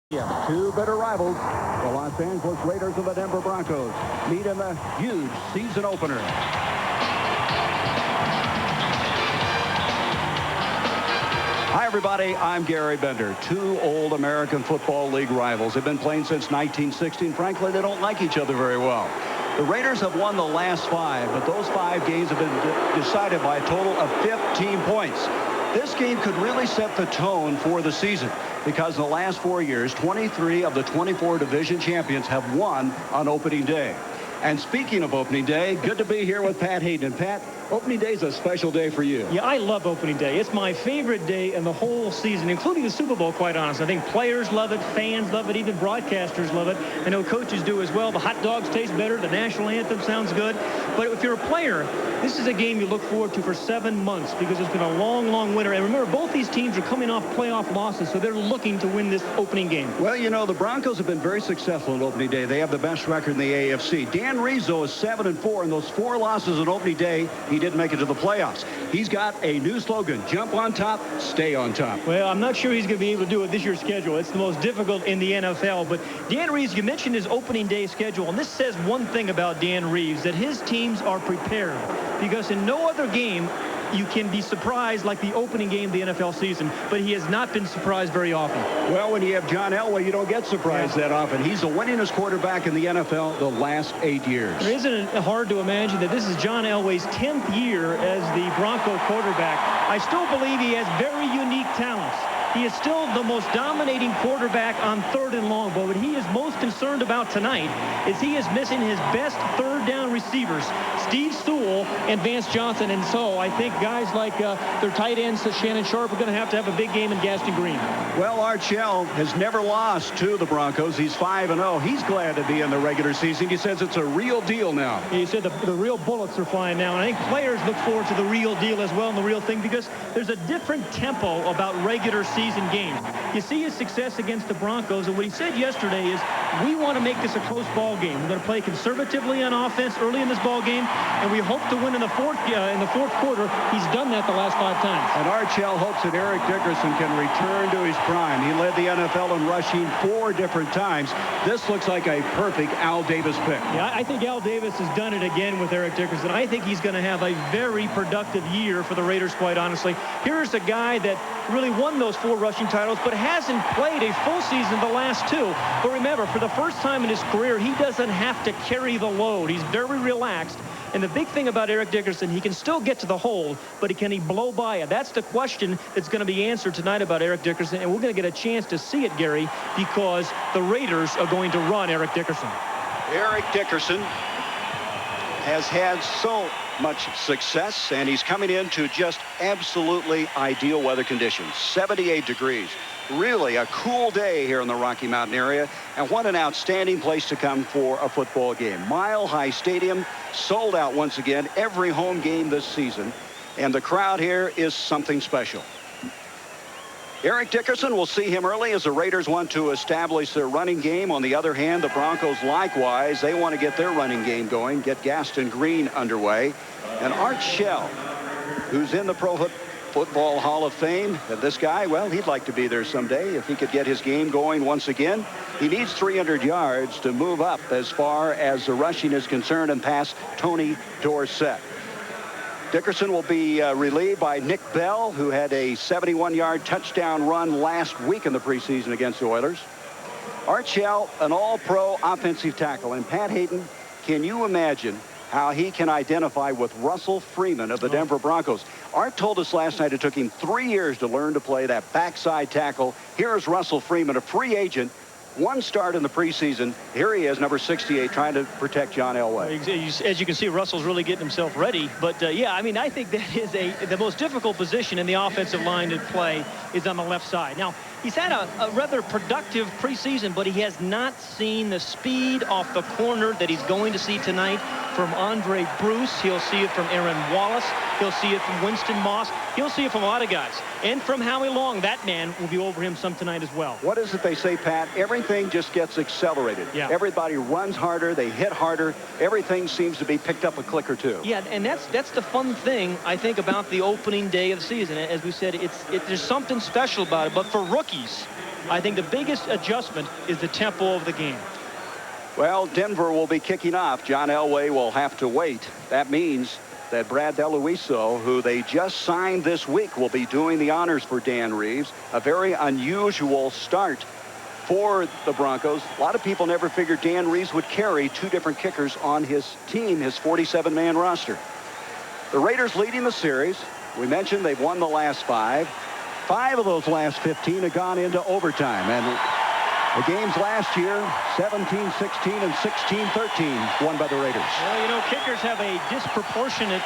Yeah, two bitter rivals, the Los Angeles Raiders and the Denver Broncos, meet in the huge season opener. Hi, everybody. I'm Gary Bender. Two old American Football League rivals have been playing since 1960, and frankly, they don't like each other very well. The Raiders have won the last 5, but those 5 games have been decided by a total of 15 points. This game could really set the tone for the season because in the last 4 years, 23 of the 24 division champions have won on opening day. And speaking of opening day, good to be here with Pat Hayden. And Pat, opening day is a special day for you. Yeah, I love opening day. It's my favorite day in the whole season, including the Super Bowl, quite honest. I think players love it, fans love it, even broadcasters love it. I know coaches do as well. The hot dogs taste better. The national anthem sounds good. But if you're a player, this is a game you look forward to for 7 months because it's been a long, long winter. And remember, both these teams are coming off playoff losses, so they're looking to win this opening game. Well, you know, the Broncos have been very successful on opening day. They have the best record in the AFC. Dan Rizzo is 7-4, and those 4 losses on opening day, he didn't make it to the playoffs. He's got a new slogan: jump on top, stay on top. Well, I'm not sure he's going to be able to do it this year's schedule. It's the most difficult in the NFL. But Dan Reeves, you mentioned his opening day schedule, and this says one thing about Dan Reeves, that his teams are prepared, because in no other game you can be surprised like the opening game of the NFL season, but he has not been surprised very often. Well, when you have John Elway, you don't get surprised that often. He's the winningest quarterback in the NFL the last 8 years. Isn't it hard to imagine that this is John Elway's 10th year as the Bronco quarterback? I still believe he has very unique talents. He is still the most dominating quarterback on 3rd and long, but what he is most concerned about tonight is he is missing his best 3rd down receivers, Steve Sewell and Vance Johnson. And so I think guys like their tight ends, Shannon Sharp, are going to have a big game in Gaston Green. Well, Art Shell has never lost to the Broncos. He's 5-0. He's glad to be in the regular season. He says it's a real deal now. He said the real bullets are flying now. And I think players look forward to the real deal as well, and the real thing, because there's a different tempo about regular season games. You see his success against the Broncos, and what he said yesterday is, we want to make this a close ball game. We're going to play conservatively on offense early in this ball game, and we hope to win in the fourth quarter. He's done that the last 5 times. And Art Shell hopes that Eric Dickerson can return to his prime. He led the NFL in rushing 4 different times. This looks like a perfect Al Davis pick. Yeah, I think Al Davis has done it again with Eric Dickerson. I think he's going to have a very productive year for the Raiders, quite honestly. Here's a guy that really won those 4 rushing titles, but hasn't played a full season the last 2. But remember, for the first time in his career, he doesn't have to carry the load. He's very relaxed. And the big thing about Eric Dickerson, he can still get to the hole, but can he blow by it? That's the question that's going to be answered tonight about Eric Dickerson, and we're going to get a chance to see it, Gary, because the Raiders are going to run Eric Dickerson. Eric Dickerson has had so much success, and he's coming into just absolutely ideal weather conditions. 78 degrees. Really a cool day here in the Rocky Mountain area, and what an outstanding place to come for a football game. Mile High Stadium sold out once again, every home game this season, and the crowd here is something special. Eric Dickerson, will see him early as the Raiders want to establish their running game. On the other hand, the Broncos likewise, they want to get their running game going, get Gaston Green underway. And Art Shell, who's in the Pro Football Hall of Fame, and this guy, well, he'd like to be there someday if he could get his game going once again. He needs 300 yards to move up as far as the rushing is concerned and pass Tony Dorsett. Dickerson will be relieved by Nick Bell, who had a 71-yard touchdown run last week in the preseason against the Oilers. Art Shell, an all-pro offensive tackle. And Pat Hayden, can you imagine how he can identify with Russell Freeman of the Denver Broncos? Art told us last night it took him 3 years to learn to play that backside tackle. Here's Russell Freeman, a free agent. 1 start in the preseason. Here he is, number 68, trying to protect John Elway. As you can see, Russell's really getting himself ready. But, yeah, I mean, I think that is the most difficult position in the offensive line to play is on the left side. Now, he's had a rather productive preseason, but he has not seen the speed off the corner that he's going to see tonight from Andre Bruce. He'll see it from Aaron Wallace. He'll see it from Winston Moss. He'll see it from a lot of guys. And from Howie Long, that man will be over him some tonight as well. What is it they say, Pat? Everything just gets accelerated. Yeah. Everybody runs harder. They hit harder. Everything seems to be picked up a click or two. Yeah, and that's the fun thing, I think, about the opening day of the season. As we said, there's something special about it. But for rookies, I think the biggest adjustment is the tempo of the game. Well, Denver will be kicking off. John Elway will have to wait. That means that Brad DeLuiso, who they just signed this week, will be doing the honors for Dan Reeves. A very unusual start for the Broncos. A lot of people never figured Dan Reeves would carry two different kickers on his team, his 47-man roster. The Raiders leading the series. We mentioned they've won the last 5. 5 of those last 15 have gone into overtime. And the games last year, 17-16 and 16-13, won by the Raiders. Well, you know, kickers have a disproportionate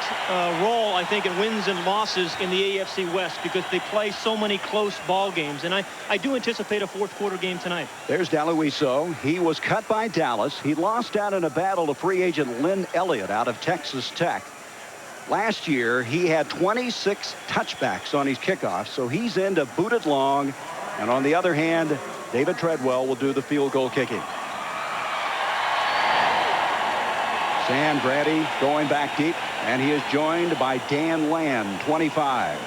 role, I think, in wins and losses in the AFC West because they play so many close ball games. And I do anticipate a fourth quarter game tonight. There's DeLuiso. He was cut by Dallas. He lost out in a battle to free agent Lynn Elliott out of Texas Tech. Last year, he had 26 touchbacks on his kickoffs, so he's into booted long. And on the other hand, David Treadwell will do the field goal kicking. Sam Grady going back deep, and he is joined by Dan Land, 25.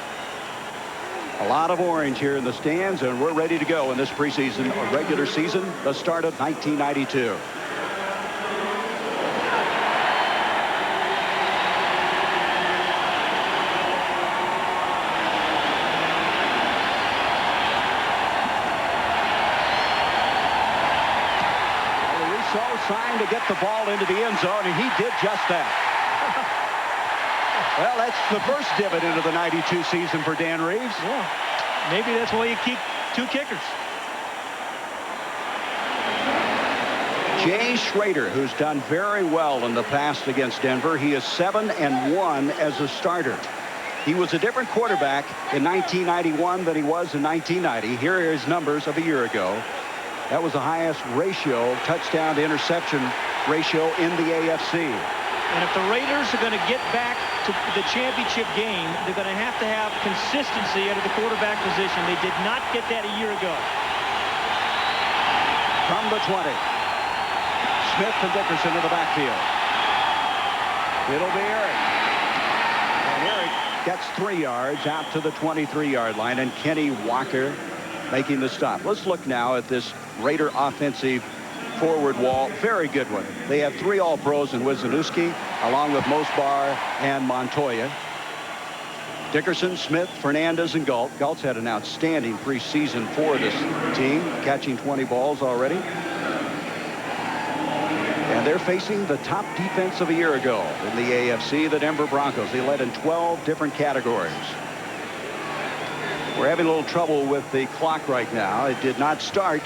A lot of orange here in the stands, and we're ready to go in this preseason, a regular season, the start of 1992. Trying to get the ball into the end zone, and he did just that. Well, that's the first divot into the 92 season for Dan Reeves. Yeah, maybe that's why you keep two kickers. Jay Schrader, who's done very well in the past against Denver. He is 7-1 as a starter. He was a different quarterback in 1991 than he was in 1990. Here are his numbers of a year ago. That was the highest ratio, touchdown to interception ratio in the AFC. And if the Raiders are going to get back to the championship game, they're going to have consistency out of the quarterback position. They did not get that a year ago. From the 20. Smith and Dickerson in the backfield. It'll be Eric. And Eric gets 3 yards out to the 23-yard line, and Kenny Walker making the stop. Let's look now at this Raider offensive forward wall. Very good one. They have 3 All-Pros in Wisniewski, along with Mosbar and Montoya. Dickerson, Smith, Fernandez, and Galt. Galt's had an outstanding preseason for this team, catching 20 balls already. And they're facing the top defense of a year ago in the AFC, the Denver Broncos. They led in 12 different categories. We're having a little trouble with the clock right now. It did not start.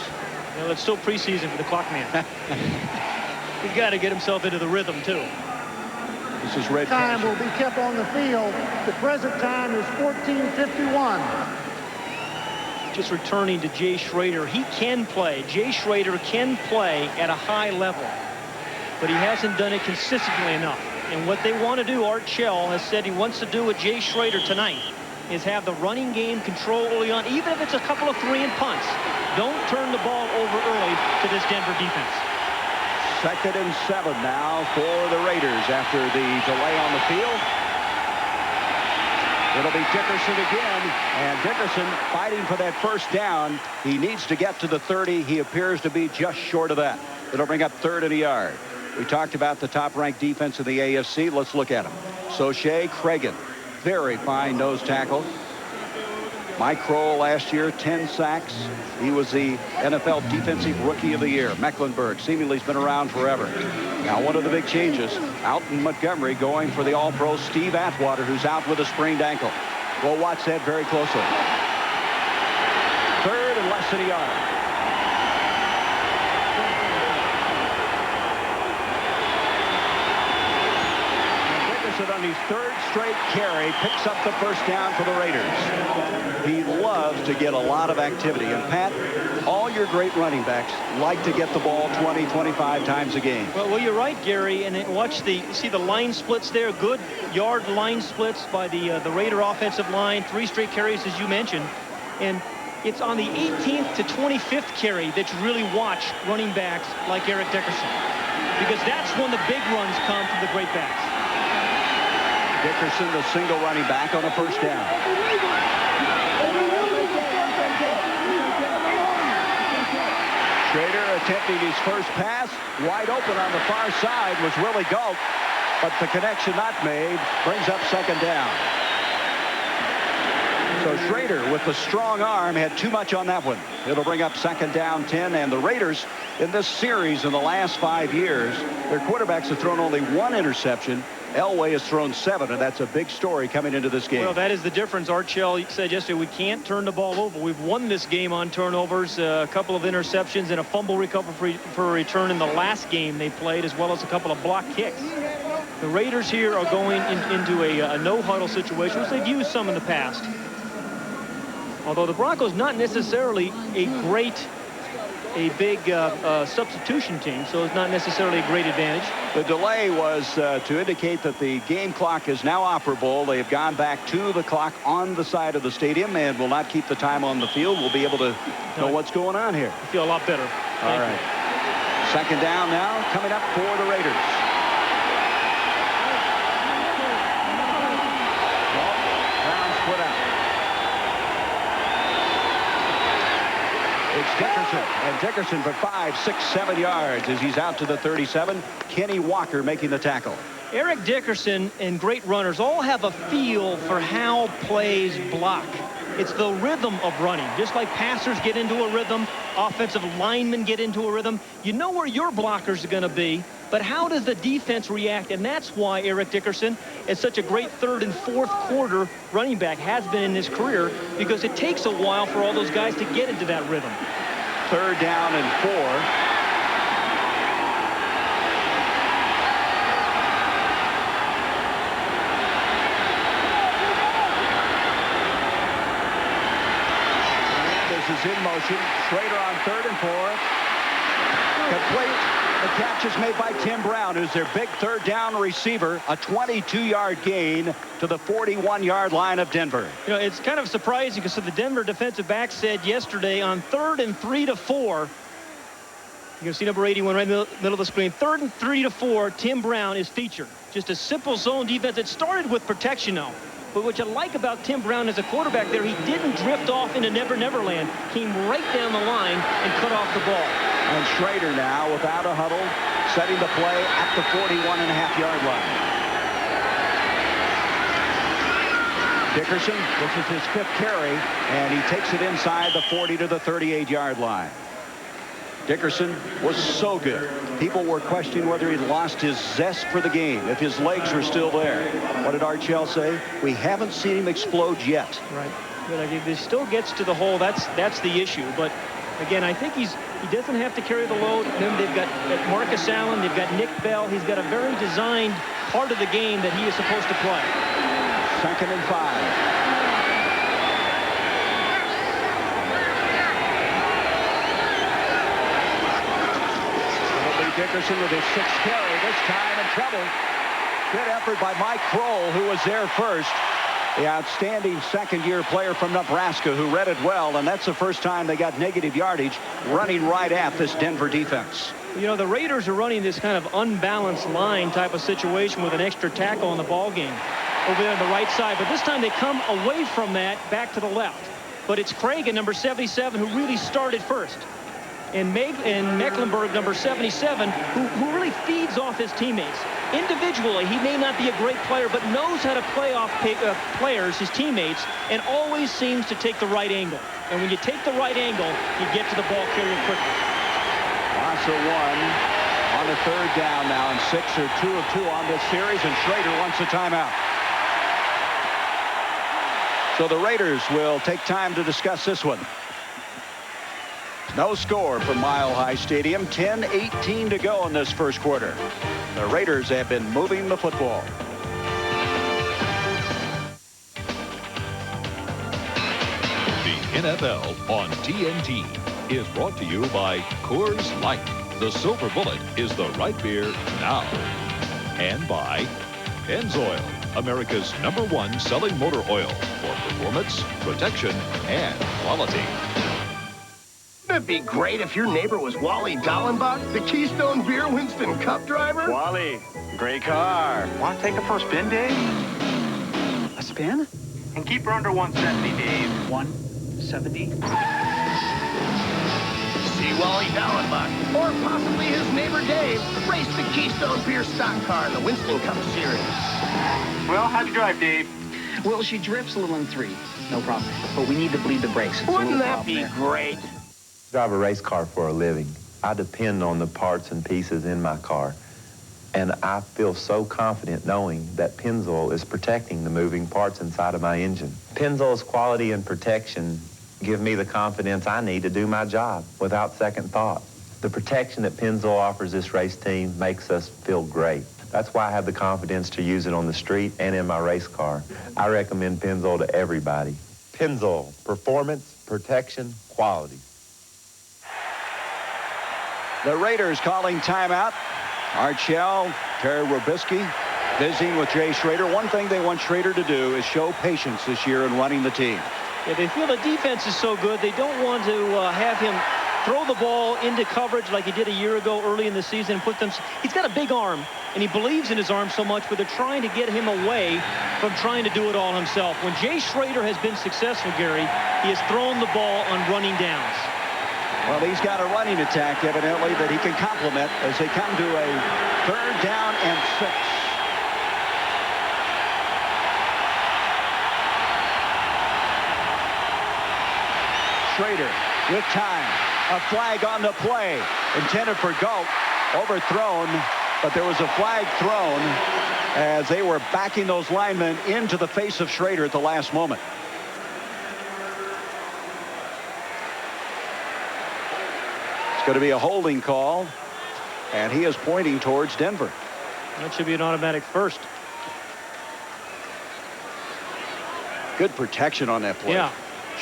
Well, it's still preseason for the clock man. He's got to get himself into the rhythm, too. This is red. Time will be kept on the field. The present time is 14:51. Just returning to Jay Schrader. He can play. Jay Schrader can play at a high level, but he hasn't done it consistently enough. And what they want to do, Art Shell has said he wants to do with Jay Schrader tonight, is have the running game control early on, even if it's a couple of 3-and punts. Don't turn the ball over early to this Denver defense. 2nd and 7 now for the Raiders after the delay on the field. It'll be Dickerson again, and Dickerson fighting for that first down. He needs to get to the 30. He appears to be just short of that. It'll bring up 3rd and a yard. We talked about the top-ranked defense in the AFC. Let's look at them. Soche Cregan, very fine nose tackle. Mike Kroll last year, 10 sacks. He was the NFL Defensive Rookie of the Year. Mecklenburg seemingly has been around forever. Now, one of the big changes, out in Montgomery, going for the All-Pro Steve Atwater, who's out with a sprained ankle. We'll watch that very closely. 3rd and less than a yard. On his 3rd straight carry, picks up the first down for the Raiders. He loves to get a lot of activity. And Pat, all your great running backs like to get the ball 20, 25 times a game. Well, you're right, Gary. And watch see the line splits there. Good yard line splits by the Raider offensive line. 3 straight carries, as you mentioned. And it's on the 18th to 25th carry that you really watch running backs like Eric Dickerson, because that's when the big runs come from the great backs. Dickerson, the single running back on a first down. attempting his first pass. Wide open on the far side was Willie Gault, but the connection not made. Brings up second down. So Schrader, with the strong arm, had too much on that one. It'll bring up second down 10. And the Raiders, in this series in the last 5 years, their quarterbacks have thrown only 1 interception. Elway has thrown 7, and that's a big story coming into this game. Well, that is the difference. Art Shell said yesterday we can't turn the ball over. We've won this game on turnovers, a couple of interceptions, and a fumble recovery for a return in the last game they played, as well as a couple of block kicks. The Raiders here are going into a no-huddle situation, which they've used some in the past. Although the Broncos not necessarily a big substitution team, so it's not necessarily a great advantage. The delay was to indicate that the game clock is now operable. They have gone back to the clock on the side of the stadium and will not keep the time on the field. We'll be able to know what's going on here. I feel a lot better. All right. Second down now coming up for the Raiders. Brown split out. It's Dickerson, and Dickerson for 5, 6, 7 yards as he's out to the 37. Kenny Walker making the tackle. Eric Dickerson and great runners all have a feel for how plays block. It's the rhythm of running. Just like passers get into a rhythm, offensive linemen get into a rhythm. You know where your blockers are going to be, but how does the defense react? And that's why Eric Dickerson is such a great third and fourth quarter running back, has been in his career, because it takes a while for all those guys to get into that rhythm. Third down and 4. Is in motion. Schrader on 3rd and 4. Complete. The catch is made by Tim Brown, who's their big third down receiver. A 22-yard gain to the 41-yard line of Denver. You know, it's kind of surprising because the Denver defensive back said yesterday on 3rd and 3 to 4. You can see number 81 right in the middle of the screen. 3rd and 3 to 4. Tim Brown is featured. Just a simple zone defense. It started with protection now. But what you like about Tim Brown as a quarterback there, he didn't drift off into Never Never Land. Came right down the line and cut off the ball. And Schrader now without a huddle, setting the play at the 41.5-yard line. Dickerson, this is his 5th carry, and he takes it inside the 40 to the 38-yard line. Dickerson was so good. People were questioning whether he'd lost his zest for the game, if his legs were still there. What did Art Shell say? We haven't seen him explode yet. Right. But if he still gets to the hole, that's the issue. But again, I think he doesn't have to carry the load. Then they've got Marcus Allen, they've got Nick Bell. He's got a very designed part of the game that he is supposed to play. 2nd and 5. Dickerson with his 6th carry, this time in trouble. Good effort by Mike Kroll, who was there first. The outstanding second-year player from Nebraska who read it well, and that's the first time they got negative yardage running right at this Denver defense. You know, the Raiders are running this kind of unbalanced line type of situation with an extra tackle in the ball game over there on the right side. But this time they come away from that back to the left. But it's Craig, number 77, who really started first. And Mecklenburg, number 77, who really feeds off his teammates. Individually, he may not be a great player, but knows how to play off players, his teammates, and always seems to take the right angle. And when you take the right angle, you get to the ball carrier quickly. Loss of 1 on the 3rd down now, and 6 are 2 of 2 on this series, and Schrader wants a timeout. So the Raiders will take time to discuss this one. No score from Mile High Stadium. 10:18 to go in this first quarter. The Raiders have been moving the football. The NFL on TNT is brought to you by Coors Light. The Silver Bullet is the right beer now. And by Pennzoil, America's #1 selling motor oil for performance, protection, and quality. Wouldn't it be great if your neighbor was Wally Dallenbach, the Keystone Beer Winston Cup driver? Wally, great car. Want to take it for a spin, Dave? A spin? And keep her under 170, Dave. 170? See maybe Wally Dallenbach, or possibly his neighbor Dave, raced the Keystone Beer stock car in the Winston Cup Series. Well, how'd you drive, Dave? Well, she drifts a little in 3. No problem. But we need to bleed the brakes. Wouldn't that be great? I drive a race car for a living. I depend on the parts and pieces in my car. And I feel so confident knowing that Pennzoil is protecting the moving parts inside of my engine. Pennzoil's quality and protection give me the confidence I need to do my job without second thought. The protection that Pennzoil offers this race team makes us feel great. That's why I have the confidence to use it on the street and in my race car. I recommend Pennzoil to everybody. Pennzoil, performance, protection, quality. The Raiders calling timeout. Art Shell, Terry Robisky visiting with Jay Schrader. One thing they want Schrader to do is show patience this year in running the team. Yeah, they feel the defense is so good, they don't want to have him throw the ball into coverage like he did a year ago early in the season. He's got a big arm, and he believes in his arm so much, but they're trying to get him away from trying to do it all himself. When Jay Schrader has been successful, Gary, he has thrown the ball on running downs. Well, he's got a running attack, evidently, that he can complement as they come to a 3rd down and 6. Schrader with time. A flag on the play. Intended for Galt. Overthrown, but there was a flag thrown as they were backing those linemen into the face of Schrader at the last moment. It's going to be a holding call, and he is pointing towards Denver. That should be an automatic first. Good protection on that play. Yeah.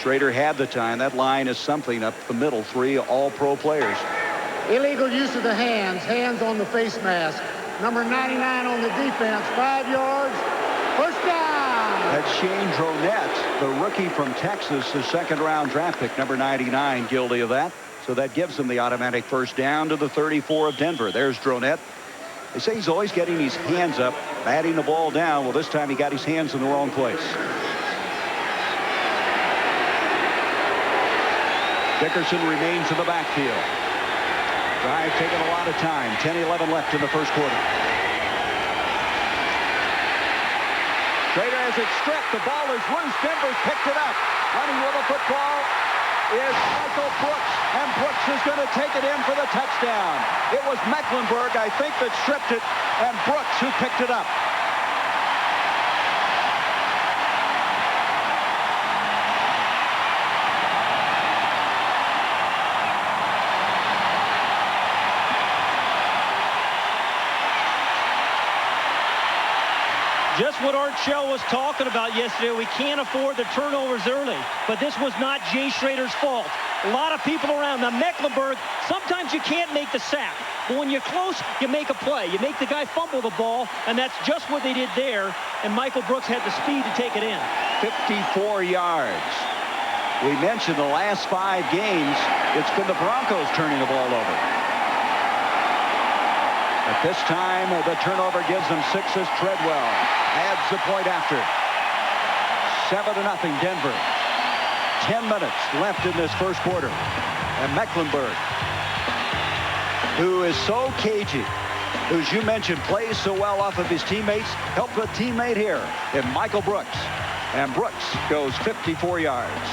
Schrader had the time. That line is something up the middle. 3 all-pro players. Illegal use of the hands. Hands on the face mask. Number 99 on the defense. 5 yards. First down. That's Shane Dronette, the rookie from Texas, the 2nd-round draft pick, number 99, guilty of that. So that gives him the automatic first down to the 34 of Denver. There's Dronette. They say he's always getting his hands up, batting the ball down. Well, this time he got his hands in the wrong place. Dickerson remains in the backfield. Drive taking a lot of time. 10-11 left in the first quarter. Schrader has it stripped. The ball is loose. Denver's picked it up. Running with the football is Michael Brooks, and Brooks is going to take it in for the touchdown. It was Mecklenburg, I think, that stripped it, and Brooks who picked it up. Just what Art Shell was talking about yesterday. We can't afford the turnovers early. But this was not Jay Schrader's fault. A lot of people around. Now, Mecklenburg, sometimes you can't make the sack. But when you're close, you make a play. You make the guy fumble the ball, and that's just what they did there. And Michael Brooks had the speed to take it in. 54 yards. We mentioned the last 5 games, it's been the Broncos turning the ball over. At this time, the turnover gives them 6 as Treadwell adds the point after. 7-0 Denver. 10 minutes left in this first quarter. And Mecklenburg, who is so cagey, who, as you mentioned, plays so well off of his teammates, helped a teammate here in Michael Brooks. And Brooks goes 54 yards.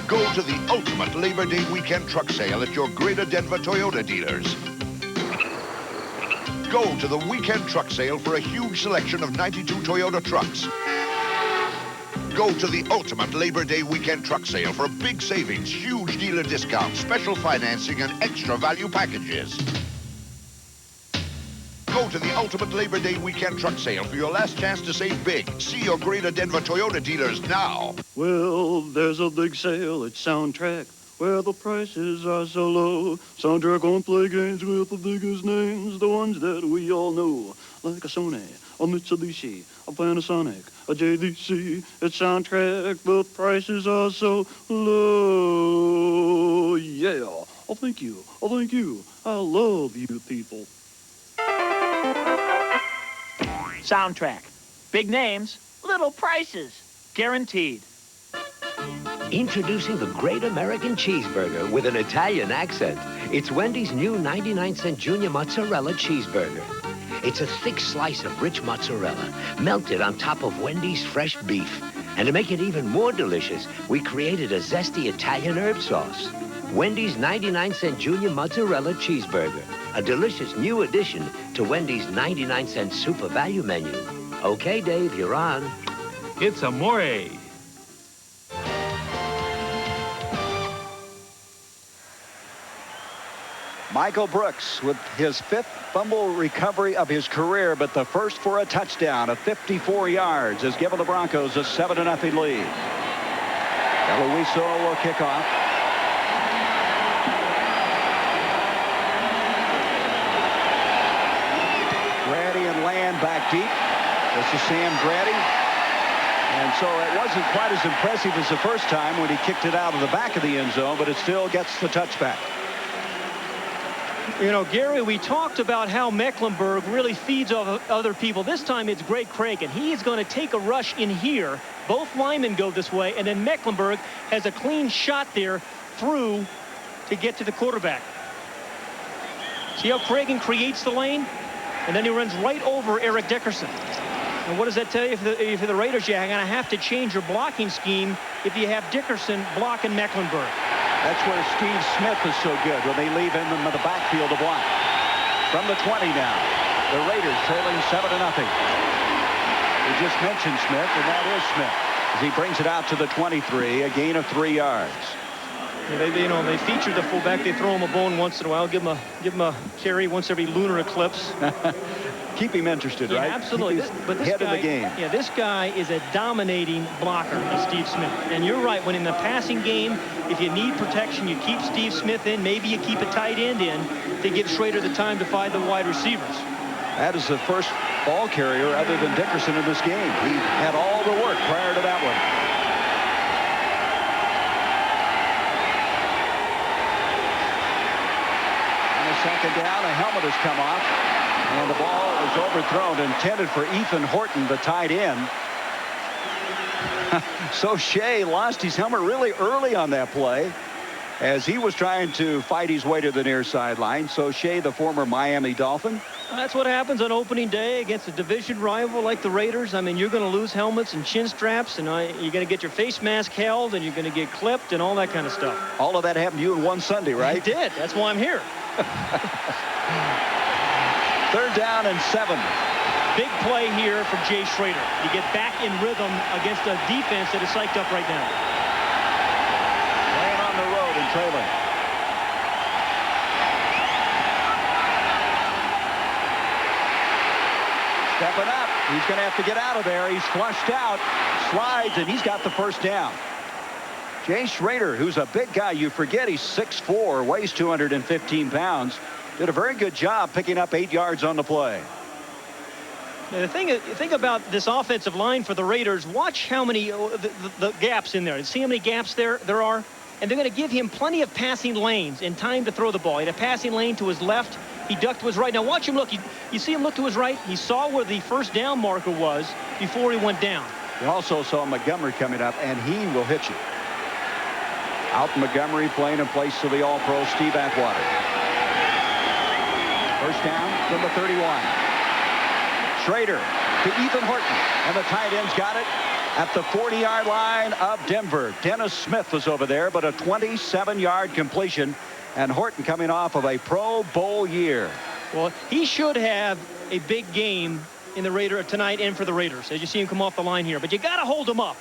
Go to the ultimate Labor Day weekend truck sale at your Greater Denver Toyota dealers. Go to the weekend truck sale for a huge selection of 92 Toyota trucks. Go to the ultimate Labor Day weekend truck sale for big savings, huge dealer discounts, special financing, and extra value packages. Go to the ultimate Labor Day weekend truck sale for your last chance to save big. See your Greater Denver Toyota dealers now. Well, there's a big sale at Soundtrack where the prices are so low. Soundtrack won't play games with the biggest names, the ones that we all know, like a Sony, a Mitsubishi, a Panasonic, a JVC. At Soundtrack, the prices are so low. Yeah. Oh, thank you. Oh, thank you. I love you people. Soundtrack. Big names, little prices. Guaranteed. Introducing the Great American Cheeseburger with an Italian accent. It's Wendy's new 99-cent Junior Mozzarella Cheeseburger. It's a thick slice of rich mozzarella melted on top of Wendy's fresh beef. And to make it even more delicious, we created a zesty Italian herb sauce. Wendy's 99-cent Junior Mozzarella Cheeseburger. A delicious new addition to Wendy's 99-cent super value menu. Okay, Dave, you're on. It's amore. Michael Brooks with his 5th fumble recovery of his career, but the first for a touchdown of 54 yards has given the Broncos a 7-0 lead. Eloiso will kick off. Grady and Land back deep. This is Sam Grady. And so it wasn't quite as impressive as the first time when he kicked it out of the back of the end zone, but it still gets the touchback. You know, Gary, we talked about how Mecklenburg really feeds off other people. This time it's Greg Craig, and he is going to take a rush in here. Both linemen go this way, and then Mecklenburg has a clean shot there through to get to the quarterback. See how Cragen creates the lane? And then he runs right over Eric Dickerson. And what does that tell you? If the Raiders, you're going to have to change your blocking scheme if you have Dickerson blocking Mecklenburg. That's where Steve Smith is so good, when they leave him in the backfield to block. From the 20 now, the Raiders trailing 7-0. We just mentioned Smith, and that is Smith, as he brings it out to the 23, a gain of 3 yards. Yeah, they feature the fullback. They throw him a bone once in a while, give him a carry once every lunar eclipse. Keep him interested, right? Absolutely. But this head guy, of the game. Yeah, this guy is a dominating blocker, Steve Smith. And you're right, when in the passing game, if you need protection, you keep Steve Smith in. Maybe you keep a tight end in to give Schrader the time to find the wide receivers. That is the first ball carrier other than Dickerson in this game. He had all the work prior to that one. On a second down, a helmet has come off. And the ball is overthrown, intended for Ethan Horton, the tight end. So Shea lost his helmet really early on that play as he was trying to fight his way to the near sideline. So Shea, the former Miami Dolphin. That's what happens on opening day against a division rival like the Raiders. I mean, you're going to lose helmets and chin straps, and you're going to get your face mask held, and you're going to get clipped and all that kind of stuff. All of that happened to you in one Sunday, right? It did. That's why I'm here. 3rd down and 7. Big play here for Jay Schrader. You get back in rhythm against a defense that is psyched up right now. Playing on the road and trailing. Stepping up. He's going to have to get out of there. He's flushed out, slides, and he's got the first down. Jay Schrader, who's a big guy. You forget he's 6'4", weighs 215 pounds. Did a very good job picking up 8 yards on the play. Now, the thing about this offensive line for the Raiders, watch how many the gaps in there. See how many gaps there are? And they're going to give him plenty of passing lanes and time to throw the ball. He had a passing lane to his left. He ducked to his right. Now watch him look. You see him look to his right? He saw where the first down marker was before he went down. You also saw Montgomery coming up, and he will hit you. Out Montgomery playing in place of the All-Pro Steve Atwater. First down from the 31. Schrader to Ethan Horton, and the tight end's got it at the 40-yard line of Denver. Dennis Smith was over there, but a 27-yard completion, and Horton coming off of a Pro Bowl year. Well, he should have a big game in the Raider tonight and for the Raiders, as you see him come off the line here. But you got to hold him up.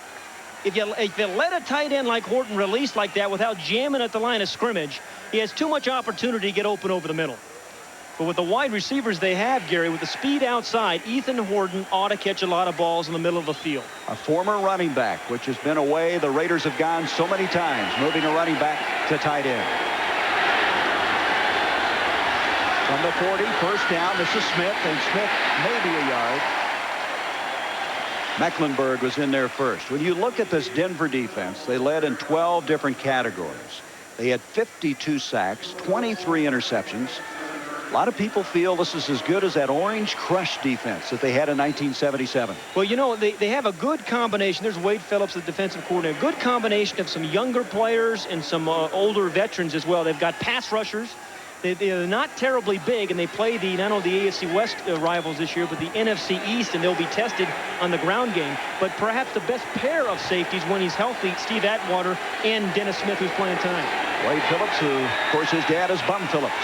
If you let a tight end like Horton release like that without jamming at the line of scrimmage, he has too much opportunity to get open over the middle. But with the wide receivers they have, Gary, with the speed outside, Ethan Horton ought to catch a lot of balls in the middle of the field. A former running back, which has been a way the Raiders have gone so many times, moving a running back to tight end. From the 40, first down, this is Smith, and Smith maybe a yard. Mecklenburg was in there first. When you look at this Denver defense, they led in 12 different categories. They had 52 sacks, 23 interceptions, A lot of people feel this is as good as that Orange Crush defense that they had in 1977. Well, you know, they have a good combination. There's Wade Phillips, the defensive coordinator. Good combination of some younger players and some older veterans as well. They've got pass rushers. They're not terribly big, and they play not only the AFC West rivals this year, but the NFC East, and they'll be tested on the ground game. But perhaps the best pair of safeties when he's healthy, Steve Atwater and Dennis Smith, who's playing tonight. Wade Phillips, who, of course, his dad is Bum Phillips.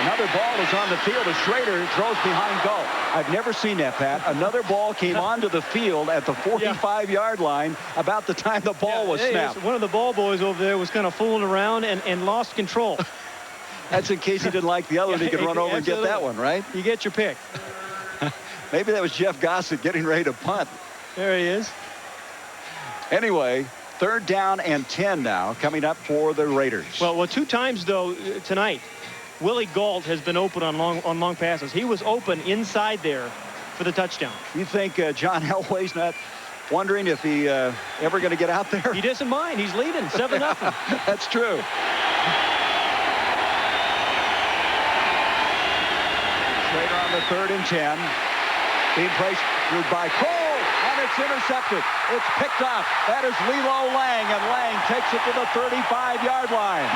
Another ball is on the field as Schrader throws behind goal. I've never seen that, Pat. Another ball came onto the field at the 45-yard line about the time the ball was snapped. One of the ball boys over there was kind of fooling around and lost control. That's in case he didn't like the other one. He could run over and get that one, right? You get your pick. Maybe that was Jeff Gossett getting ready to punt. There he is. Anyway, 3rd down and 10 now coming up for the Raiders. Well, 2 times, though, tonight, Willie Gault has been open on long passes. He was open inside there for the touchdown. You think John Elway's not wondering if he ever going to get out there? He doesn't mind. He's leading 7-0. That's true. Schrader on the 3rd and 10. Being pressured by Cole, and it's intercepted. It's picked up. That is Lilo Lang, and Lang takes it to the 35-yard line.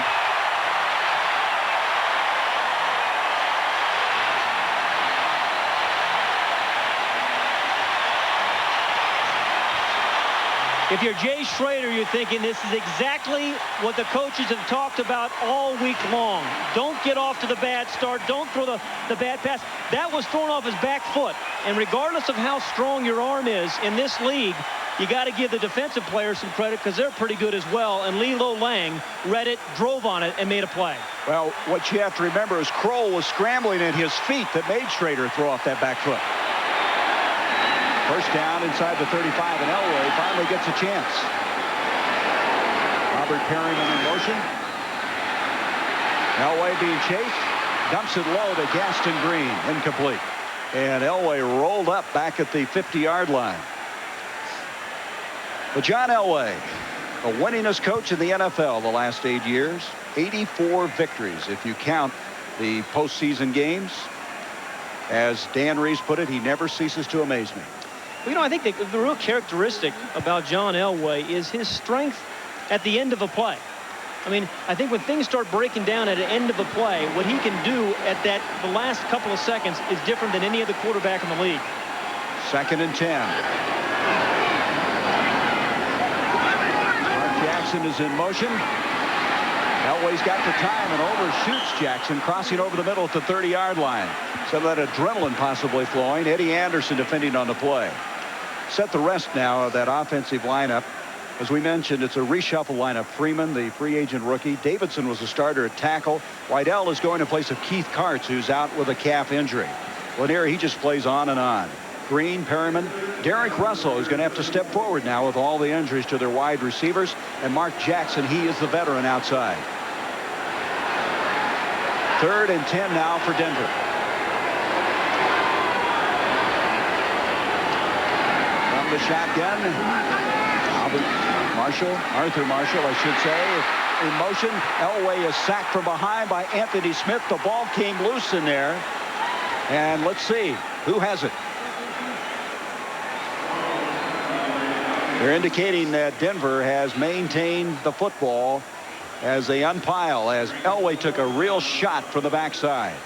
If you're Jay Schrader, you're thinking this is exactly what the coaches have talked about all week long. Don't get off to the bad start. Don't throw the bad pass. That was thrown off his back foot. And regardless of how strong your arm is in this league, you got to give the defensive players some credit because they're pretty good as well. And Lilo Lang read it, drove on it, and made a play. Well, what you have to remember is Kroll was scrambling at his feet that made Schrader throw off that back foot. 1st down inside the 35, and Elway finally gets a chance. Robert Perryman in motion. Elway being chased. Dumps it low to Gaston Green. Incomplete. And Elway rolled up back at the 50-yard line. But John Elway, the winningest coach in the NFL the last 8 years. 84 victories if you count the postseason games. As Dan Reeves put it, he never ceases to amaze me. Well, you know, I think the real characteristic about John Elway is his strength at the end of a play. I mean, I think when things start breaking down at the end of a play, what he can do at the last couple of seconds is different than any other quarterback in the league. 2nd and 10. Mark Jackson is in motion. Elway's got the time and overshoots Jackson, crossing over the middle at the 30-yard line. Some of that adrenaline possibly flowing. Eddie Anderson defending on the play. Set the rest now of that offensive lineup. As we mentioned, it's a reshuffle lineup. Freeman, the free agent rookie. Davidson was a starter at tackle. Whitell is going in place of Keith Karts, who's out with a calf injury. Lanier, he just plays on and on. Green, Perryman, Derek Russell is going to have to step forward now with all the injuries to their wide receivers. And Mark Jackson, he is the veteran outside. 3rd and 10 now for Denver. From the shotgun, Arthur Marshall, I should say, in motion. Elway is sacked from behind by Anthony Smith. The ball came loose in there. And let's see, who has it? They're indicating that Denver has maintained the football as they unpile, as Elway took a real shot from the backside.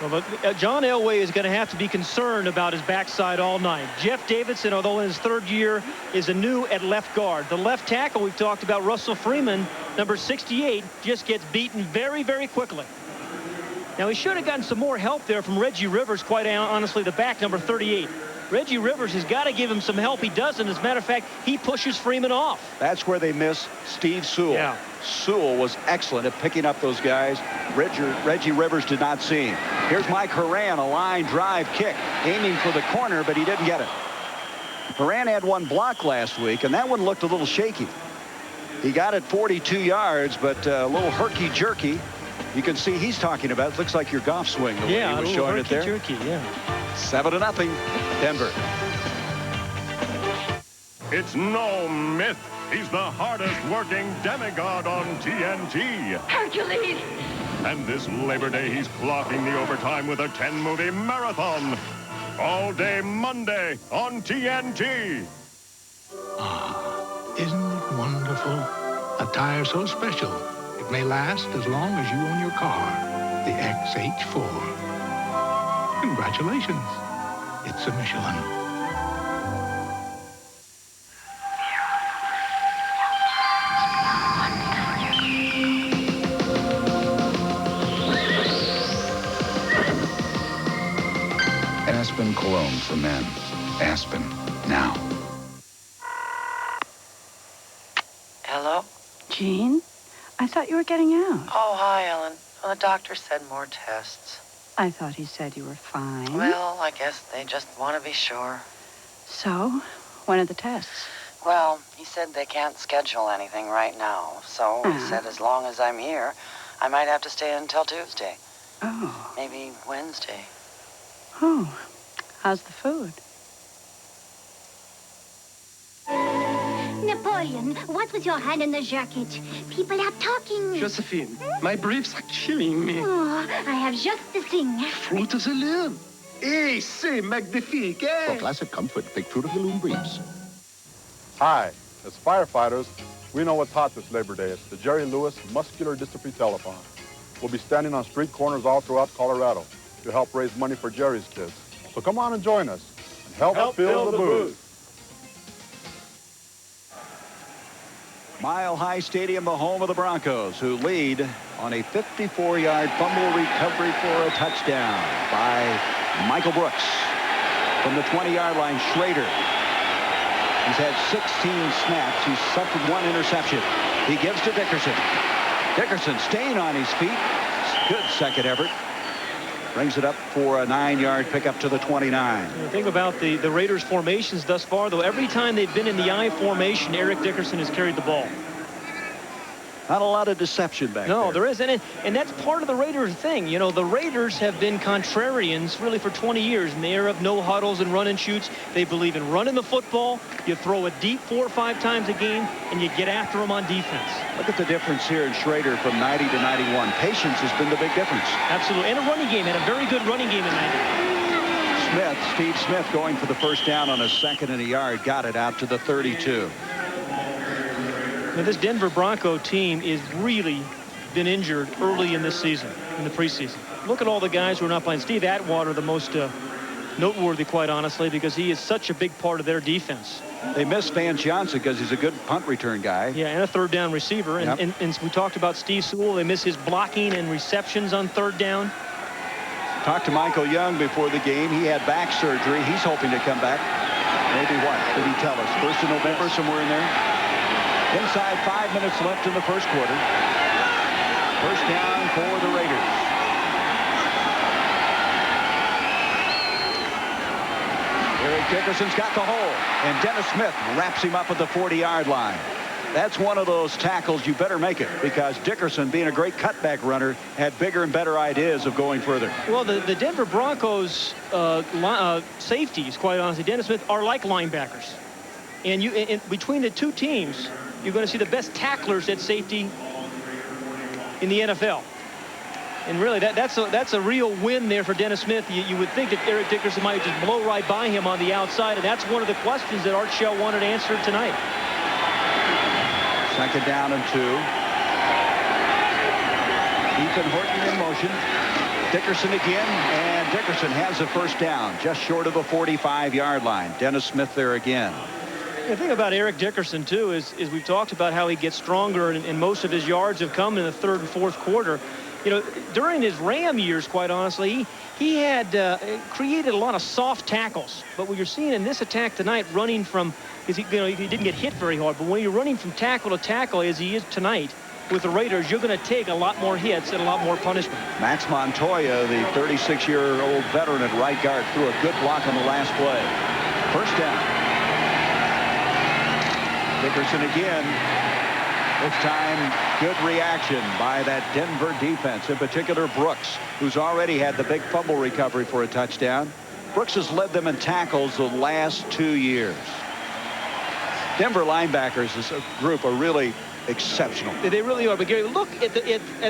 Well, but John Elway is going to have to be concerned about his backside all night. Jeff Davidson, although in his 3rd year, is anew at left guard. The left tackle we've talked about, Russell Freeman, number 68, just gets beaten very, very quickly. Now, he should have gotten some more help there from Reggie Rivers, quite honestly, the back, number 38. Reggie Rivers has got to give him some help. He doesn't. As a matter of fact, he pushes Freeman off. That's where they miss Steve Sewell. Yeah. Sewell was excellent at picking up those guys. Reggie Rivers did not see him. Here's Mike Horan, a line drive kick, aiming for the corner, but he didn't get it. Horan had one block last week, and that one looked a little shaky. He got it 42 yards, but a little herky-jerky. You can see he's talking about it. Looks like your golf swing the way he was showing it there. Jerky, yeah. 7-0, Denver. It's no myth. He's the hardest working demigod on TNT. Hercules! And this Labor Day, he's clocking the overtime with a 10-movie marathon. All day Monday on TNT. Ah, isn't it wonderful? A tire so special, it may last as long as you own your car. The XH4. Congratulations. It's a Michelin. Aspen Cologne for men. Aspen, now. Hello? Jean? I thought you were getting out. Oh, hi, Ellen. Well, the doctor said more tests. I thought he said you were fine. Well, I guess they just want to be sure. So, when are the tests? Well, he said they can't schedule anything right now. So he said as long as I'm here, I might have to stay until Tuesday. Oh. Maybe Wednesday. Oh. How's the food? Napoleon, what was your hand in the jacket? People are talking. Josephine, my briefs are killing me. Oh, I have just the thing. Fruit of the loom. Hey, c'est magnifique, eh? For classic comfort, pick Fruit of the Loom briefs. Hi, as firefighters, we know what's hot this Labor Day. It's the Jerry Lewis Muscular Dystrophy Telethon. We'll be standing on street corners all throughout Colorado to help raise money for Jerry's kids. So come on and join us and help fill the booth. Mile High Stadium, the home of the Broncos, who lead on a 54-yard fumble recovery for a touchdown by Michael Brooks. From the 20-yard line, Schrader. He's had 16 snaps. He's suffered one interception. He gives to Dickerson. Dickerson staying on his feet. Good second effort. Brings it up for a 9-yard pickup to the 29. The thing about the Raiders' formations thus far, though, every time they've been in the I formation, Eric Dickerson has carried the ball. Not a lot of deception back there. No, there isn't. And that's part of the Raiders thing. You know, the Raiders have been contrarians really for 20 years in the era of no huddles and run and shoots. They believe in running the football. You throw it deep 4 or 5 times a game, and you get after them on defense. Look at the difference here in Schrader from 90 to 91. Patience has been the big difference. Absolutely. And a running game, and a very good running game in 90. Steve Smith going for the first down on a 2nd and a yard. Got it out to the 32. Now, this Denver Bronco team is really been injured early in this season, in the preseason. Look at all the guys who are not playing. Steve Atwater, the most noteworthy, quite honestly, because he is such a big part of their defense. They miss Vance Johnson because he's a good punt return guy. Yeah, and a third down receiver. Yep. And we talked about Steve Sewell. They miss his blocking and receptions on 3rd down. Talked to Michael Young before the game. He had back surgery. He's hoping to come back. Maybe what? Did he tell us? 1st of November, somewhere in there? Inside 5 minutes left in the first quarter. First down for the Raiders. Eric Dickerson's got the hole, and Dennis Smith wraps him up at the 40-yard line. That's one of those tackles you better make it, because Dickerson, being a great cutback runner, had bigger and better ideas of going further. Well, the Denver Broncos safeties, quite honestly, Dennis Smith, are like linebackers. And between the two teams, you're going to see the best tacklers at safety in the NFL. And really, that's a real win there for Dennis Smith. You would think that Eric Dickerson might just blow right by him on the outside, and that's one of the questions that Art Shell wanted answered tonight. 2nd down and 2. Ethan Horton in motion. Dickerson again, and Dickerson has the first down, just short of the 45-yard line. Dennis Smith there again. The thing about Eric Dickerson, too, is we've talked about how he gets stronger, and most of his yards have come in the 3rd and 4th quarter. You know, during his Ram years, quite honestly, he had created a lot of soft tackles. But what you're seeing in this attack tonight, running from, he didn't get hit very hard, but when you're running from tackle to tackle, as he is tonight, with the Raiders, you're going to take a lot more hits and a lot more punishment. Max Montoya, the 36-year-old veteran at right guard, threw a good block on the last play. First down. Dickerson again. This time, good reaction by that Denver defense, in particular Brooks, who's already had the big fumble recovery for a touchdown. Brooks has led them in tackles the last 2 years. Denver linebackers as a group are really exceptional. They really are. But Gary, look at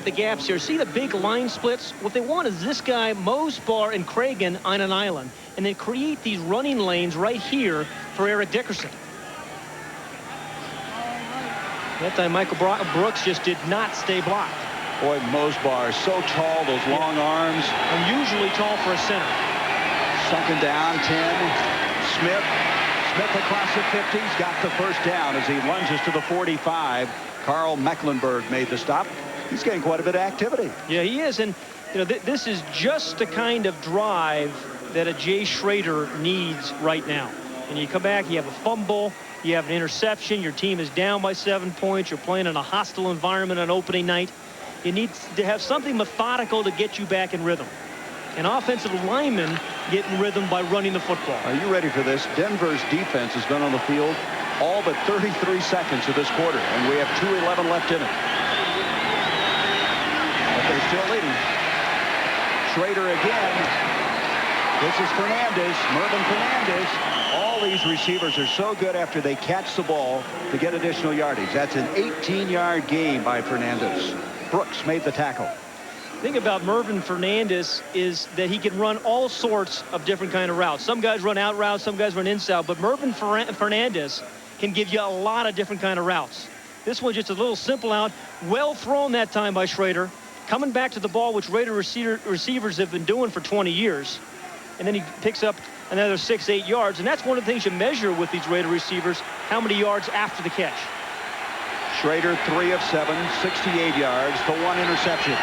the gaps here. See the big line splits? What they want is this guy, Mosbar and Cragen on an island, and then create these running lanes right here for Eric Dickerson. That time, Michael Brooks just did not stay blocked. Boy, Mosbar, so tall, those long arms. Unusually tall for a center. 2nd down, 10. Smith across the 50. He's got the first down as he lunges to the 45. Carl Mecklenburg made the stop. He's getting quite a bit of activity. Yeah, he is. And, you know, this is just the kind of drive that a Jay Schrader needs right now. And you come back, you have a fumble, you have an interception, your team is down by 7 points, you're playing in a hostile environment on opening night. You need to have something methodical to get you back in rhythm. And offensive linemen get in rhythm by running the football. Are you ready for this? Denver's defense has been on the field all but 33 seconds of this quarter, and we have 2:11 left in it. But they're still leading. Schrader again. This is Fernandez, Mervin Fernandez. All these receivers are so good after they catch the ball to get additional yardage. That's an 18-yard gain by Fernandez. Brooks made the tackle. The thing about Mervin Fernandez is that he can run all sorts of different kind of routes. Some guys run out routes, some guys run inside, but Mervin Fernandez can give you a lot of different kind of routes. This one's just a little simple out. Well thrown that time by Schrader. Coming back to the ball, which Raider receivers have been doing for 20 years. And then he picks up another 6-8 yards. And that's one of the things you measure with these Raider receivers, how many yards after the catch. Schrader 3 of 7, 68 yards, the 1 interception.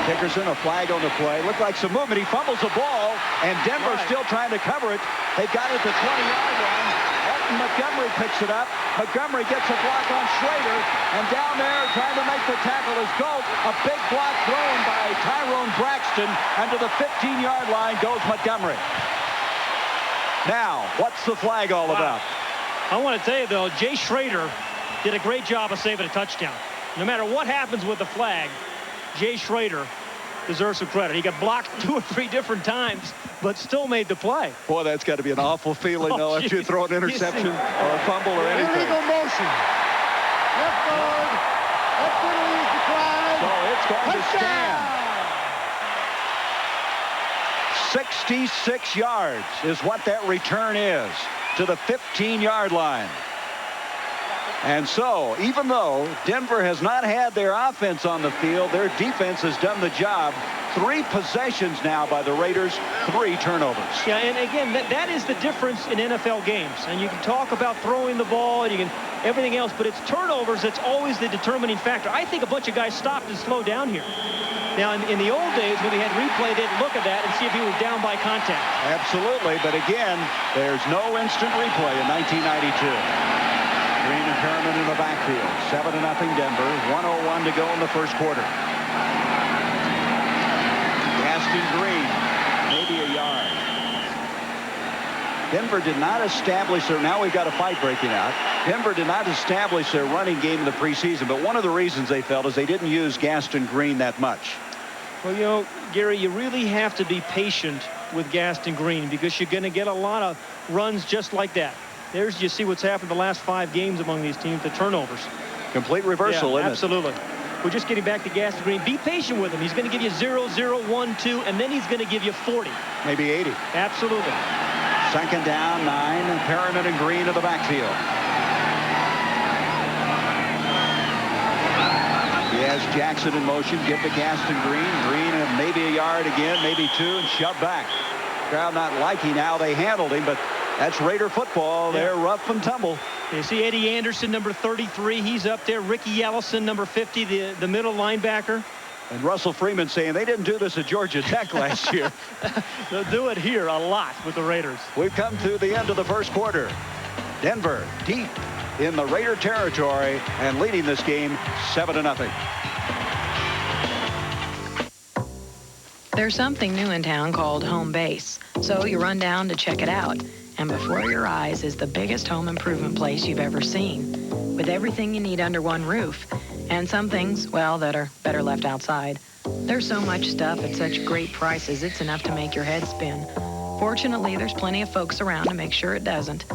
Dickerson, a flag on the play. Looked like some movement. He fumbles the ball, and Denver still trying to cover it. They've got it at the 20-yard line. Elton Montgomery picks it up. Montgomery gets a block on Schrader, and down there trying to make the tackle is Galt. A big block thrown by Tyrone Braxton, and to the 15-yard line goes Montgomery. Now, what's the flag all about? I want to tell you, though, Jay Schrader did a great job of saving a touchdown. No matter what happens with the flag, Jay Schrader deserves some credit. He got blocked 2 or 3 different times, but still made the play. Boy, that's got to be an awful feeling, though, after you throw an interception or a fumble or anything. Illegal motion. Left guard. That penalty is declined. So it's going to stand. 66 yards is what that return is to the 15-yard line. And so, even though Denver has not had their offense on the field, their defense has done the job. 3 possessions now by the Raiders, 3 turnovers. Yeah, and again, that is the difference in NFL games. And you can talk about throwing the ball and you can everything else, but it's turnovers that's always the determining factor. I think a bunch of guys stopped and slowed down here. Now, in the old days, when they had replay, they'd look at that and see if he was down by contact. Absolutely, but again, there's no instant replay in 1992. Green and Perriman in the backfield. 7-0 Denver. 1:01 to go in the first quarter. Gaston Green, maybe a yard. Denver did not establish their, now we've got a fight breaking out. Denver did not establish their running game in the preseason, but one of the reasons they felt is they didn't use Gaston Green that much. Well, you know, Gary, you really have to be patient with Gaston Green because you're going to get a lot of runs just like that. There's, you see what's happened the last 5 games among these teams, the turnovers. Complete reversal, yeah, isn't absolutely. We're just getting back to Gaston Green. Be patient with him. He's going to give you 0, 0, 1, 2, and then he's going to give you 40. Maybe 80. Absolutely. 2nd down, 9. Perriman and Green to the backfield. He has Jackson in motion. Get to Gaston Green. Green maybe a yard again, maybe 2, and shoved back. Crowd not liking how they handled him, but that's Raider football. Yeah. They're rough and tumble. You see Eddie Anderson, number 33. He's up there. Ricky Ellison, number 50, the middle linebacker. And Russell Freeman saying they didn't do this at Georgia Tech last year. They'll do it here a lot with the Raiders. We've come to the end of the first quarter. Denver deep in the Raider territory and leading this game 7-0. There's something new in town called home base, so you run down to check it out. And before your eyes is the biggest home improvement place you've ever seen, with everything you need under one roof, and some things, well, that are better left outside. There's so much stuff at such great prices, it's enough to make your head spin. Fortunately, there's plenty of folks around to make sure it doesn't.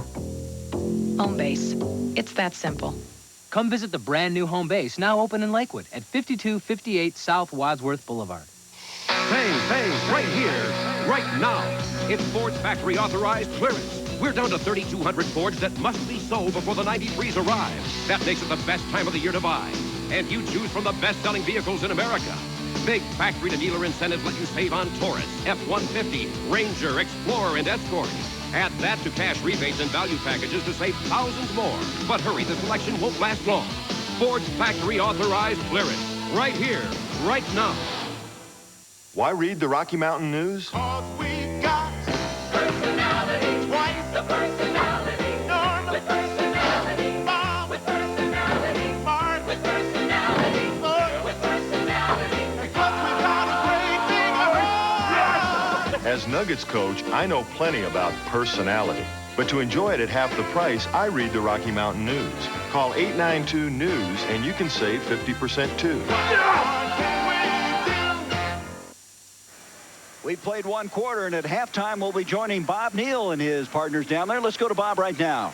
Home Base. It's that simple. Come visit the brand new Home Base, now open in Lakewood at 5258 South Wadsworth Boulevard. Bang, right here, right now. It's Ford's factory authorized clearance. We're down to 3,200 Fords that must be sold before the 93s arrive. That makes it the best time of the year to buy. And you choose from the best-selling vehicles in America. Big factory-to-dealer incentives let you save on Taurus, F-150, Ranger, Explorer, and Escort. Add that to cash rebates and value packages to save thousands more. But hurry, the selection won't last long. Ford's factory authorized clearance. Right here, right now. Why read the Rocky Mountain News? We've got personality, twice the personality, Norm with personality, Bob with personality, Mark with personality, Floyd with personality, because we've got a great big around. As Nuggets coach, I know plenty about personality. But to enjoy it at half the price, I read the Rocky Mountain News. Call 892-NEWS and you can save 50% too. We played one quarter, and at halftime, we'll be joining Bob Neal and his partners down there. Let's go to Bob right now.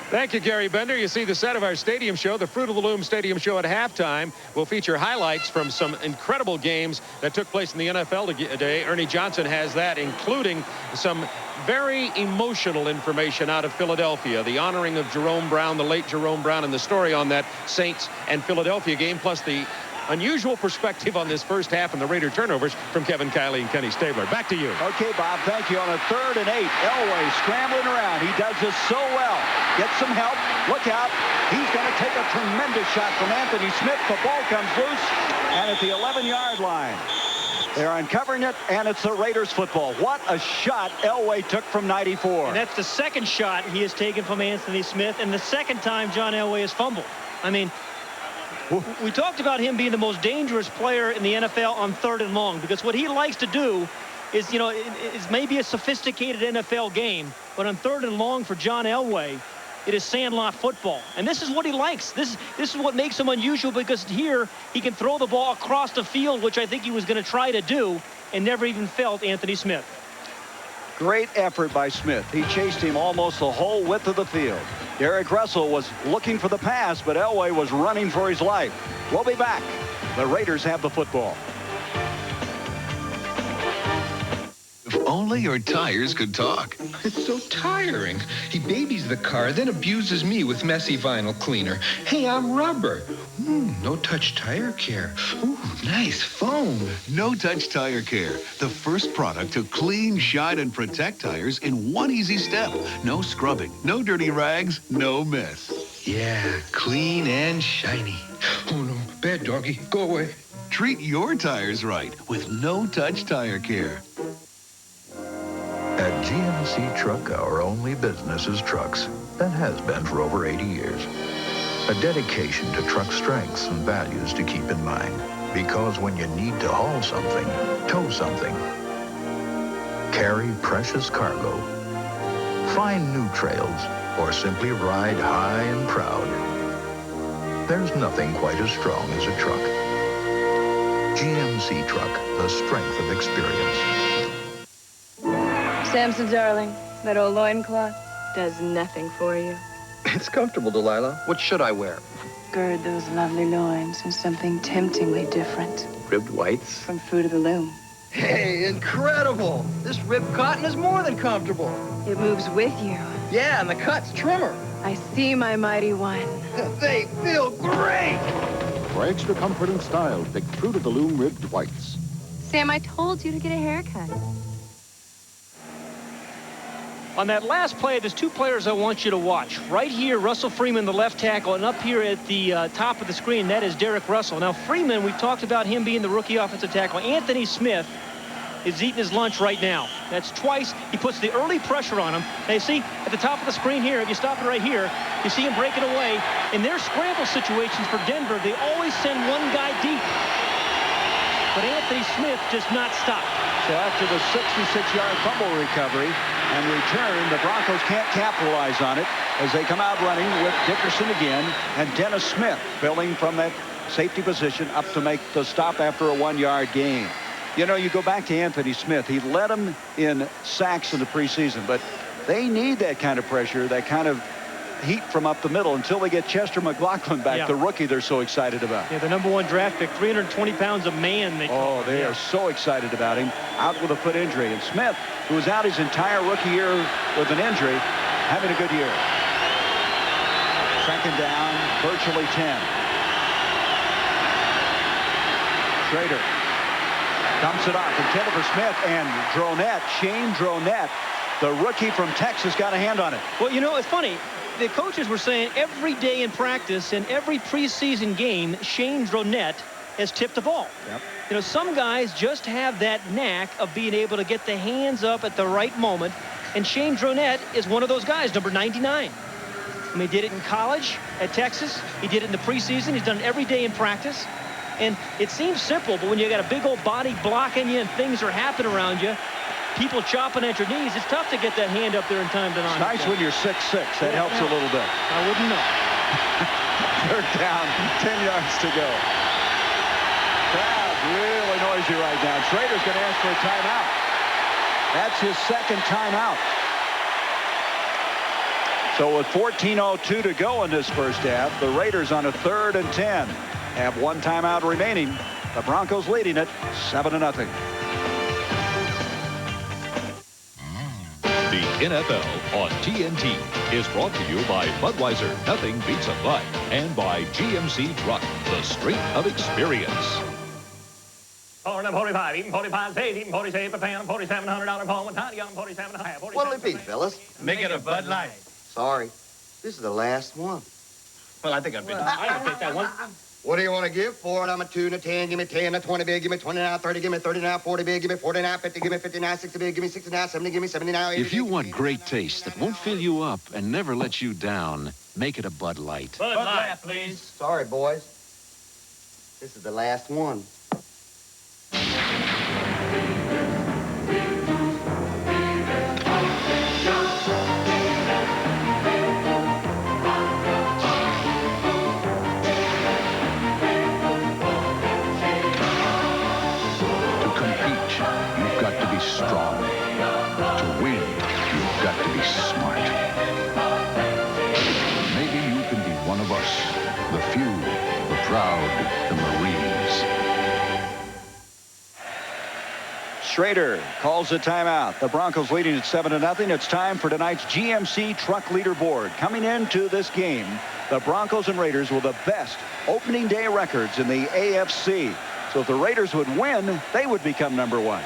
Thank you, Gary Bender. You see the set of our stadium show, the Fruit of the Loom Stadium Show at halftime. Will feature highlights from some incredible games that took place in the NFL today. Ernie Johnson has that, including some very emotional information out of Philadelphia. The honoring of Jerome Brown, the late Jerome Brown, and the story on that Saints and Philadelphia game, plus the unusual perspective on this first half and the Raider turnovers from Kevin Kiley and Kenny Stabler. Back to you. Okay, Bob, thank you. On a 3rd and 8, Elway scrambling around. He does this so well. Gets some help. Look out. He's going to take a tremendous shot from Anthony Smith. The ball comes loose, and at the 11-yard line. They're uncovering it, and it's the Raiders football. What a shot Elway took from 94. And that's the second shot he has taken from Anthony Smith, and the second time John Elway has fumbled. I mean, we talked about him being the most dangerous player in the NFL on 3rd and long, because what he likes to do is, you know, is maybe a sophisticated NFL game, but on 3rd and long for John Elway, it is sandlot football. And this is what he likes. This is what makes him unusual, because here he can throw the ball across the field, which I think he was going to try to do, and never even felt Anthony Smith. Great effort by Smith. He chased him almost the whole width of the field. Derek Russell was looking for the pass, but Elway was running for his life. We'll be back. The Raiders have the football. If only your tires could talk. It's so tiring. He babies the car, then abuses me with messy vinyl cleaner. Hey, I'm rubber. No-touch tire care. Ooh, nice foam. No-touch tire care. The first product to clean, shine, and protect tires in one easy step. No scrubbing, no dirty rags, no mess. Yeah, clean and shiny. Oh, no. Bad doggy. Go away. Treat your tires right with no-touch tire care. At GMC Truck, our only business is trucks, and has been for over 80 years. A dedication to truck strengths and values to keep in mind. Because when you need to haul something, tow something, carry precious cargo, find new trails, or simply ride high and proud, there's nothing quite as strong as a truck. GMC Truck, the strength of experience. Samson, darling, that old loincloth does nothing for you. It's comfortable, Delilah. What should I wear? Gird those lovely loins in something temptingly different. Ribbed whites? From Fruit of the Loom. Hey, incredible! This ribbed cotton is more than comfortable. It moves with you. Yeah, and the cut's trimmer. I see, my mighty one. They feel great! For extra comfort and style, pick Fruit of the Loom ribbed whites. Sam, I told you to get a haircut. On that last play, there's two players I want you to watch. Right here, Russell Freeman, the left tackle, and up here at the top of the screen, that is Derek Russell. Now, Freeman, we've talked about him being the rookie offensive tackle. Anthony Smith is eating his lunch right now. That's twice. He puts the early pressure on him. Now, you see, at the top of the screen here, if you stop it right here, you see him breaking away. In their scramble situations for Denver, they always send one guy deep. But Anthony Smith does not stop. So after the 66-yard fumble recovery and return, the Broncos can't capitalize on it as they come out running with Dickerson again and Dennis Smith filling from that safety position up to make the stop after a 1-yard gain. You know, you go back to Anthony Smith. He led them in sacks in the preseason, but They need that kind of pressure, that kind of heat from up the middle until they get Chester McLaughlin back, the rookie they're so excited about. Yeah, the #1 draft pick, 320 pounds of man. They call they are so excited about him. Out with a foot injury. And Smith, who was out his entire rookie year with an injury, having a good year. Second down, virtually 10. Schrader dumps it off, intended for Smith, and Dronette, Shane Dronette, the rookie from Texas, got a hand on it. Well, you know, it's funny. The coaches were saying every day in practice and every preseason game, Shane Dronette has tipped the ball. Yep. You know, some guys just have that knack of being able to get the hands up at the right moment, and Shane Dronette is one of those guys, number 99. I mean, he did it in college at Texas. He did it in the preseason. He's done it every day in practice. And it seems simple, but when you got a big old body blocking you and things are happening around you, people chopping at your knees, it's tough to get that hand up there in time to knock. It's nice when you're 6'6". That helps a little bit. I wouldn't know. Third down, 10 yards to go. Crowd really noisy right now. Schrader's going to ask for a timeout. That's his second timeout. So with 14:02 to go in this first half, the Raiders on a 3rd and 10 have one timeout remaining. The Broncos leading it 7-0. The NFL on TNT is brought to you by Budweiser, nothing beats a Bud, and by GMC Truck, the strength of experience. 45, even 45 cents, even 46 per pound, $4,700 phone, tiny young 47.5. What'll it be, fellas? Make it a Bud Light. Sorry, this is the last one. Well, I think I'd take that one. What do you want to give for it? I'm a 2 and a 10. Give me 10, a 20 big. Give me 29, 30. Give me 39, 40 big. Give me 49, 50. Give me 59, 60 big. Give me 69, 70. Give me 79, 80. If you want great taste that won't fill you up and never let you down, make it a Bud Light. Bud Light, please. Sorry, boys. This is the last one. Strong. To win, you've got to be smart. Maybe you can be one of us. The few, the proud, the Marines. Schrader calls the timeout. The Broncos leading at 7-0. It's time for tonight's GMC Truck Leaderboard. Coming into this game, the Broncos and Raiders with the best opening day records in the AFC. So if the Raiders would win, they would become #1.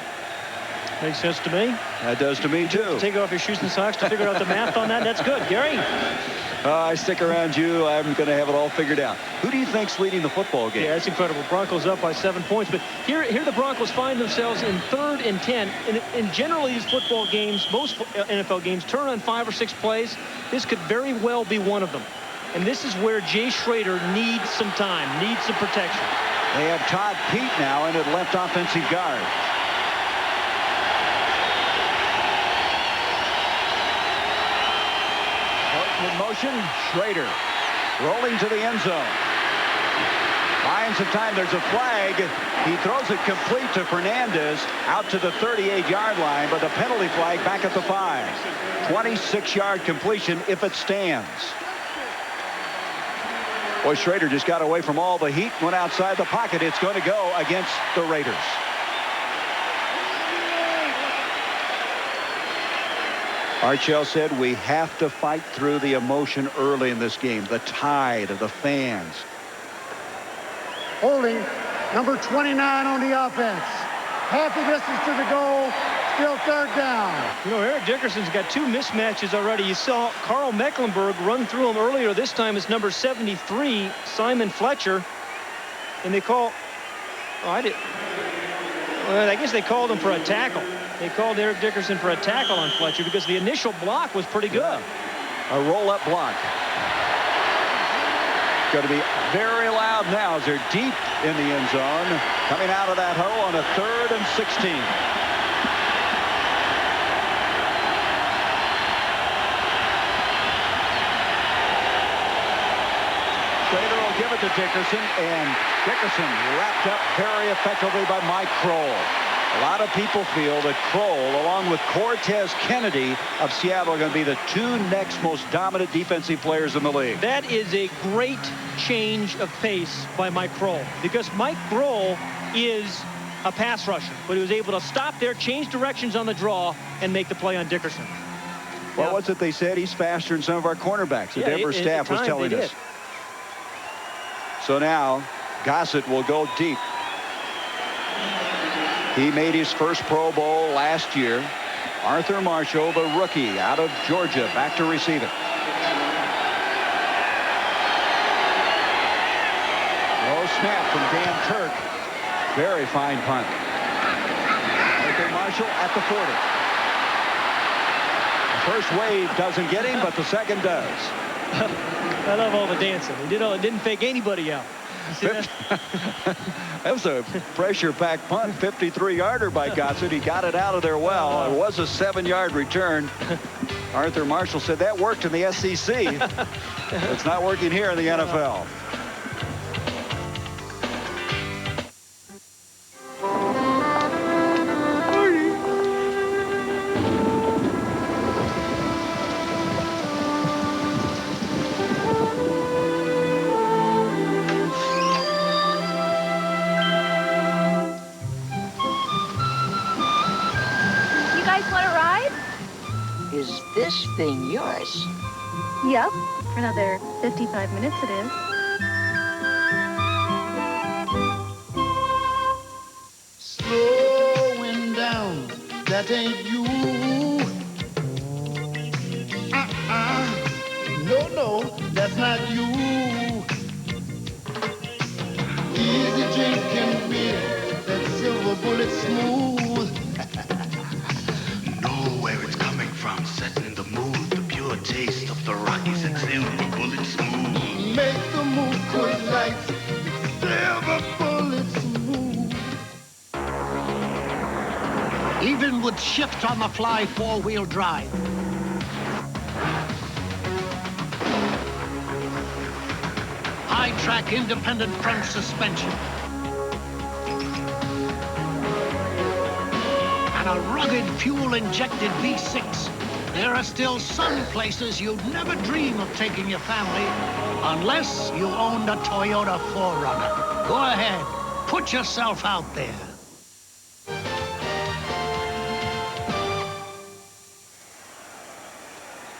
Makes sense to me. That does to me, too. Take off your shoes and socks to figure out the math on that. That's good. Gary? I stick around you. I'm going to have it all figured out. Who do you think's leading the football game? Yeah, it's incredible. Broncos up by 7 points. But here the Broncos find themselves in 3rd and 10. And generally, these football games, most NFL games, turn on 5 or 6 plays. This could very well be one of them. And this is where Jay Schrader needs some time, needs some protection. They have Todd Pete now in at left offensive guard. In motion, Schrader rolling to the end zone. Finds the time. There's a flag. He throws it complete to Fernandez out to the 38-yard line, but the penalty flag back at the 5. 26-yard completion if it stands. Boy, Schrader just got away from all the heat, went outside the pocket. It's going to go against the Raiders. Archell said we have to fight through the emotion early in this game, the tide of the fans. Holding number 29 on the offense. Half the distance to the goal, still 3rd down. You know, Eric Dickerson's got 2 mismatches already. You saw Carl Mecklenburg run through him earlier. This time it's number 73, Simon Fletcher. And they call, I guess they called him for a tackle. They called Eric Dickerson for a tackle on Fletcher because the initial block was pretty good. A roll-up block. Going to be very loud now as they're deep in the end zone. Coming out of that hole on a 3rd and 16. Schrader will give it to Dickerson, and Dickerson wrapped up very effectively by Mike Kroll. A lot of people feel that Kroll, along with Cortez Kennedy of Seattle, are going to be the two next most dominant defensive players in the league. That is a great change of pace by Mike Kroll, because Mike Kroll is a pass rusher, but he was able to stop there, change directions on the draw, and make the play on Dickerson. Well, what's it they said? He's faster than some of our cornerbacks. The Denver staff was telling us. So now Gossett will go deep. He made his first Pro Bowl last year. Arthur Marshall, the rookie out of Georgia, back to receive it. Low snap from Dan Turk. Very fine punt. Arthur Marshall at the 40. The first wave doesn't get him, but the second does. I love all the dancing. He didn't fake anybody out. That was a pressure-packed punt, 53-yarder by Gossett. He got it out of there well. It was a 7-yard return. Arthur Marshall said that worked in the SEC. It's not working here in the NFL. Is this thing yours? Yep. For another 55 minutes it is. Slowing down, that ain't you. No, that's not you. Easy drinking beer, that silver bullet smooth. Know where it's coming from, setting in the mood, the pure taste of the Rockies and silver bullet smooth. Make the move, quick lights, silver bullet smooth. Even with shift on the fly 4-wheel drive. High track independent front suspension. And a rugged fuel-injected V6. There are still some places you'd never dream of taking your family unless you owned a Toyota 4Runner. Go ahead, put yourself out there.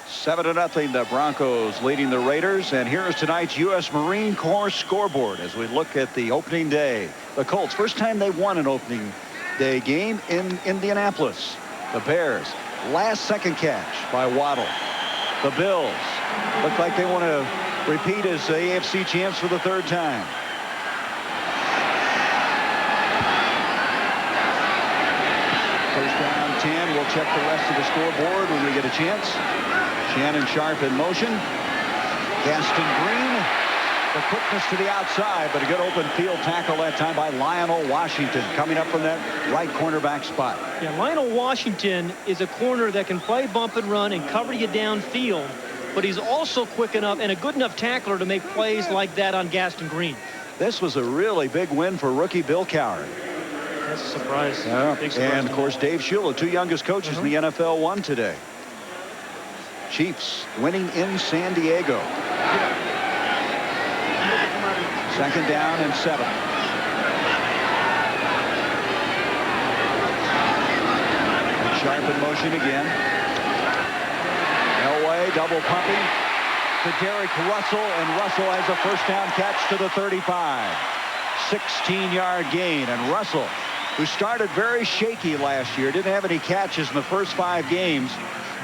Seven to nothing, the Broncos leading the Raiders. And here is tonight's U.S. Marine Corps scoreboard as we look at the opening day. The Colts, first time they won an opening day game in Indianapolis. The Bears, last second catch by Waddle. The Bills look like they want to repeat as AFC champs for the third time. First down 10. We'll check the rest of the scoreboard when we get a chance. Shannon Sharp in motion. Gaston Green, the quickness to the outside, but a good open field tackle that time by Lionel Washington coming up from that right cornerback spot. Yeah, Lionel Washington is a corner that can play bump and run and cover you downfield, but he's also quick enough and a good enough tackler to make plays like that on Gaston Green. This was a really big win for rookie Bill Cowher. That's a surprise. Yeah. Big surprise. And of course Dave Shula, two youngest coaches in the NFL, won today. Chiefs winning in San Diego. Second down and 7. Sharp in motion again. Elway double pumping to Derek Russell, and Russell has a first down catch to the 35. 16-yard gain, and Russell, who started very shaky last year, didn't have any catches in the first 5 games,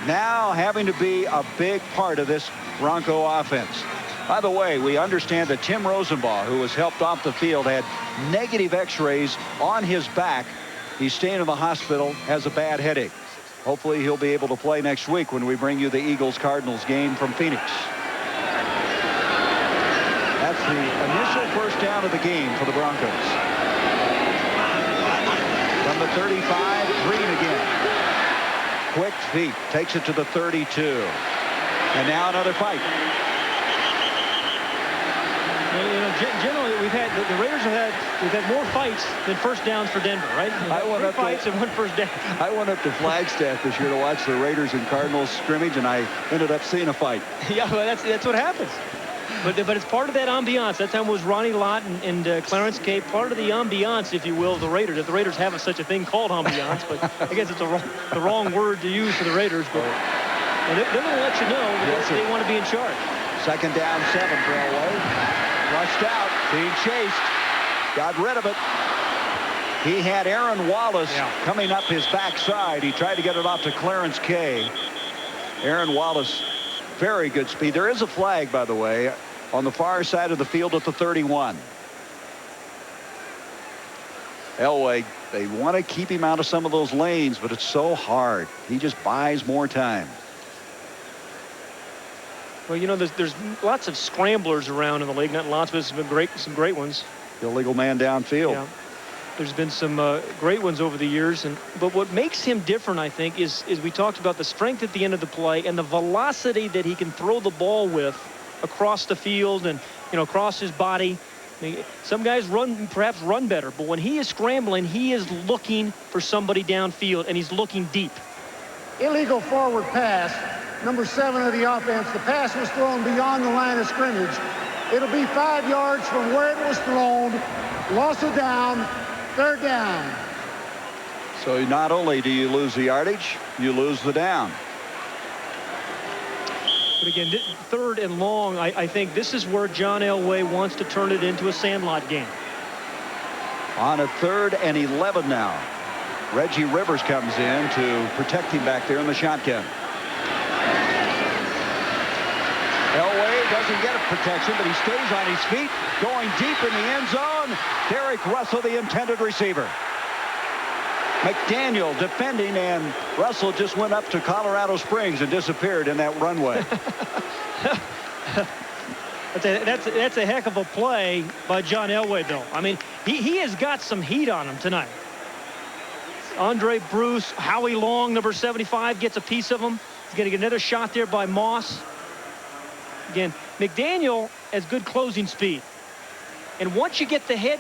now having to be a big part of this Bronco offense. By the way, we understand that Tim Rosenbaugh, who was helped off the field, had negative x-rays on his back. He's staying in the hospital, has a bad headache. Hopefully he'll be able to play next week when we bring you the Eagles-Cardinals game from Phoenix. That's the initial first down of the game for the Broncos. From the 35, Green again. Quick feet, takes it to the 32. And now another fight. You know, generally we we've had the Raiders we've had more fights than first downs for Denver, right? I went up fights and 1 first down. I went up to Flagstaff this year to watch the Raiders and Cardinals scrimmage, and I ended up seeing a fight. Yeah, well, that's what happens. But it's part of that ambiance. That time was Ronnie Lott and Clarence K. Part of the ambiance, if you will, of the Raiders. If the Raiders have such a thing called ambiance, but I guess it's the wrong word to use for the Raiders. But and they're going to let you know because they want to be in charge. 2nd down, 7 for Elway. Rushed out, being chased. Got rid of it. He had Aaron Wallace coming up his backside. He tried to get it off to Clarence K. Aaron Wallace, very good speed. There is a flag, by the way, on the far side of the field at the 31. Elway, they want to keep him out of some of those lanes, but it's so hard. He just buys more time. Well, you know, there's lots of scramblers around in the league. Not lots, but some great ones. Illegal man downfield. Yeah. There's been some great ones over the years. But what makes him different, I think, is we talked about the strength at the end of the play and the velocity that he can throw the ball with across the field and, you know, across his body. I mean, some guys perhaps run better, but when he is scrambling, he is looking for somebody downfield, and he's looking deep. Illegal forward pass. Number 7 of the offense. The pass was thrown beyond the line of scrimmage. It'll be 5 yards from where it was thrown. Loss of down. 3rd down. So not only do you lose the yardage, you lose the down. But again, 3rd and long, I think this is where John Elway wants to turn it into a sandlot game. On a 3rd and 11 now. Reggie Rivers comes in to protect him back there in the shotgun. Elway doesn't get a protection, but he stays on his feet, going deep in the end zone. Derek Russell, the intended receiver. McDaniel defending, and Russell just went up to Colorado Springs and disappeared in that runway. That's a heck of a play by John Elway, though. I mean, he has got some heat on him tonight. Andre Bruce, Howie Long, number 75, gets a piece of him. He's going to get another shot there by Moss. Again, McDaniel has good closing speed. And once you get the head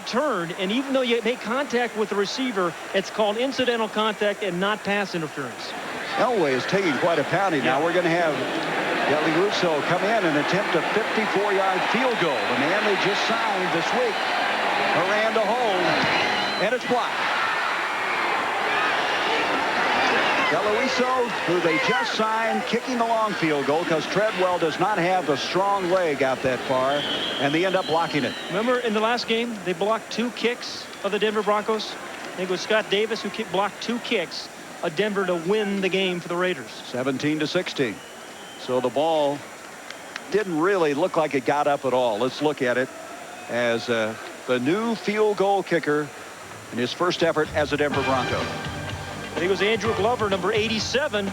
turned, and even though you make contact with the receiver, it's called incidental contact and not pass interference. Elway is taking quite a pounding now. We're going to have Deli Russo come in and attempt a 54-yard field goal. The man they just signed this week. Miranda hold, and it's blocked. DeLuiso, who they just signed, kicking the long field goal because Treadwell does not have the strong leg out that far, and they end up blocking it. Remember in the last game, they blocked 2 kicks of the Denver Broncos? I think it was Scott Davis who blocked 2 kicks of Denver to win the game for the Raiders. 17-16. So the ball didn't really look like it got up at all. Let's look at it as the new field goal kicker in his first effort as a Denver Bronco. I think it was Andrew Glover, number 87.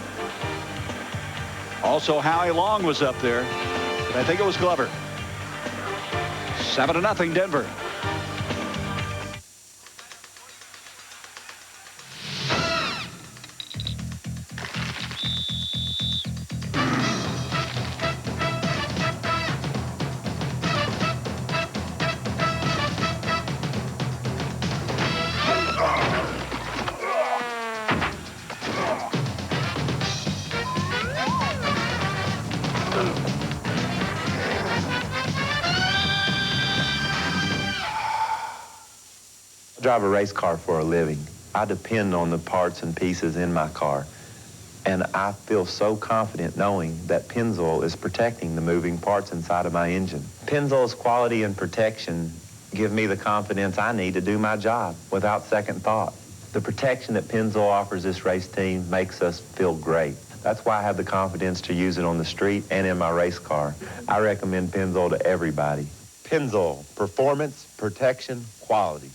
Also, Howie Long was up there, but I think it was Glover. 7-0 Denver. I drive a race car for a living. I depend on the parts and pieces in my car. And I feel so confident knowing that Pennzoil is protecting the moving parts inside of my engine. Pennzoil's quality and protection give me the confidence I need to do my job without second thought. The protection that Pennzoil offers this race team makes us feel great. That's why I have the confidence to use it on the street and in my race car. I recommend Pennzoil to everybody. Pennzoil, performance, protection, quality.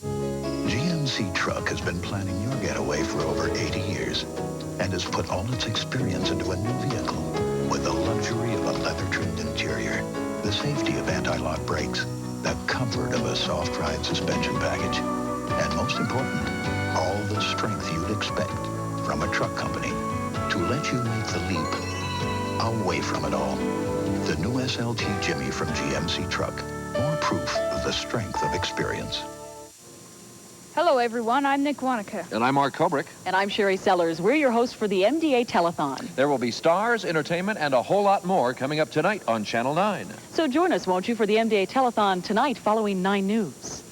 GMC Truck has been planning your getaway for over 80 years and has put all its experience into a new vehicle with the luxury of a leather-trimmed interior, the safety of anti-lock brakes, the comfort of a soft ride suspension package, and most important, all the strength you'd expect from a truck company to let you make the leap away from it all. The new SLT Jimmy from GMC Truck. More proof of the strength of experience. Hello, everyone. I'm Nick Wanaka. And I'm Mark Kubrick. And I'm Sherry Sellers. We're your hosts for the MDA Telethon. There will be stars, entertainment, and a whole lot more coming up tonight on Channel 9. So join us, won't you, for the MDA Telethon tonight following 9 News.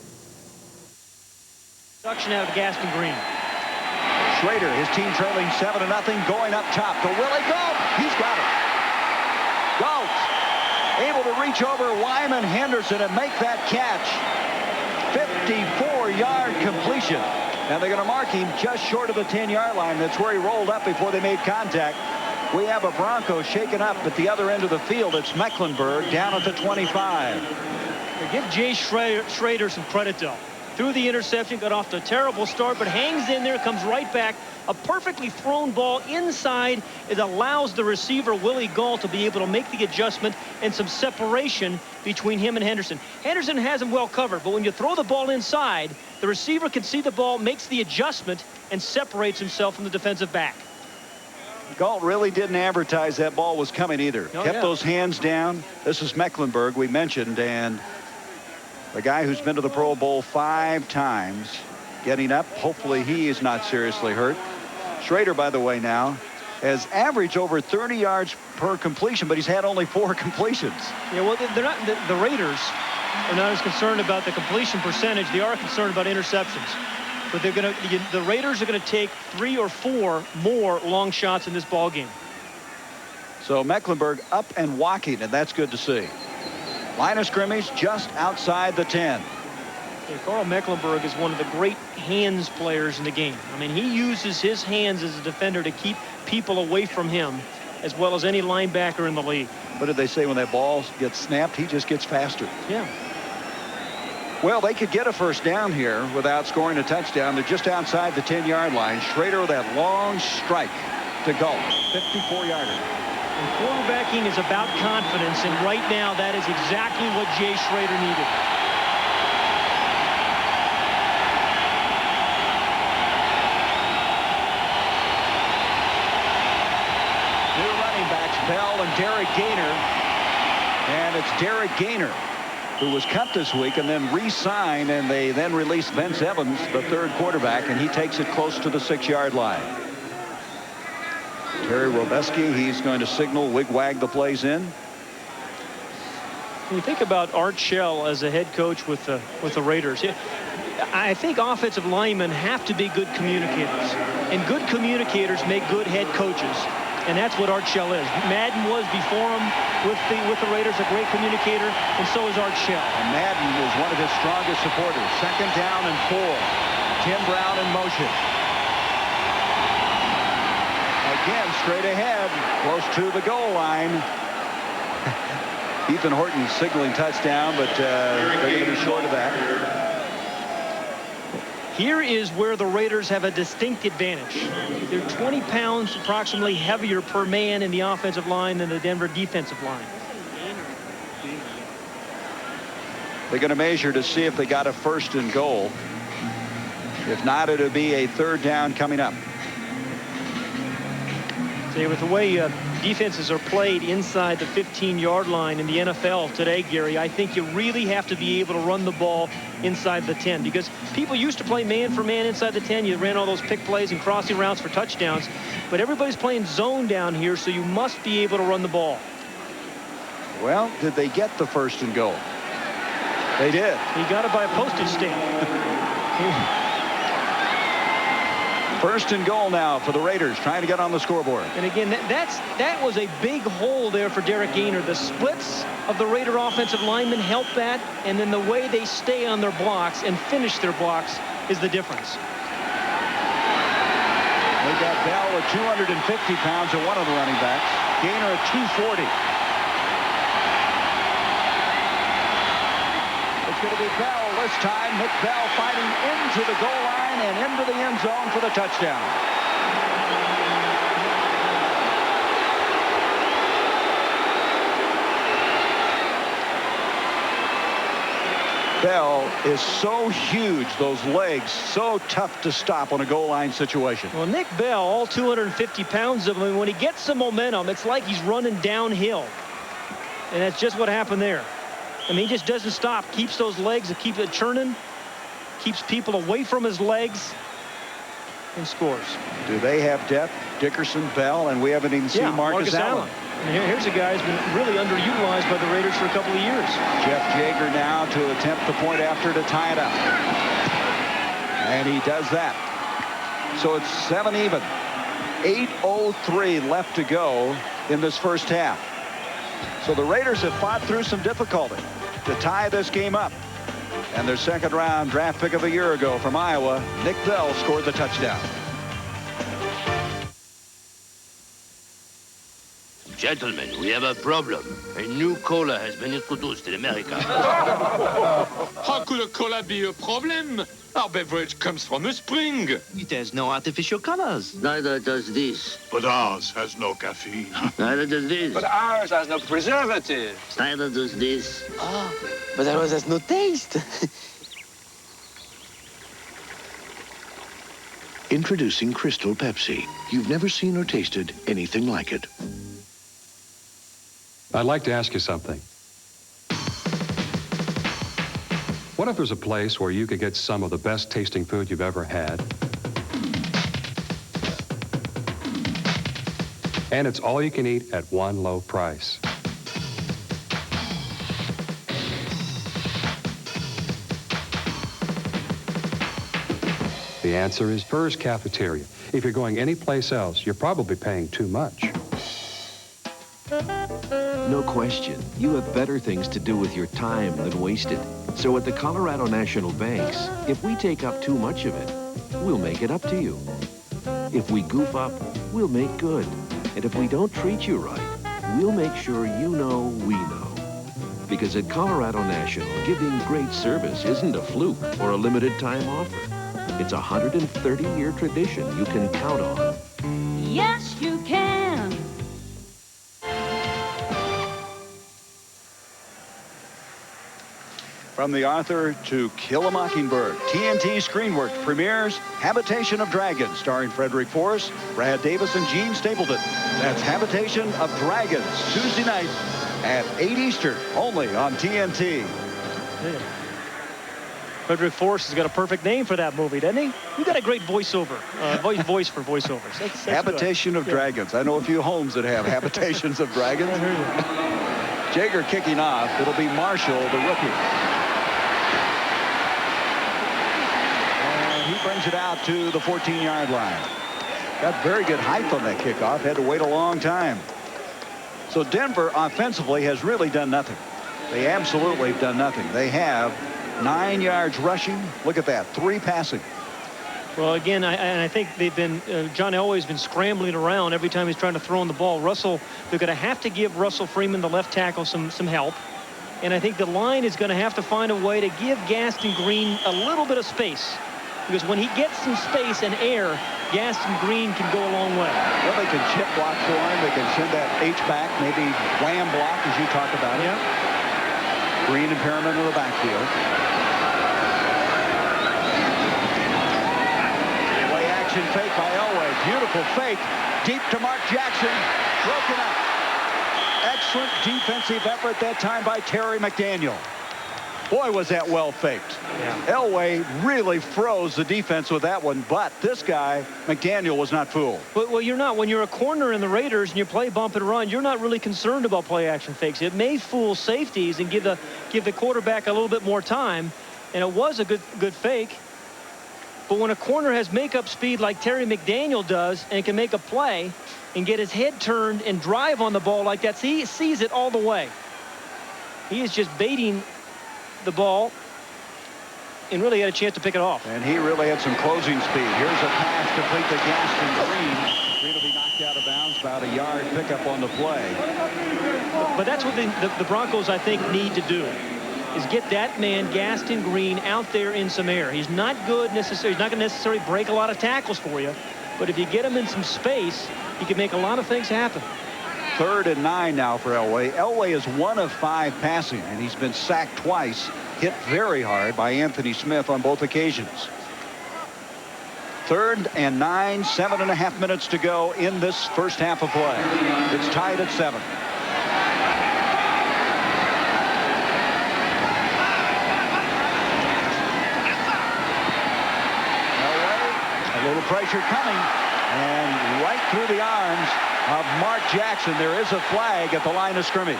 Production out of Gaston Green. Schrader, his team trailing 7-0, going up top to Willie Galt. He's got it. Galt able to reach over Wyman Henderson and make that catch. 54-yard completion. And they're going to mark him just short of the 10-yard line. That's where he rolled up before they made contact. We have a Bronco shaken up at the other end of the field. It's Mecklenburg down at the 25. Give Jay Schrader some credit, though. Threw the interception, got off to a terrible start, but hangs in there, comes right back. A perfectly thrown ball inside. It allows the receiver, Willie Galt, to be able to make the adjustment and some separation between him and Henderson. Henderson has him well covered, but when you throw the ball inside, the receiver can see the ball, makes the adjustment, and separates himself from the defensive back. Galt really didn't advertise that ball was coming either. Kept those hands down. This is Mecklenburg, we mentioned, and the guy who's been to the Pro Bowl 5 times, getting up. Hopefully he is not seriously hurt. Schrader, by the way, now has averaged over 30 yards per completion, but he's had only 4 completions. Yeah, well, they're not. The Raiders are not as concerned about the completion percentage. They are concerned about interceptions. But they're going to. The Raiders are going to take 3 or 4 more long shots in this ball game. So Mecklenburg up and walking, and that's good to see. Line of scrimmage just outside the 10. Yeah, Carl Mecklenburg is one of the great hands players in the game. I mean, he uses his hands as a defender to keep people away from him, as well as any linebacker in the league. What did they say when that ball gets snapped? He just gets faster. Yeah. Well, they could get a first down here without scoring a touchdown. They're just outside the 10-yard line. Schrader with that long strike to Galt. 54-yarder. And quarterbacking is about confidence, and right now that is exactly what Jay Schrader needed. New running backs, Bell and Derek Gaynor. And it's Derek Gaynor who was cut this week and then re-signed, and they then released Vince Evans, the third quarterback, and he takes it close to the 6-yard line. Terry Robeski, he's going to signal, wig-wag the plays in. When you think about Art Shell as a head coach with the Raiders, I think offensive linemen have to be good communicators, and good communicators make good head coaches, and that's what Art Shell is. Madden was before him with the Raiders, a great communicator, and so is Art Shell. And Madden was one of his strongest supporters. 2nd down and 4. Tim Brown in motion. Again, straight ahead, close to the goal line. Ethan Horton signaling touchdown, but they're going to be short of that. Here is where the Raiders have a distinct advantage. They're 20 pounds approximately heavier per man in the offensive line than the Denver defensive line. They're going to measure to see if they got a 1st and goal. If not, it'll be a 3rd down coming up. See, with the way defenses are played inside the 15-yard line in the NFL today, Gary, I think you really have to be able to run the ball inside the 10, because people used to play man for man inside the 10. You ran all those pick plays and crossing routes for touchdowns, but everybody's playing zone down here, so you must be able to run the ball. Well, did they get the 1st and goal? They did. He got it by a postage stamp. 1st and goal now for the Raiders, trying to get on the scoreboard. And again, that was a big hole there for Derek Gaynor. The splits of the Raider offensive linemen help that, and then the way they stay on their blocks and finish their blocks is the difference. They got Bell at 250 pounds at one of the running backs. Gaynor at 240. It's going to be Bell this time. Nick Bell fighting into the goal line and into the end zone for the touchdown. Bell is so huge, those legs, so tough to stop on a goal line situation. Well, Nick Bell, all 250 pounds of him, when he gets some momentum, it's like he's running downhill. And that's just what happened there. I mean, he just doesn't stop. Keeps those legs, keeps it churning, keeps people away from his legs, and scores. Do they have depth? Dickerson, Bell, and we haven't even seen Marcus Allen. And here's a guy who's been really underutilized by the Raiders for a couple of years. Jeff Jaeger now to attempt the point after to tie it up. And he does that. So it's 7 even. 8:03 left to go in this first half. So the Raiders have fought through some difficulty to tie this game up. And their second round draft pick of a year ago from Iowa, Nick Bell, scored the touchdown. Gentlemen, we have a problem. A new cola has been introduced in America. How could a cola be a problem? Our beverage comes from a spring. It has no artificial colors. Neither does this. But ours has no caffeine. Neither does this. But ours has no preservative. Neither does this. Ah, but ours has no taste. Introducing Crystal Pepsi. You've never seen or tasted anything like it. I'd like to ask you something. What if there's a place where you could get some of the best tasting food you've ever had? And it's all you can eat at one low price. The answer is Furr's Cafeteria. If you're going anyplace else, you're probably paying too much. No question, you have better things to do with your time than waste it. So at the Colorado National Banks, if we take up too much of it, we'll make it up to you. If we goof up, we'll make good. And if we don't treat you right, we'll make sure you know we know. Because at Colorado National, giving great service isn't a fluke or a limited time offer. It's a 130-year tradition you can count on. Yes, you can. From the author to Kill a Mockingbird, TNT Screenworks premieres Habitation of Dragons, starring Frederick Forrest, Brad Davis, and Gene Stapleton. That's Habitation of Dragons, Tuesday night at 8 Eastern, only on TNT. Yeah. Frederick Forrest has got a perfect name for that movie, doesn't he? You got a great voiceover, voice for voiceovers. That's Habitation good. of Dragons. I know a few homes that have Habitations of Dragons. I heard it. Jaeger kicking off. It'll be Marshall, the rookie. And he brings it out to the 14-yard line. Got very good height on that kickoff. Had to wait a long time. So Denver offensively has really done nothing. They absolutely have done nothing. They have 9 yards rushing. Look at that. 3 passing. Well, again, I think they've been, John Elway's been scrambling around every time he's trying to throw in the ball. They're going to have to give Russell Freeman, the left tackle, some help. And I think the line is going to have to find a way to give Gaston Green a little bit of space. Because when he gets some space and air, Gaston Green can go a long way. Well, they can chip block for him. They can send that H-back, maybe wham block, as you talk about it. Yeah. Green and Perriman in the backfield. Play action fake by Elway. Beautiful fake. Deep to Mark Jackson. Broken up. Excellent defensive effort that time by Terry McDaniel. Boy, was that well faked. Yeah. Elway really froze the defense with that one, but this guy, McDaniel, was not fooled. Well, you're not. When you're a corner in the Raiders and you play bump and run, you're not really concerned about play action fakes. It may fool safeties and give the quarterback a little bit more time, and it was a good fake. But when a corner has makeup speed like Terry McDaniel does and can make a play and get his head turned and drive on the ball like that, he sees it all the way. He is just baiting the ball and really had a chance to pick it off. And he really had some closing speed. Here's a pass complete to Gaston Green. Green will be knocked out of bounds, about a yard pickup on the play. But that's what the Broncos, I think, need to do, is get that man, Gaston Green, out there in some air. He's not good necessarily. He's not going to necessarily break a lot of tackles for you. But if you get him in some space, he can make a lot of things happen. 3rd and 9 now for Elway. Elway is 1 of 5 passing, and he's been sacked twice, hit very hard by Anthony Smith on both occasions. 3rd and 9, 7.5 minutes to go in this first half of play. It's tied at 7. little pressure coming, and right through the arms of Mark Jackson. There is a flag at the line of scrimmage.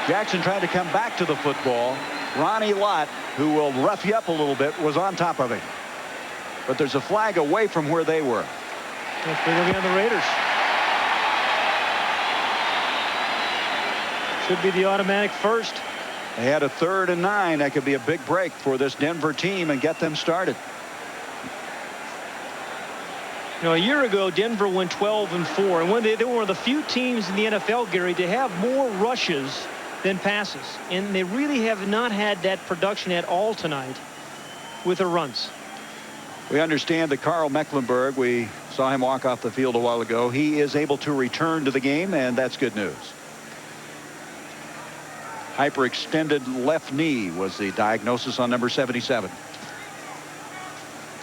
Jackson trying to come back to the football. Ronnie Lott, who will rough you up a little bit, was on top of him. But there's a flag away from where they were. That's going to be on the Raiders. Should be the automatic first. They had a 3rd and 9. That could be a big break for this Denver team and get them started. You know, a year ago, Denver went 12-4, and when they were one of the few teams in the NFL, Gary, to have more rushes than passes, and they really have not had that production at all tonight with their runs. We understand that Carl Mecklenburg, we saw him walk off the field a while ago. He is able to return to the game, and that's good news. Hyperextended left knee was the diagnosis on number 77.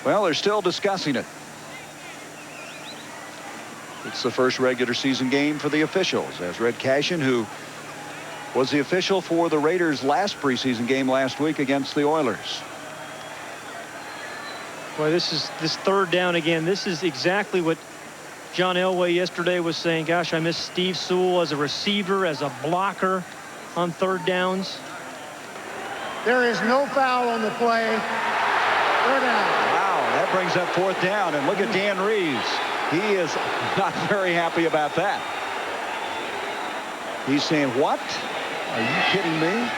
Well, they're still discussing it. It's the first regular season game for the officials, as Red Cashin, who was the official for the Raiders' last preseason game last week against the Oilers. Boy, this 3rd down again. This is exactly what John Elway yesterday was saying. Gosh, I miss Steve Sewell as a receiver, as a blocker on 3rd downs. There is no foul on the play. 3rd down. Wow, that brings up 4th down. And look at Dan Reeves. He is not very happy about that. He's saying, what? Are you kidding me?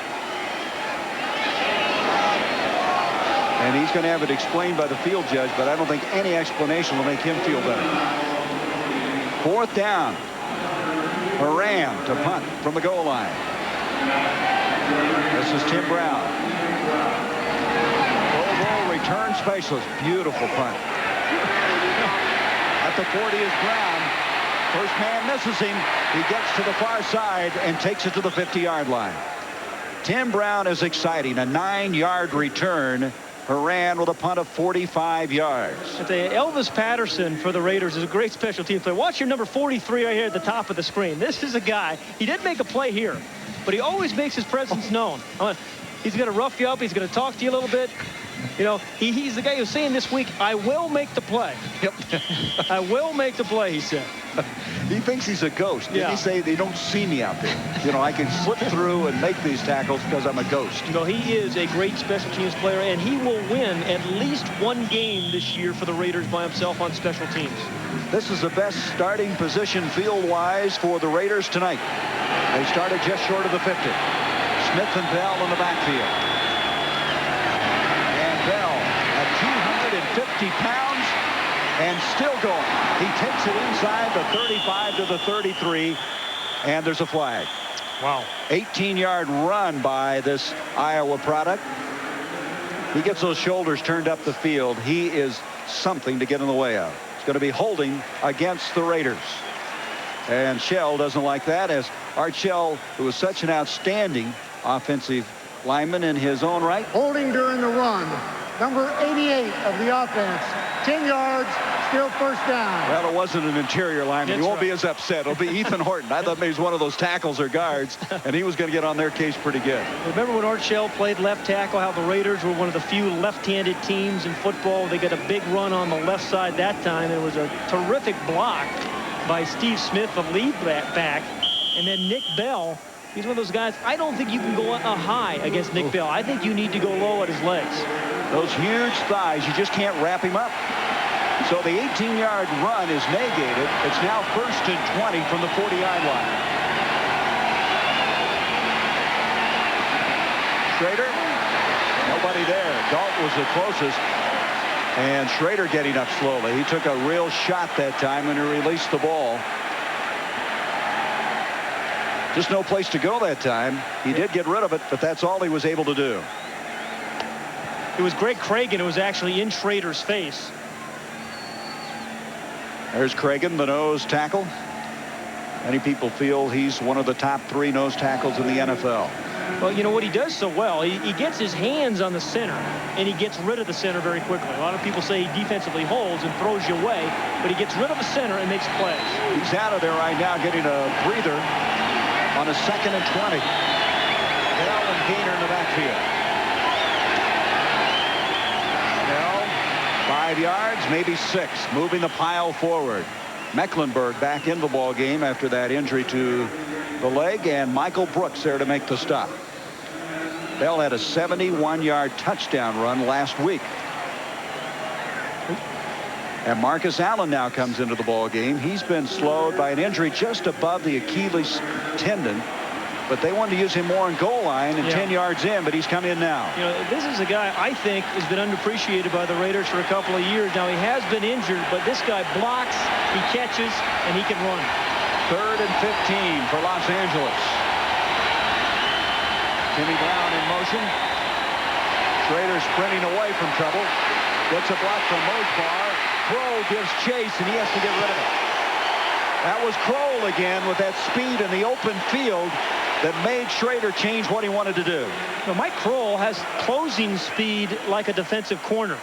And he's going to have it explained by the field judge, but I don't think any explanation will make him feel better. 4th down. Moran to punt from the goal line. This is Tim Brown. Pro Bowl return specialist. Beautiful punt. At the 40 is Brown. First man misses him. He gets to the far side and takes it to the 50-yard line. Tim Brown is exciting. A 9-yard return. Moran with a punt of 45 yards. I tell you, Elvis Patterson for the Raiders is a great special team player. Watch your number 43 right here at the top of the screen. This is a guy. He did make a play here, but he always makes his presence known. He's going to rough you up. He's going to talk to you a little bit. You know, he's the guy who's saying this week, I will make the play. Yep. I will make the play, he said. He thinks he's a ghost. Didn't Yeah. he say they don't see me out there? You know, I can slip through and make these tackles because I'm a ghost. No, he is a great special teams player, and he will win at least one game this year for the Raiders by himself on special teams. This is the best starting position field-wise for the Raiders tonight. They started just short of the 50. Smith and Bell in the backfield. And Bell at 250 pounds and still going. He takes it inside the 35 to the 33, and there's a flag. Wow. 18-yard run by this Iowa product. He gets those shoulders turned up the field. He is something to get in the way of. It's going to be holding against the Raiders. And Shell doesn't like that, as Art Shell, who was such an outstanding offensive lineman in his own right. Holding during the run. Number 88 of the offense. 10 yards, still first down. Well, it wasn't an interior lineman. He won't be as upset. It'll be Ethan Horton. I thought maybe he's one of those tackles or guards, and he was going to get on their case pretty good. Remember when Art Shell played left tackle, how the Raiders were one of the few left-handed teams in football? They got a big run on the left side that time. It was a terrific block by Steve Smith, the lead back. And then Nick Bell, he's one of those guys, I don't think you can go high against Nick Bell. I think you need to go low at his legs. Those huge thighs, you just can't wrap him up. So the 18-yard run is negated. It's now 1st and 20 from the 40-yard line. Schrader, nobody there. Dalton was the closest. And Schrader getting up slowly. He took a real shot that time when he released the ball. Just no place to go that time. He did get rid of it, but that's all he was able to do. It was Greg Cragen who was actually in Schrader's face. There's Cragen, the nose tackle. Many people feel he's one of the top 3 nose tackles in the NFL. Well, you know what he does so well? He gets his hands on the center, and he gets rid of the center very quickly. A lot of people say he defensively holds and throws you away, but he gets rid of the center and makes plays. He's out of there right now, getting a breather on a 2nd and 20. Bell and Gainer in the backfield. Bell by 5 yards, maybe 6, moving the pile forward. Mecklenburg back in the ball game after that injury to the leg, and Michael Brooks there to make the stop. Bell had a 71-yard touchdown run last week. And Marcus Allen now comes into the ball game. He's been slowed by an injury just above the Achilles tendon, but they wanted to use him more on goal line and 10 yards in, but he's come in now. You know, this is a guy I think has been underappreciated by the Raiders for a couple of years now. He has been injured, but this guy blocks, he catches, and he can run. 3rd and 15 for Los Angeles. Timmy Brown in motion. Schrader sprinting away from trouble. Gets a block from Mosbar. Kroll gives chase, and he has to get rid of it. That was Kroll again with that speed in the open field that made Schrader change what he wanted to do. Now, Mike Kroll has closing speed like a defensive corner.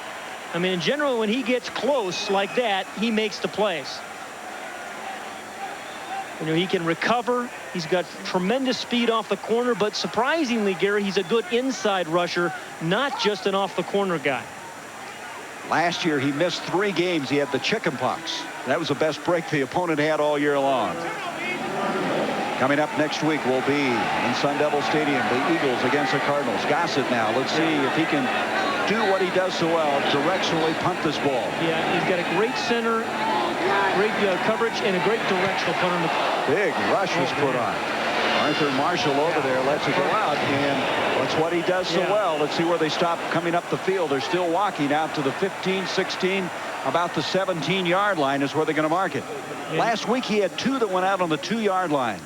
I mean, in general, when he gets close like that, he makes the plays. You know, he can recover. He's got tremendous speed off the corner, but surprisingly, Gary, he's a good inside rusher, not just an off-the-corner guy. Last year, he missed 3 games. He had the chicken pox. That was the best break the opponent had all year long. Coming up next week will be in Sun Devil Stadium, the Eagles against the Cardinals. Gossett now. Let's see if he can do what he does so well, directionally punt this ball. Yeah, he's got a great center, great coverage, and a great directional punt on the big rush was put on. Arthur Marshall over there lets it go out, and that's what he does so well. Let's see where they stop coming up the field. They're still walking out to the 15, 16, about the 17-yard line is where they're going to mark it. Last week he had 2 that went out on the 2-yard line.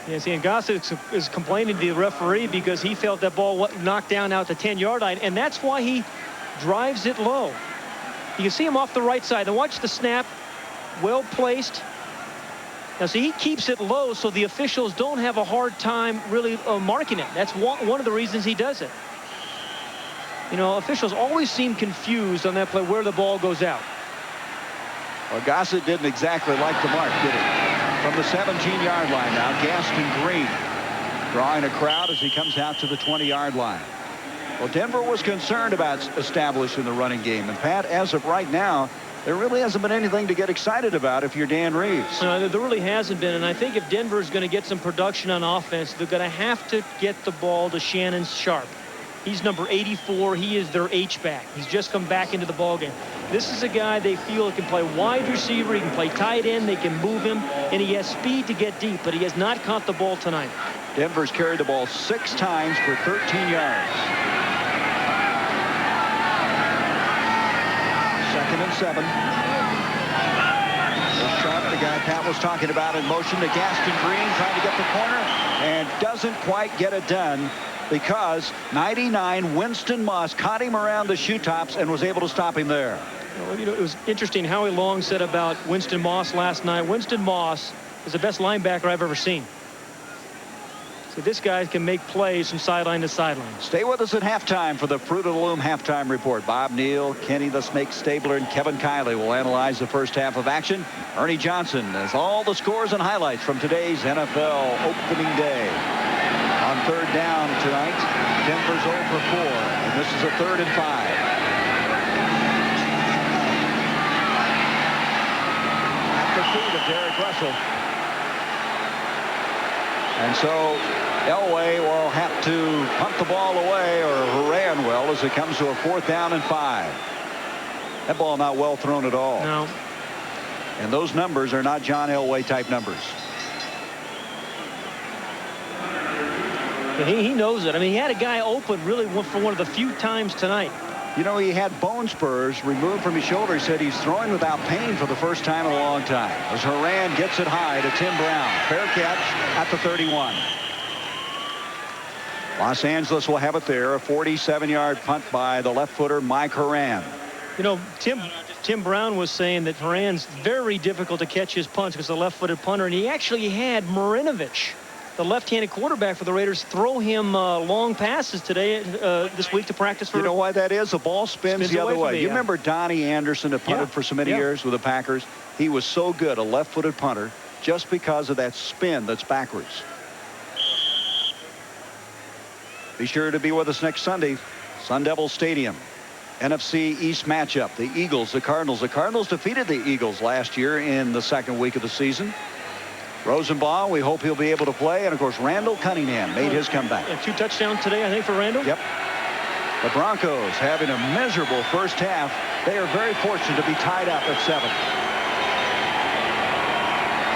Yes, and Gossett is complaining to the referee because he felt that ball knocked down out the 10-yard line, and that's why he drives it low. You can see him off the right side. And watch the snap, well placed. Now, see, he keeps it low so the officials don't have a hard time really marking it. That's one of the reasons he does it. You know, officials always seem confused on that play where the ball goes out. Well, Gossett didn't exactly like the mark, did he? From the 17-yard line now, Gaston Green drawing a crowd as he comes out to the 20-yard line. Well, Denver was concerned about establishing the running game. And, Pat, as of right now, there really hasn't been anything to get excited about if you're Dan Reeves. There really hasn't been. And I think if Denver is going to get some production on offense, they're going to have to get the ball to Shannon Sharp. He's number 84. He is their H-back. He's just come back into the ballgame. This is a guy they feel can play wide receiver. He can play tight end. They can move him. And he has speed to get deep, but he has not caught the ball tonight. Denver's carried the ball 6 times for 13 yards. 2nd and 7. Sharp, the guy Pat was talking about, in motion to Gaston Green, trying to get the corner, and doesn't quite get it done because 99 Winston Moss caught him around the shoe tops and was able to stop him there. Well, you know, it was interesting. Howie Long said about Winston Moss last night. Winston Moss is the best linebacker I've ever seen. So this guy can make plays from sideline to sideline. Stay with us at halftime for the Fruit of the Loom halftime report. Bob Neal, Kenny the Snake Stabler, and Kevin Kiley will analyze the first half of action. Ernie Johnson has all the scores and highlights from today's NFL opening day. On 3rd down tonight, Denver's 0 for 4, and this is a 3rd and 5. At the feet of Derek Russell. And so Elway will have to punt the ball away, or Horan will, as it comes to a 4th down and 5. That ball not well thrown at all. No. And those numbers are not John Elway type numbers. He knows it. I mean, he had a guy open really for one of the few times tonight. You know, he had bone spurs removed from his shoulder. He said he's throwing without pain for the first time in a long time. As Horan gets it high to Tim Brown. Fair catch at the 31. Los Angeles will have it there. A 47-yard punt by the left footer Mike Horan. You know, Tim Brown was saying that Horan's very difficult to catch his punts because the left-footed punter, and he actually had Marinovich, the left-handed quarterback for the Raiders, throw him long passes today, this week to practice for. You know why that is? The ball spins the other way. You remember Donnie Anderson that punted for so many years with the Packers? He was so good, a left-footed punter, just because of that spin that's backwards. Be sure to be with us next Sunday, Sun Devil Stadium. NFC East matchup. The Eagles, the Cardinals. The Cardinals defeated the Eagles last year in the second week of the season. Rosenbaum, we hope he'll be able to play. And, of course, Randall Cunningham made his comeback. Yeah, 2 touchdowns today, I think, for Randall. Yep. The Broncos having a miserable first half. They are very fortunate to be tied up at 7.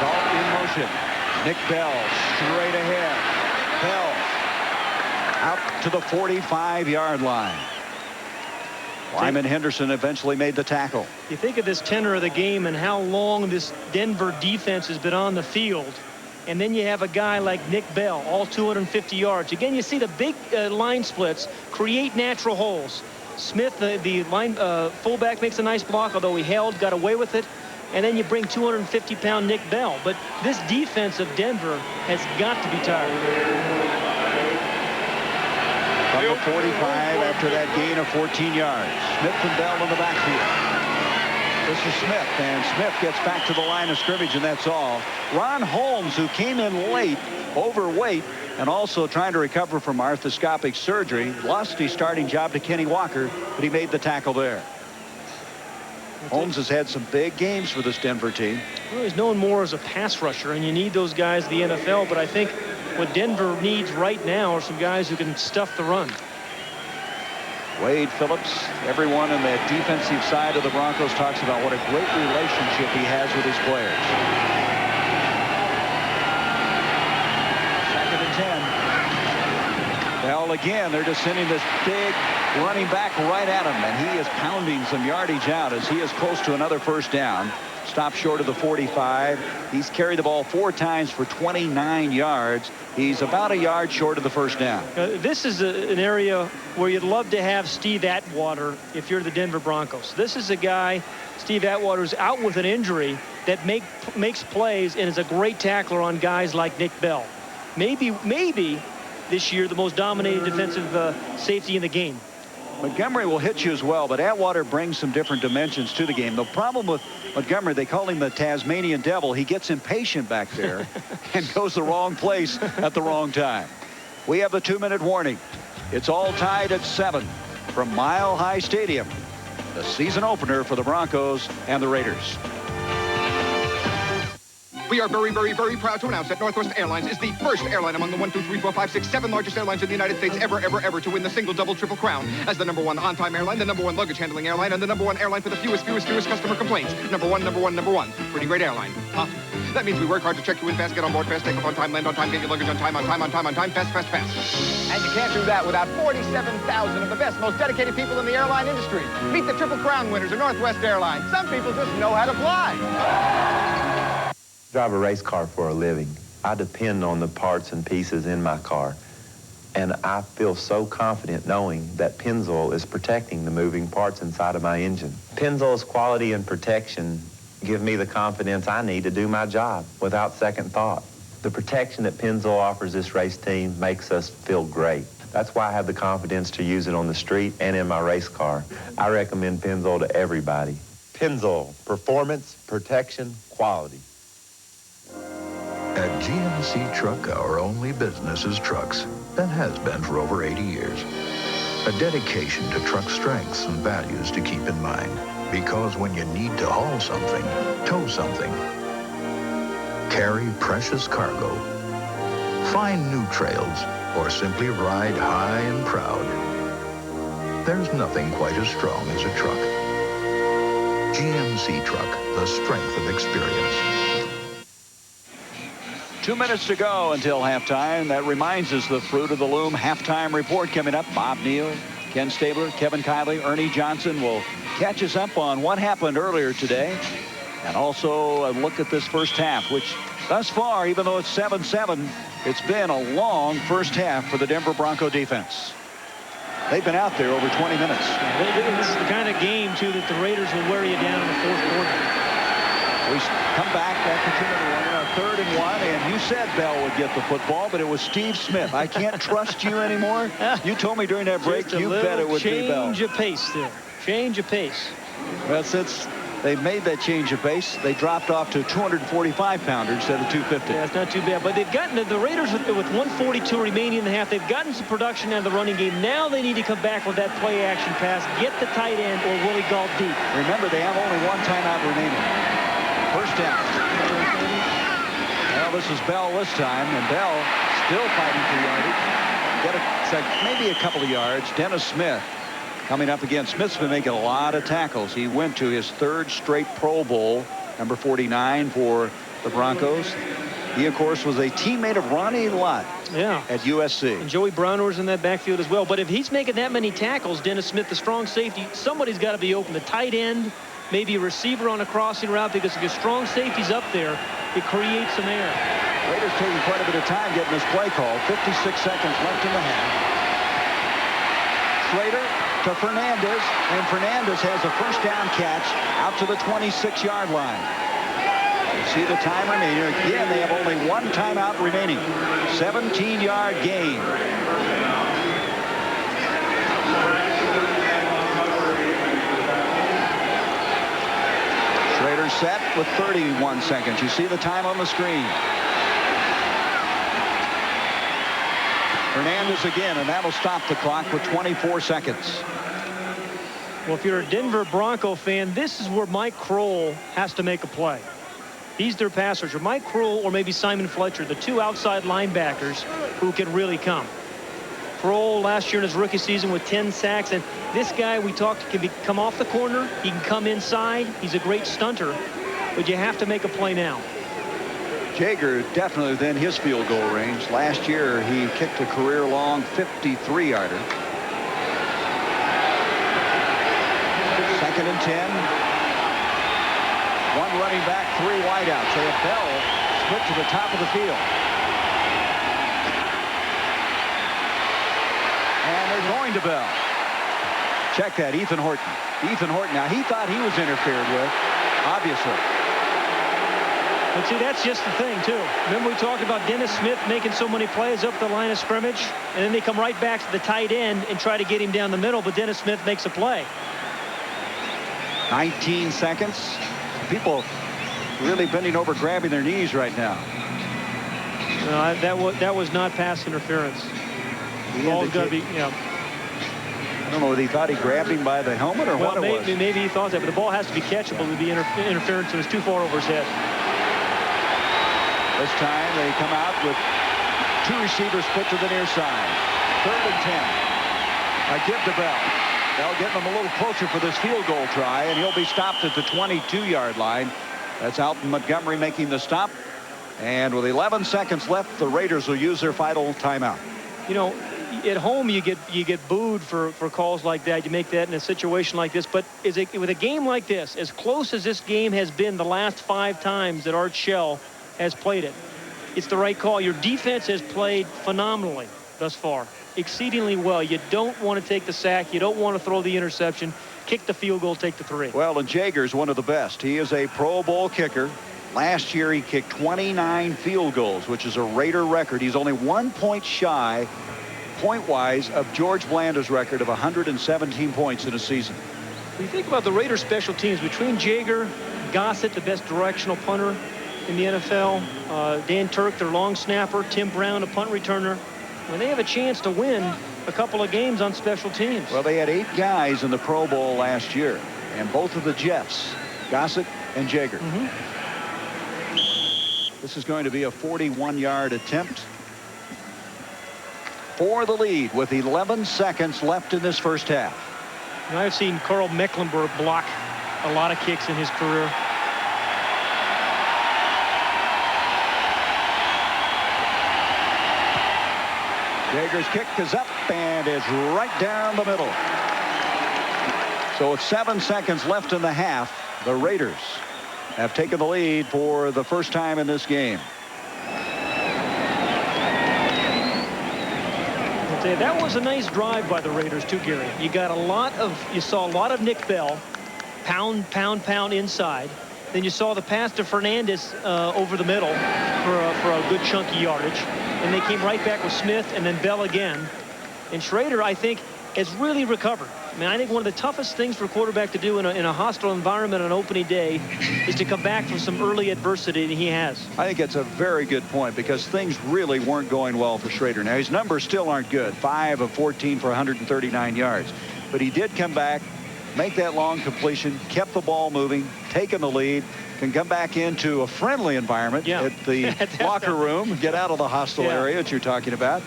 Ball in motion. Nick Bell straight ahead. Bell out to the 45-yard line. Lyman Henderson eventually made the tackle. You think of this tenor of the game and how long this Denver defense has been on the field. And then you have a guy like Nick Bell, all 250 yards. Again, you see the big line splits create natural holes. Smith, the line fullback, makes a nice block, although he held, got away with it. And then you bring 250-pound Nick Bell. But this defense of Denver has got to be tired. From the 45 after that gain of 14 yards. Smith and Bell in the backfield. This is Smith, and Smith gets back to the line of scrimmage, and that's all. Ron Holmes, who came in late, overweight, and also trying to recover from arthroscopic surgery, lost his starting job to Kenny Walker, but he made the tackle there. Holmes has had some big games for this Denver team. Well, he's known more as a pass rusher, and you need those guys in the NFL, but I think what Denver needs right now are some guys who can stuff the run. Wade Phillips, everyone on the defensive side of the Broncos talks about what a great relationship he has with his players. 2nd and 10. Well, again, they're just sending this big running back right at him, and he is pounding some yardage out as he is close to another first down. Stopped short of the 45. He's carried the ball 4 times for 29 yards. He's about a yard short of the first down. This is an area where you'd love to have Steve Atwater if you're the Denver Broncos. This is a guy, Steve Atwater, who's out with an injury that makes plays and is a great tackler on guys like Nick Bell. Maybe this year the most dominated defensive safety in the game. Montgomery will hit you as well, but Atwater brings some different dimensions to the game. The problem with Montgomery, they call him the Tasmanian Devil. He gets impatient back there and goes the wrong place at the wrong time. We have the 2-minute warning. It's all tied at 7 from Mile High Stadium. The season opener for the Broncos and the Raiders. We are very, very, very proud to announce that Northwest Airlines is the first airline among the 1, 2, 3, 4, 5, 6, 7 largest airlines in the United States ever to win the single, double, triple crown as the #1 on-time airline, the #1 luggage handling airline, and the #1 airline for the fewest customer complaints. Number one. Pretty great airline, huh? That means we work hard to check you in fast, get on board fast, take off on time, land on time, get your luggage on time, fast. And you can't do that without 47,000 of the best, most dedicated people in the airline industry. Meet the Triple Crown winners of Northwest Airlines. Some people just know how to fly. Drive a race car for a living. I depend on the parts and pieces in my car. And I feel so confident knowing that Pennzoil is protecting the moving parts inside of my engine. Pennzoil's quality and protection give me the confidence I need to do my job without second thought. The protection that Pennzoil offers this race team makes us feel great. That's why I have the confidence to use it on the street and in my race car. I recommend Pennzoil to everybody. Pennzoil, performance, protection, quality. At GMC Truck, our only business is trucks. That has been for over 80 years. A dedication to truck strengths and values to keep in mind. Because when you need to haul something, tow something, carry precious cargo, find new trails, or simply ride high and proud, there's nothing quite as strong as a truck. GMC Truck, the strength of experience. 2 minutes to go until halftime. That reminds us the Fruit of the Loom halftime report coming up. Bob Neal, Ken Stabler, Kevin Kiley, Ernie Johnson will catch us up on what happened earlier today. And also a look at this first half, which thus far, even though it's 7-7, it's been a long first half for the Denver Bronco defense. They've been out there over 20 minutes. This is the kind of game, too, that the Raiders will wear you down in the fourth quarter. We come back after 2-minute warning, 3rd and 1, and you said Bell would get the football, but it was Steve Smith. I can't trust you anymore. You told me during that break, you bet it would be Bell. Change of pace there. Change of pace. Well, since They made that change of pace. They dropped off to 245-pounder instead of 250. Yeah, it's not too bad. But they've gotten the Raiders with 142 remaining in the half. They've gotten some production out of the running game. Now they need to come back with that play action pass, get the tight end, or Willie Gault deep. Remember, they have only one timeout remaining. First down. Well, this is Bell this time, and Bell still fighting for yardage. Maybe a couple of yards. Dennis Smith coming up again. Smith's been making a lot of tackles. He went to his 3rd straight Pro Bowl, number 49 for the Broncos. He, of course, was a teammate of Ronnie Lott at USC. And Joey Browner's in that backfield as well. But if he's making that many tackles, Dennis Smith, the strong safety, somebody's got to be open. The tight end, maybe a receiver on a crossing route, because if your strong safety's up there, it creates some air. Raiders taking quite a bit of time getting this play called. 56 seconds left in the half. Schrader to Fernandez, and Fernandez has a first down catch out to the 26-yard line. You see the time remaining. Again, they have only one timeout remaining. 17-yard gain. Schrader set with 31 seconds. You see the time on the screen. Fernandez again, and that'll stop the clock with 24 seconds. Well, if you're a Denver Bronco fan, this is where Mike Kroll has to make a play. He's their pass rusher. Mike Kroll or maybe Simon Fletcher, the 2 outside linebackers who can really come. Kroll last year in his rookie season with 10 sacks, and this guy we talked can come off the corner. He can come inside. He's a great stunter, but you have to make a play now. Jaeger definitely within his field goal range. Last year he kicked a career-long 53-yarder. 2nd and 10. 1 running back, 3 wideouts. They have Bell split to the top of the field. And they're going to Bell. Check that, Ethan Horton. Ethan Horton, now he thought he was interfered with, obviously. But see, that's just the thing, too. Remember we talked about Dennis Smith making so many plays up the line of scrimmage, and then they come right back to the tight end and try to get him down the middle, but Dennis Smith makes a play. 19 seconds. People really bending over, grabbing their knees right now. No, that was not pass interference. The ball's got to be, I don't know whether he thought he grabbed him by the helmet or what it was. Maybe he thought that, but the ball has to be catchable to be interference. It was too far over his head. This time they come out with 2 receivers split to the near side. 3rd and 10. I give to Bell. Bell getting him a little closer for this field goal try, and he'll be stopped at the 22-yard line. That's Alton Montgomery making the stop. And with 11 seconds left, the Raiders will use their final timeout. You know, at home you get booed for calls like that. You make that in a situation like this. But with a game like this, as close as this game has been the last 5 times that Art Shell has played it, it's the right call. Your defense has played phenomenally thus far, exceedingly well. You don't want to take the sack. You don't want to throw the interception. Kick the field goal, take the 3. Well, and Jaeger's one of the best. He is a Pro Bowl kicker. Last year he kicked 29 field goals, which is a Raider record. He's only 1 point shy, point-wise, of George Blanda's record of 117 points in a season. When you think about the Raiders special teams, between Jaeger, Gossett, the best directional punter in the NFL, Dan Turk, their long snapper, Tim Brown, a punt returner, when they have a chance to win a couple of games on special teams. Well, they had 8 guys in the Pro Bowl last year, and both of the Jeffs, Gossett and Jaeger. This is going to be a 41-yard attempt for the lead with 11 seconds left in this first half. And I've seen Carl Mecklenburg block a lot of kicks in his career. Jaeger's kick is up and is right down the middle. So with 7 seconds left in the half, the Raiders have taken the lead for the first time in this game. I'll tell you, that was a nice drive by the Raiders too, Gary. You saw a lot of Nick Bell, pound inside. Then you saw the pass to Fernandez over the middle for a good chunky yardage. And they came right back with Smith and then Bell again. And Schrader, I think, has really recovered. I mean, I think one of the toughest things for a quarterback to do in a hostile environment on opening day is to come back from some early adversity, and he has. I think it's a very good point because things really weren't going well for Schrader. Now, his numbers still aren't good. 5 of 14 for 139 yards. But he did come back, make that long completion, kept the ball moving, taken the lead, can come back into a friendly environment at the locker room, get out of the hostile area that you're talking about.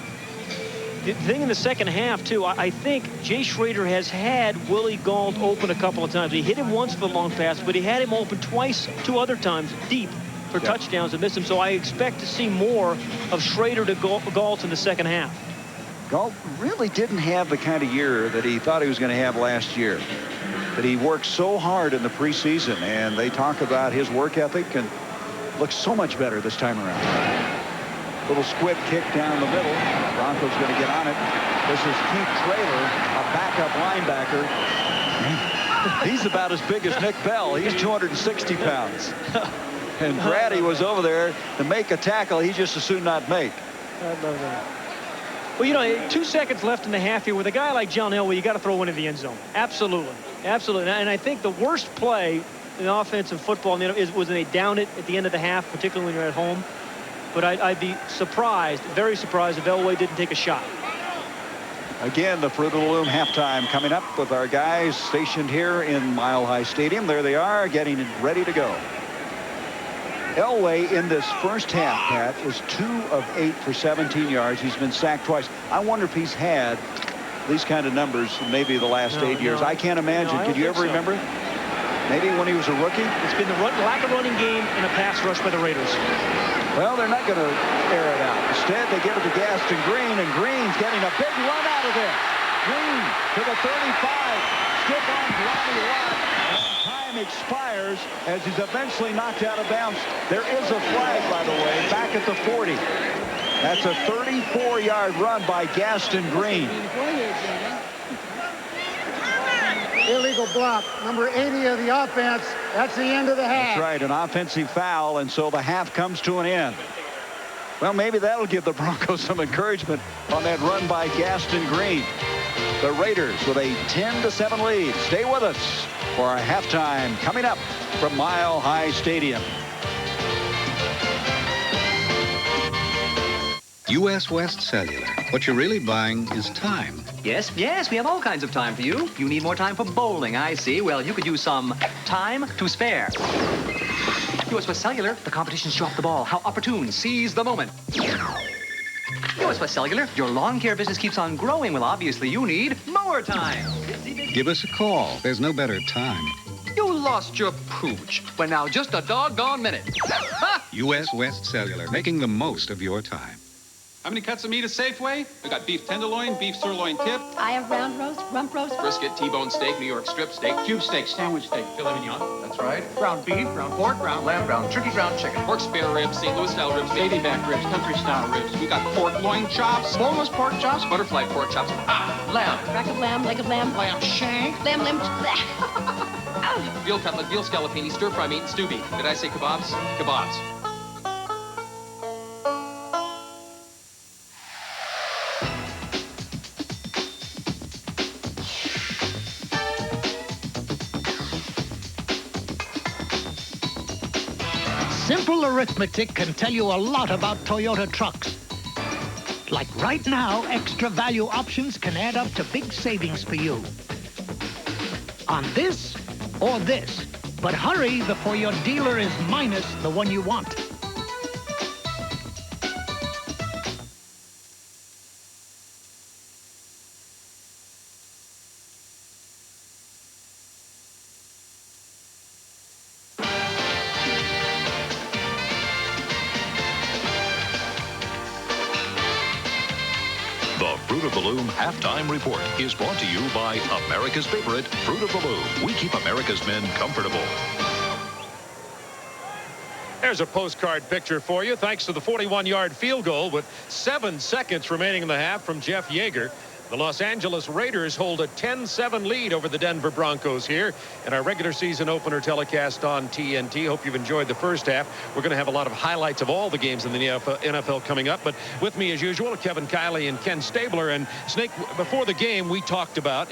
The thing in the second half, too, I think Jay Schrader has had Willie Gault open a couple of times. He hit him once for the long pass, but he had him open twice, 2 other times deep for touchdowns and missed him. So I expect to see more of Schrader to Gault in the second half. Gault really didn't have the kind of year that he thought he was going to have last year. But he worked so hard in the preseason, and they talk about his work ethic, and looks so much better this time around. Little squib kick down the middle. Broncos going to get on it. This is Keith Traylor, a backup linebacker. He's about as big as Nick Bell. He's 260 pounds. And Grady was over there to make a tackle he just as soon not make. I love that. Well, you know, 2 seconds left in the half here with a guy like John Elway, you got to throw one in the end zone. Absolutely. Absolutely. And I think the worst play in offensive football was when they down it at the end of the half, particularly when you're at home. But I'd be surprised, very surprised, if Elway didn't take a shot. Again, the Fruit of the Loom halftime coming up with our guys stationed here in Mile High Stadium. There they are, getting ready to go. Elway in this first half, Pat, is 2 of 8 for 17 yards. He's been sacked twice. I wonder if he's had these kind of numbers in maybe the last 8 years. I can't imagine. Could you ever remember? Maybe when he was a rookie? It's been the lack of running game and a pass rush by the Raiders. Well, they're not going to air it out. Instead, they give it to Gaston Green, and Green's getting a big run out of there. Green to the 35. Stiff on Ronnie Lott. And time expires as he's eventually knocked out of bounds. There is a flag, by the way, back at the 40. That's a 34-yard run by Gaston Green. Illegal block, number 80 of the offense. That's the end of the half. That's right, an offensive foul, and so the half comes to an end. Well, maybe that'll give the Broncos some encouragement on that run by Gaston Green. The Raiders with a 10-7 lead. Stay with us for our halftime coming up from Mile High Stadium. U.S. West Cellular. What you're really buying is time. Yes, we have all kinds of time for you. You need more time for bowling, I see. Well, you could use some time to spare. U.S. West Cellular, the competition's dropped the ball. How opportune. Seize the moment. U.S. West Cellular, your lawn care business keeps on growing. Well, obviously, you need more time. Give us a call. There's no better time. You lost your pooch. Well, now, just a doggone minute. U.S. West Cellular, making the most of your time. How many cuts of meat is Safeway? We got beef tenderloin, beef sirloin tip. I have round roast, rump roast. Brisket, T-bone steak, New York strip steak. Cube steak, sandwich steak, filet mignon. That's right. Ground beef, ground pork, ground lamb, ground turkey, ground chicken. Pork spare ribs, St. Louis style ribs, Navy back ribs, country style ribs. We got pork loin chops, boneless pork chops, butterfly pork chops. Lamb. Rack of lamb, leg of lamb. Lamb shank. Lamb. Veal cutlet, veal scallopini, stir-fry meat, and stew beef. Did I say kebabs? Kebabs. Simple arithmetic can tell you a lot about Toyota trucks. Like right now, extra value options can add up to big savings for you. On this or this. But hurry before your dealer is minus the one you want. The Fruit of the Loom Halftime Report is brought to you by America's favorite Fruit of the Loom. We keep America's men comfortable. There's a postcard picture for you, thanks to the 41-yard field goal with 7 seconds remaining in the half from Jeff Yeager. The Los Angeles Raiders hold a 10-7 lead over the Denver Broncos here in our regular season opener telecast on TNT. Hope you've enjoyed the first half. We're going to have a lot of highlights of all the games in the NFL coming up. But with me, as usual, Kevin Kiley and Ken Stabler. And Snake, before the game, you talked about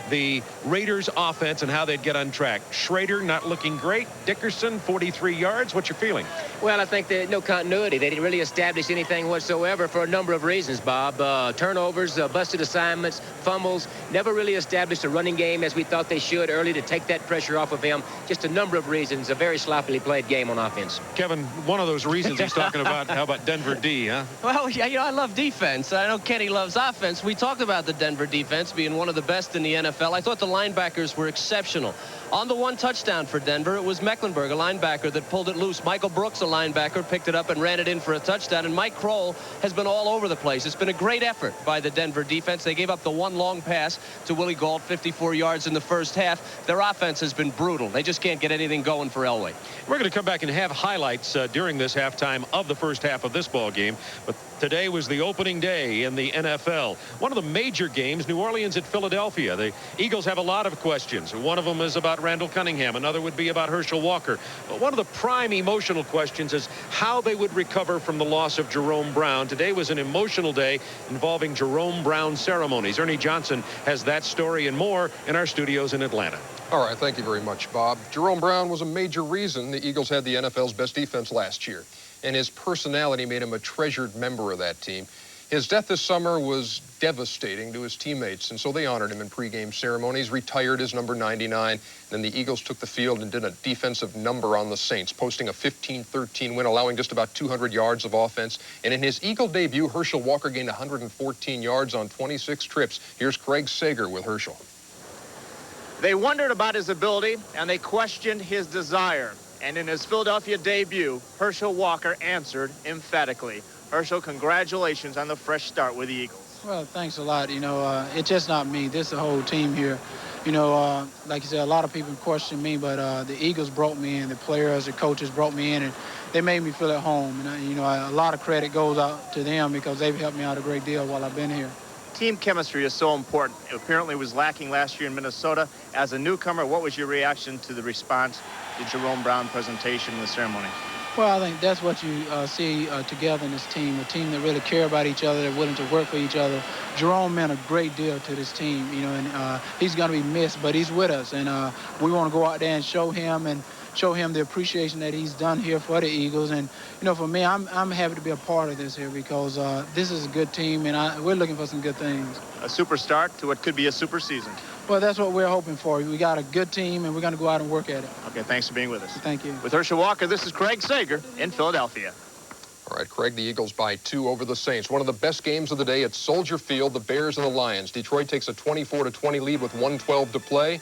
the Raiders offense and how they'd get on track. Schrader not looking great. Dickerson, 43 yards. What's your feeling? Well, I think there's no continuity. They didn't really establish anything whatsoever for a number of reasons, Bob. Turnovers, busted assignments, fumbles, never really established a running game as we thought they should early to take that pressure off of him. Just a number of reasons. A very sloppily played game on offense. Kevin, one of those reasons he's talking about. How about Denver D, huh? Well, yeah, I love defense. I know Kenny loves offense. We talked about the Denver defense being one of the best in the NFL. I thought the linebackers were exceptional. On the one touchdown for Denver, it was Mecklenburg, a linebacker, that pulled it loose. Michael Brooks, a linebacker, picked it up and ran it in for a touchdown. And Mike Kroll has been all over the place. It's been a great effort by the Denver defense. They gave up the one long pass to Willie Gault, 54 yards in the first half. Their offense has been brutal. They just can't get anything going for Elway. We're going to come back and have highlights during this halftime of the first half of this ball game. But today was the opening day in the NFL. One of the major games, New Orleans at Philadelphia. The Eagles have a lot of questions. One of them is about Randall Cunningham. Another would be about Herschel Walker. But one of the prime emotional questions is how they would recover from the loss of Jerome Brown. Today was an emotional day involving Jerome Brown ceremonies. Ernie Johnson has that story and more in our studios in Atlanta. All right, thank you very much, Bob. Jerome Brown was a major reason the Eagles had the NFL's best defense last year, and his personality made him a treasured member of that team. His death this summer was devastating to his teammates, and so they honored him in pregame ceremonies, retired as number 99. Then the Eagles took the field and did a defensive number on the Saints, posting a 15-13 win, allowing just about 200 yards of offense. And in his Eagle debut, Herschel Walker gained 114 yards on 26 trips. Here's Craig Sager with Herschel. They wondered about his ability, and they questioned his desire. And in his Philadelphia debut, Herschel Walker answered emphatically. Herschel, congratulations on the fresh start with the Eagles. Well, thanks a lot. It's just not me. This is the whole team here. Like you said, a lot of people question me, but the Eagles brought me in. The players, the coaches brought me in, and they made me feel at home. And, a lot of credit goes out to them because they've helped me out a great deal while I've been here. Team chemistry is so important. It apparently was lacking last year in Minnesota. As a newcomer, what was your reaction to the response to Jerome Brown presentation in the ceremony? Well, I think that's what you see together in this team, a team that really care about each other, they're willing to work for each other. Jerome meant a great deal to this team, and he's going to be missed, but he's with us, and we want to go out there and show him the appreciation that he's done here for the Eagles. And, for me, I'm happy to be a part of this here because this is a good team, and we're looking for some good things. A super start to what could be a super season. Well, that's what we're hoping for. We got a good team, and we're going to go out and work at it. Okay, thanks for being with us. Thank you. With Herschel Walker, this is Craig Sager in Philadelphia. All right, Craig, the Eagles by 2 over the Saints. One of the best games of the day at Soldier Field, the Bears and the Lions. Detroit takes a 24-20 lead with 1:12 to play.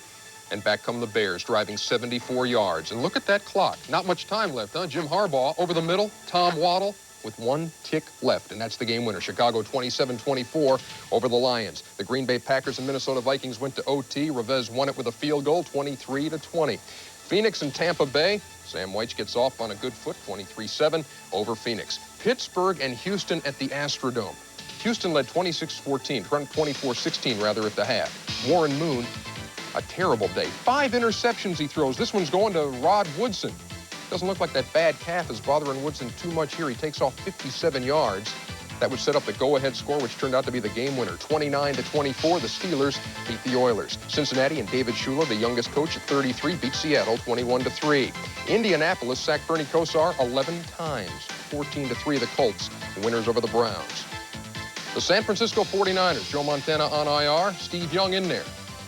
And back come the Bears, driving 74 yards. And look at that clock. Not much time left, huh? Jim Harbaugh over the middle. Tom Waddle with 1 tick left. And that's the game winner. Chicago 27-24 over the Lions. The Green Bay Packers and Minnesota Vikings went to OT. Revez won it with a field goal, 23-20. Phoenix and Tampa Bay. Sam White gets off on a good foot, 23-7 over Phoenix. Pittsburgh and Houston at the Astrodome. Houston led 26-14, 24-16 rather at the half. Warren Moon, a terrible day. 5 interceptions he throws. This one's going to Rod Woodson. Doesn't look like that bad calf is bothering Woodson too much here. He takes off 57 yards. That would set up the go-ahead score, which turned out to be the game winner. 29-24, the Steelers beat the Oilers. Cincinnati and David Shula, the youngest coach at 33, beat Seattle 21-3. Indianapolis sacked Bernie Kosar 11 times. 14-3, the Colts, the winners over the Browns. The San Francisco 49ers, Joe Montana on IR, Steve Young in there,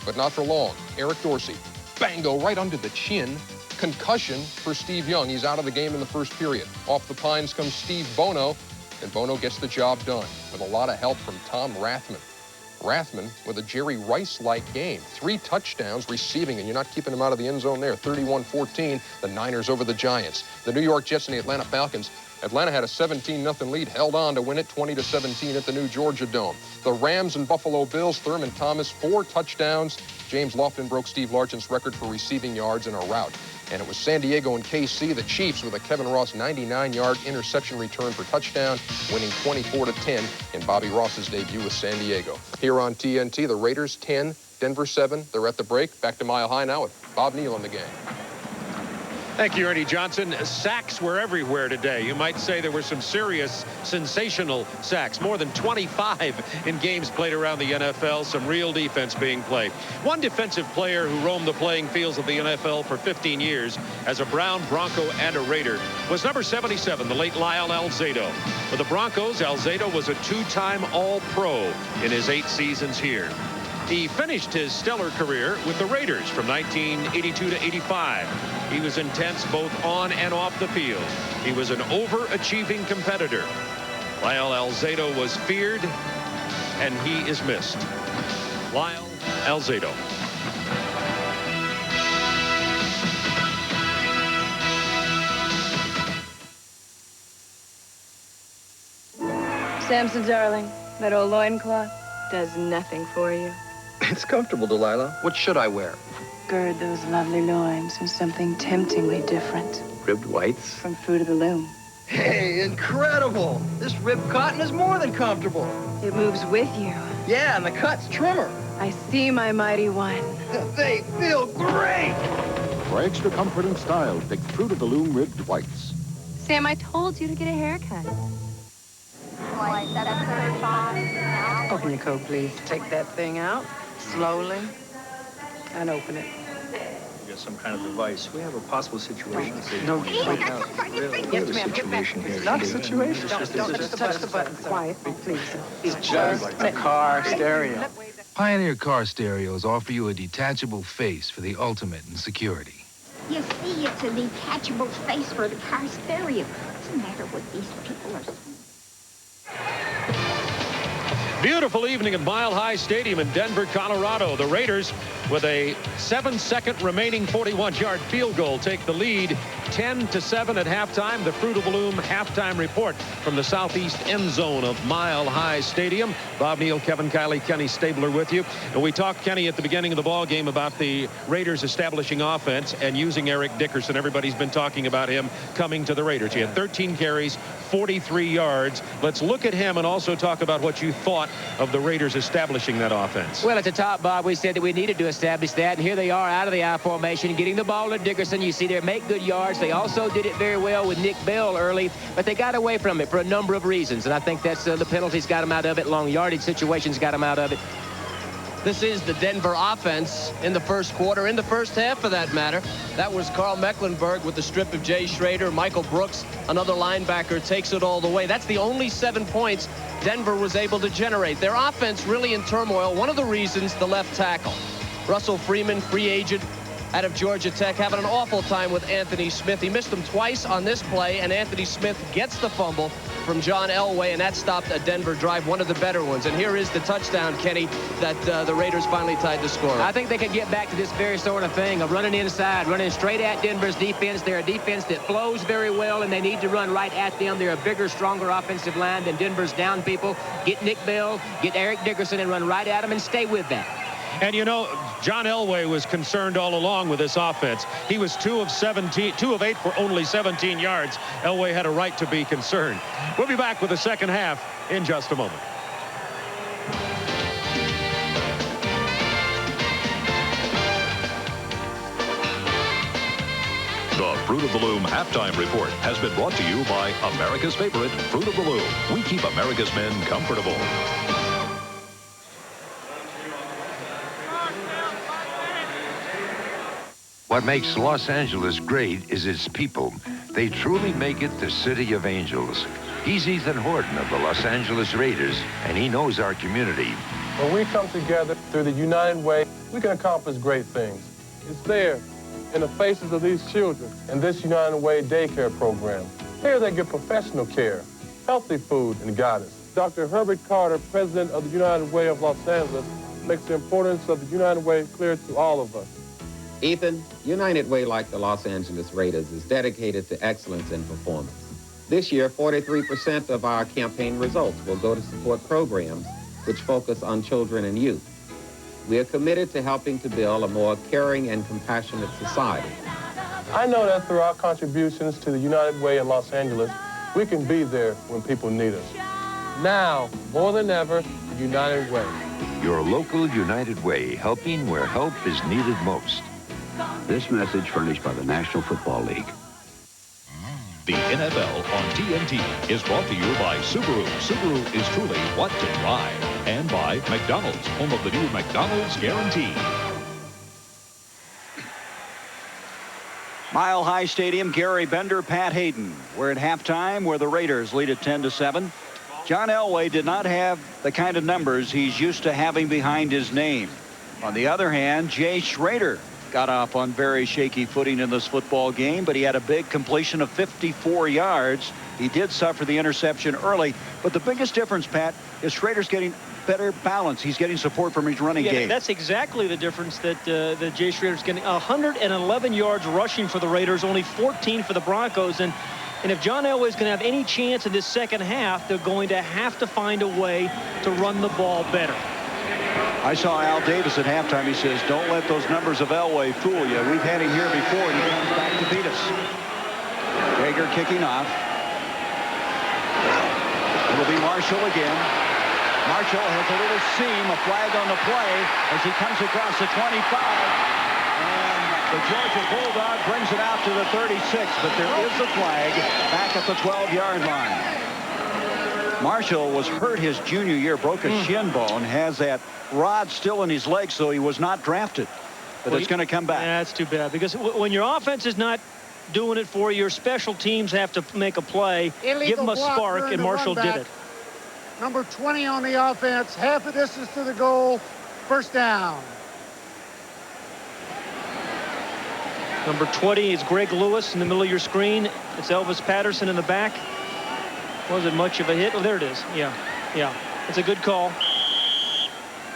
but not for long. Eric Dorsey, bango, right under the chin. Concussion for Steve Young. He's out of the game in the first period. Off the Pines comes Steve Bono, and Bono gets the job done with a lot of help from Tom Rathman. Rathman with a Jerry Rice-like game. 3 touchdowns receiving, and you're not keeping him out of the end zone there. 31-14, the Niners over the Giants. The New York Jets and the Atlanta Falcons. Atlanta had a 17-0 lead, held on to win it 20-17 at the new Georgia Dome. The Rams and Buffalo Bills, Thurman Thomas, 4 touchdowns. James Lofton broke Steve Largent's record for receiving yards in a rout. And it was San Diego and KC, the Chiefs, with a Kevin Ross 99-yard interception return for touchdown, winning 24-10 in Bobby Ross's debut with San Diego. Here on TNT, the Raiders 10, Denver 7. They're at the break. Back to Mile High now with Bob Neal and the gang. Thank you, Ernie Johnson. Sacks were everywhere today. You might say there were some serious, sensational sacks. More than 25 in games played around the NFL. Some real defense being played. One defensive player who roamed the playing fields of the NFL for 15 years as a Brown, Bronco, and a Raider was number 77, the late Lyle Alzado. For the Broncos, Alzado was a two-time All-Pro in his 8 seasons here. He finished his stellar career with the Raiders from 1982 to 85. He was intense both on and off the field. He was an overachieving competitor. Lyle Alzado was feared, and he is missed. Lyle Alzado. Samson, darling, that old loincloth does nothing for you. It's comfortable, Delilah. What should I wear? Gird those lovely loins in something temptingly different. Ribbed whites? From Fruit of the Loom. Hey, incredible! This ribbed cotton is more than comfortable. It moves with you. Yeah, and the cut's trimmer. I see, my mighty one. They feel great! For extra comfort and style, pick Fruit of the Loom ribbed whites. Sam, I told you to get a haircut. Open your coat, please. Take that thing out slowly and open it. Get some kind of device. We have a possible situation. No, wait now. Really? Yes, ma'am. Get back. It's not a situation. Don't touch the button. Quiet, please. It's just a car stereo. Pioneer car stereos offer you a detachable face for the ultimate in security. You see, it's a detachable space for the car stereo. What's the matter with these people? Beautiful evening at Mile High Stadium in Denver, Colorado. The Raiders, with a 7-second remaining 41-yard field goal, take the lead 10-7 at halftime. The Fruit of the Loom halftime report from the southeast end zone of Mile High Stadium. Bob Neal, Kevin Kiley, Kenny Stabler with you. And we talked, Kenny, at the beginning of the ball game about the Raiders establishing offense and using Eric Dickerson. Everybody's been talking about him coming to the Raiders. He had 13 carries, 43 yards. Let's look at him and also talk about what you thought of the Raiders establishing that offense. Well, at the top, Bob, we said that we needed to establish that, and here they are out of the I formation, getting the ball to Dickerson. You see there, make good yards. They also did it very well with Nick Bell early, but they got away from it for a number of reasons, and I think that's the penalties got them out of it. Long yardage situations got them out of it. This is the Denver offense in the first quarter, in the first half for that matter. That was Carl Mecklenburg with the strip of Jay Schrader. Michael Brooks, another linebacker, takes it all the way. That's the only 7 points Denver was able to generate. Their offense really in turmoil. One of the reasons, the left tackle. Russell Freeman, free agent out of Georgia Tech, having an awful time with Anthony Smith. He missed him twice on this play, and Anthony Smith gets the fumble from John Elway, and that stopped a Denver drive, one of the better ones. And here is the touchdown, Kenny, that the Raiders finally tied the score. I think they can get back to this very sort of thing of running inside, running straight at Denver's defense. They're a defense that flows very well, and they need to run right at them. They're a bigger, stronger offensive line than Denver's down people. Get Nick Bell, get Eric Dickerson, and run right at them and stay with that. And, you know, John Elway was concerned all along with this offense. He was 2 of 8 for only 17 yards. Elway had a right to be concerned. We'll be back with the second half in just a moment. The Fruit of the Loom halftime report has been brought to you by America's favorite Fruit of the Loom. We keep America's men comfortable. What makes Los Angeles great is its people. They truly make it the city of angels. He's Ethan Horton of the Los Angeles Raiders, and he knows our community. When we come together through the United Way, we can accomplish great things. It's there in the faces of these children in this United Way daycare program. Here they get professional care, healthy food, and guidance. Dr. Herbert Carter, president of the United Way of Los Angeles, makes the importance of the United Way clear to all of us. Ethan, United Way, like the Los Angeles Raiders, is dedicated to excellence in performance. This year, 43% of our campaign results will go to support programs which focus on children and youth. We are committed to helping to build a more caring and compassionate society. I know that through our contributions to the United Way in Los Angeles, we can be there when people need us. Now, more than ever, the United Way. Your local United Way, helping where help is needed most. This message furnished by the National Football League. The NFL on TNT is brought to you by Subaru. Subaru is truly what to drive. And by McDonald's, home of the new McDonald's Guarantee. Mile High Stadium, Gary Bender, Pat Hayden. We're at halftime where the Raiders lead at 10-7. John Elway did not have the kind of numbers he's used to having behind his name. On the other hand, Jay Schrader got off on very shaky footing in this football game, but he had a big completion of 54 yards. He did suffer the interception early, but the biggest difference, Pat, is Schrader's getting better balance. He's getting support from his running game. That's exactly the difference that Jay Schrader's getting. 111 yards rushing for the Raiders, only 14 for the Broncos. And if John Elway's going to have any chance in this second half, they're going to have to find a way to run the ball better. I saw Al Davis at halftime. He says, don't let those numbers of Elway fool you. We've had him here before, and he comes back to beat us. Hager kicking off. It'll be Marshall again. Marshall has a little seam, a flag on the play as he comes across the 25. And the Georgia Bulldog brings it out to the 36, but there is a flag back at the 12-yard line. Marshall was hurt his junior year, broke a shin bone, has that rod still in his leg, so he was not drafted. But it's going to come back. Yeah, that's too bad, because when your offense is not doing it for you, your special teams have to make a play, give them a spark, and Marshall did it. Number 20 on the offense, half a distance to the goal, first down. Number 20 is Greg Lewis in the middle of your screen. It's Elvis Patterson in the back. Wasn't much of a hit. Oh, there it is. Yeah. It's a good call.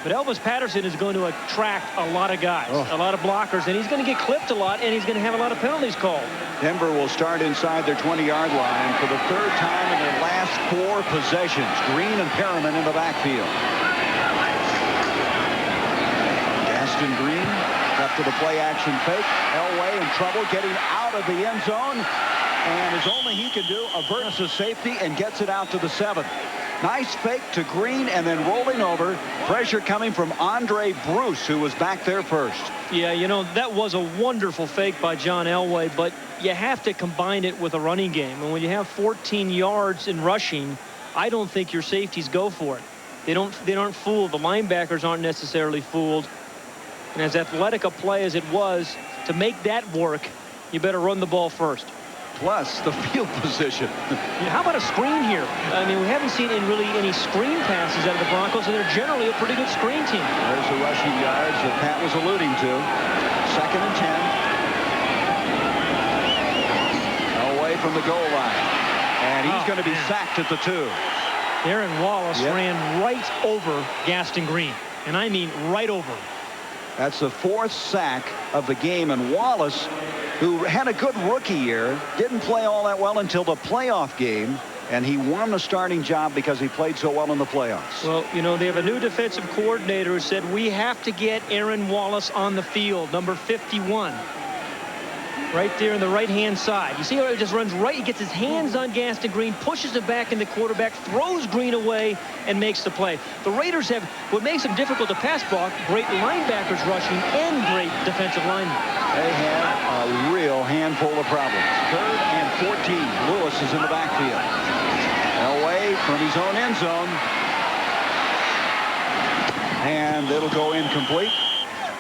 But Elvis Patterson is going to attract a lot of guys, a lot of blockers, and he's going to get clipped a lot, and he's going to have a lot of penalties called. Denver will start inside their 20-yard line for the third time in their last 4 possessions. Green and Perriman in the backfield. Gaston Green up to the play-action fake. Elway in trouble, getting out of the end zone. And as only he can do, averts a safety and gets it out to the 7. Nice fake to Green and then rolling over. Pressure coming from Andre Bruce, who was back there first. Yeah, you know, that was a wonderful fake by John Elway, but you have to combine it with a running game. And when you have 14 yards in rushing, I don't think your safeties go for it. They aren't fooled. The linebackers aren't necessarily fooled. And as athletic a play as it was, to make that work, you better run the ball first. Plus the field position. Yeah, how about a screen here? I mean, we haven't seen really any screen passes out of the Broncos, and they're generally a pretty good screen team. There's the rushing yards that Pat was alluding to. 2nd and 10. Away from the goal line. And he's going to be sacked at the 2. Aaron Wallace ran right over Gaston Green. And I mean right over. That's the 4th sack of the game. And Wallace, who had a good rookie year, didn't play all that well until the playoff game. And he won the starting job because he played so well in the playoffs. Well, you know, they have a new defensive coordinator who said, we have to get Aaron Wallace on the field, number 51. Right there on the right-hand side. You see how he just runs right? He gets his hands on Gaston Green, pushes it back in the quarterback, throws Green away, and makes the play. The Raiders have what makes them difficult to pass block, great linebackers rushing, and great defensive linemen. They have a real handful of problems. 3rd and 14. Lewis is in the backfield. Away from his own end zone. And it'll go incomplete.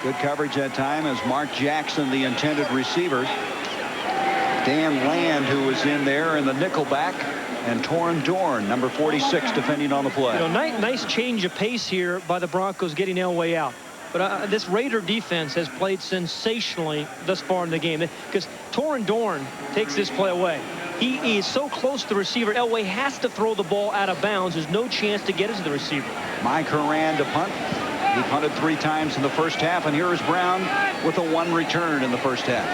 Good coverage that time as Mark Jackson, the intended receiver. Dan Land, who was in there in the nickel back, and Torrin Dorn, number 46, defending on the play. You know, nice change of pace here by the Broncos getting Elway out. But this Raider defense has played sensationally thus far in the game, because Torrin Dorn takes this play away. He is so close to the receiver. Elway has to throw the ball out of bounds. There's no chance to get it to the receiver. Mike Horan to punt. He punted 3 times in the first half, and here is Brown with a 1 return in the first half.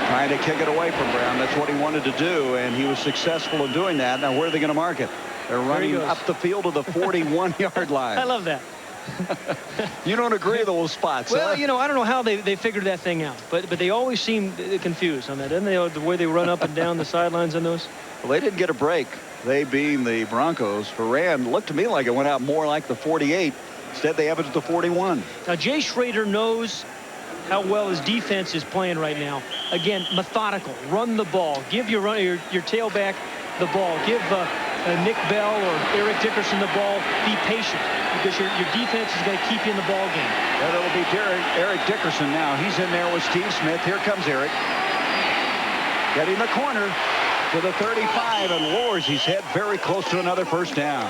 Trying to kick it away from Brown. That's what he wanted to do, and he was successful in doing that. Now, where are they going to mark it? They're running up the field to the 41-yard line. I love that. You don't agree with those spots, Well, huh? you know, I don't know how they figured that thing out, but they always seem confused on that, didn't they? The way they run up and down the sidelines on those. Well, they didn't get a break. They being the Broncos. Ferrand looked to me like it went out more like the 48. Instead, they have it at the 41. Now, Jay Schrader knows how well his defense is playing right now. Again, methodical. Run the ball. Give your tailback the ball. Give Nick Bell or Eric Dickerson the ball. Be patient, because your defense is going to keep you in the ball game. Yeah, that'll be Eric Dickerson now. He's in there with Steve Smith. Here comes Eric. Getting the corner to the 35 and lowers his head very close to another first down.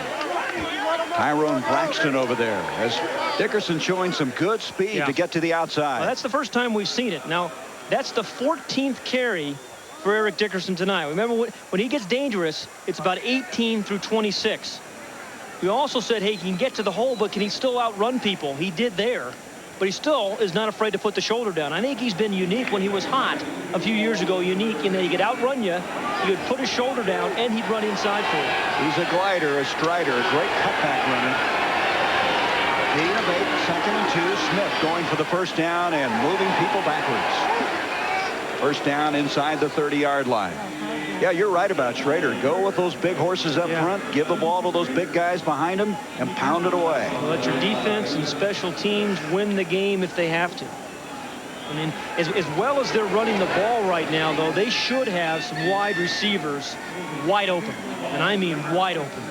Tyrone Braxton over there as Dickerson showing some good speed to get to the outside. Well, that's the first time we've seen it. Now, that's the 14th carry for Eric Dickerson tonight. Remember, when he gets dangerous, it's about 18 through 26. We also said, hey, he can get to the hole, but can he still outrun people? He did there, but he still is not afraid to put the shoulder down. I think he's been unique when he was hot a few years ago, unique in that he could outrun you, he would put his shoulder down, and he'd run inside for you. He's a glider, a strider, a great cutback runner. Gain of 8, second and 2. Smith going for the first down and moving people backwards. First down inside the 30-yard line. Yeah, you're right about Schrader. Go with those big horses up front. Give the ball to those big guys behind him and pound it away. Well, let your defense and special teams win the game if they have to. I mean, as well as they're running the ball right now, though, they should have some wide receivers wide open. And I mean wide open.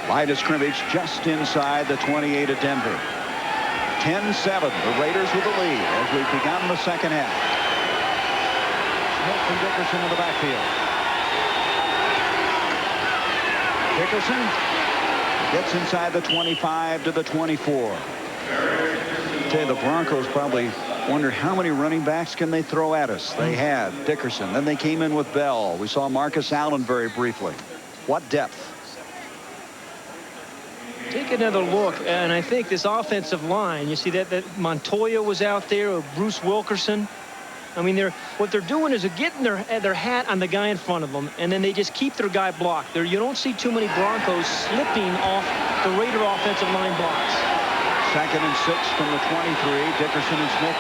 Line of scrimmage just inside the 28 of Denver. 10-7. The Raiders with the lead as we've begun the second half. Smith and Dickerson in the backfield. Dickerson gets inside the 25 to the 24. I tell you, the Broncos probably wonder how many running backs can they throw at us. They had Dickerson. Then they came in with Bell. We saw Marcus Allen very briefly. What depth. Take another look, and I think this offensive line, you see that Montoya was out there, or Bruce Wilkerson. I mean, what they're doing is they're getting their hat on the guy in front of them, and then they just keep their guy blocked. You don't see too many Broncos slipping off the Raider offensive line blocks. Second and 6 from the 23. Dickerson and Smith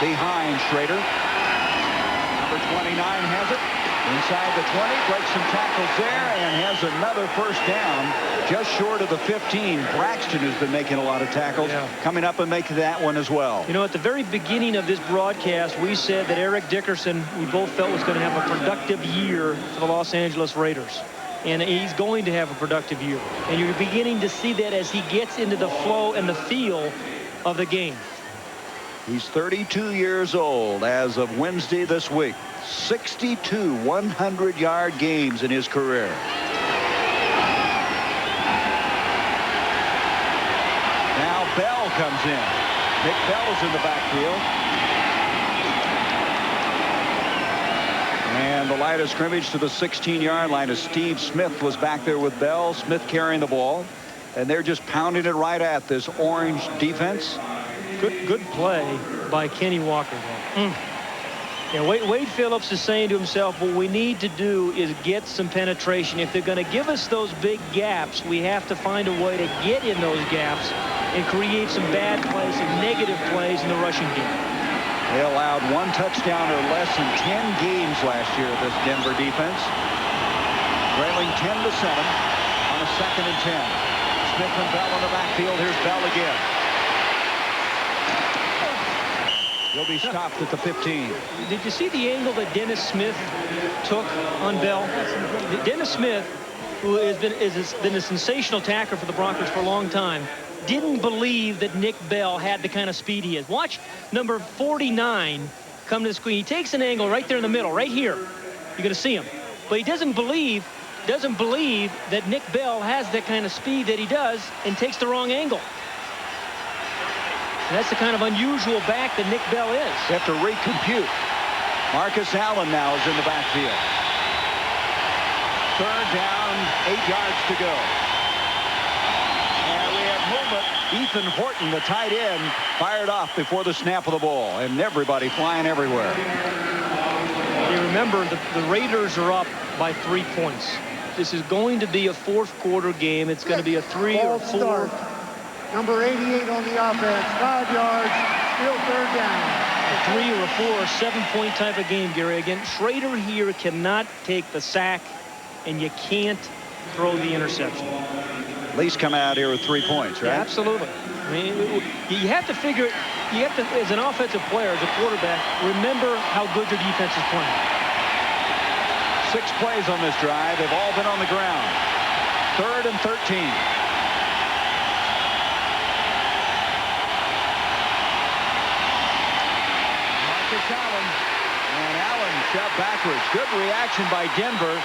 behind Schrader. Number 29 has it. Inside the 20, breaks some tackles there and has another first down just short of the 15. Braxton has been making a lot of tackles, coming up and making that one as well. You know, at the very beginning of this broadcast, we said that Eric Dickerson, we both felt, was going to have a productive year for the Los Angeles Raiders. And he's going to have a productive year. And you're beginning to see that as he gets into the flow and the feel of the game. He's 32 years old as of Wednesday this week. 62 100-yard games in his career. Now Bell comes in. Nick Bell's in the backfield. And the line of scrimmage to the 16-yard line as Steve Smith was back there with Bell. Smith carrying the ball. And they're just pounding it right at this orange defense. Good play by Kenny Walker. Yeah, Wade Phillips is saying to himself, what we need to do is get some penetration. If they're going to give us those big gaps, we have to find a way to get in those gaps and create some bad plays, some negative plays in the rushing game. They allowed 1 touchdown or less in 10 games last year, this Denver defense. Trailing 10-7 on a 2nd and 10. Smith and Bell in the backfield. Here's Bell again. He'll be stopped at the 15. Did you see the angle that Dennis Smith took on Bell? Dennis Smith, who has been a sensational tackler for the Broncos for a long time, didn't believe that Nick Bell had the kind of speed he is. Watch number 49 come to the screen. He takes an angle right there in the middle, right here. You're going to see him. But he doesn't believe that Nick Bell has that kind of speed that he does and takes the wrong angle. And that's the kind of unusual back that Nick Bell is. They have to recompute. Marcus Allen now is in the backfield. 3rd down, 8 yards to go. And we have movement. Ethan Horton, the tight end, fired off before the snap of the ball. And everybody flying everywhere. You remember, the Raiders are up by 3 points. This is going to be a fourth-quarter game. It's going to be a 3 or 4. Start. Number 88 on the offense, 5 yards, still third down. A 3 or a 4 or 7-point type of game, Gary. Again, Schrader here cannot take the sack, and you can't throw the interception. At least come out here with 3 points, right? Yeah, absolutely. I mean, you have to figure, you have to, as an offensive player, as a quarterback, remember how good your defense is playing. 6 plays on this drive. They've all been on the ground. 3rd and 13. And Allen shoved backwards. Good reaction by Denver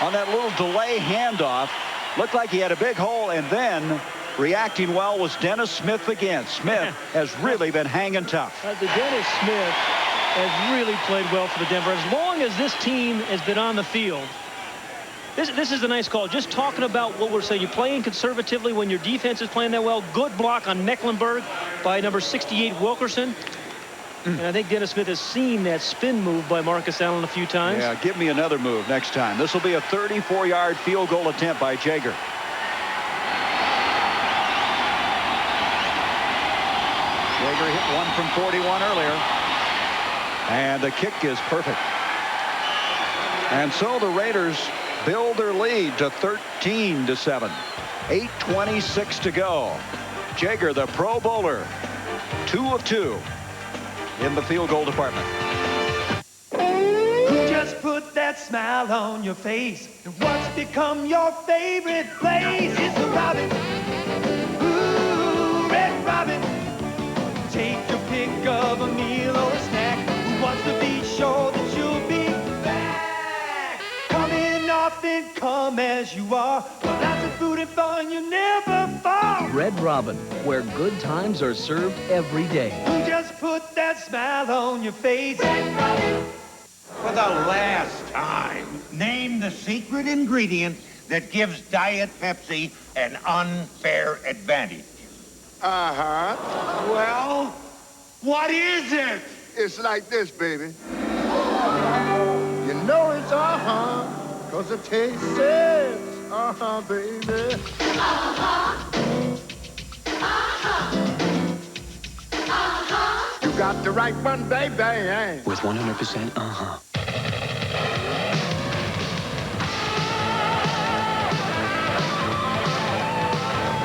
on that little delay handoff. Looked like he had a big hole, and then reacting well was Dennis Smith again. Smith has really been hanging tough. The Dennis Smith has really played well for the Denver. As long as this team has been on the field, this is a nice call. Just talking about what we're saying. You're playing conservatively when your defense is playing that well. Good block on Mecklenburg by number 68 Wilkerson. And I think Dennis Smith has seen that spin move by Marcus Allen a few times. Yeah, give me another move next time. This will be a 34-yard field goal attempt by Jaeger. Jaeger hit one from 41 earlier. And the kick is perfect. And so the Raiders build their lead to 13-7. 8:26 to go. Jaeger, the Pro Bowler, 2 of 2 in the field goal department. Who just put that smile on your face? And what's become your favorite place? It's the Robin. Ooh, Red Robin. Take your pick of a meal or a snack. Who wants to be sure that you'll be back? Come in often, come as you are. Well, lots of food and fun, you never fall. Red Robin, where good times are served every day. Who just put that smile on your face? Red Robin. For the last time, name the secret ingredient that gives Diet Pepsi an unfair advantage. Well, what is it? It's like this, baby. You know it's cause it tastes says, baby. You got the right one, baby. With 100%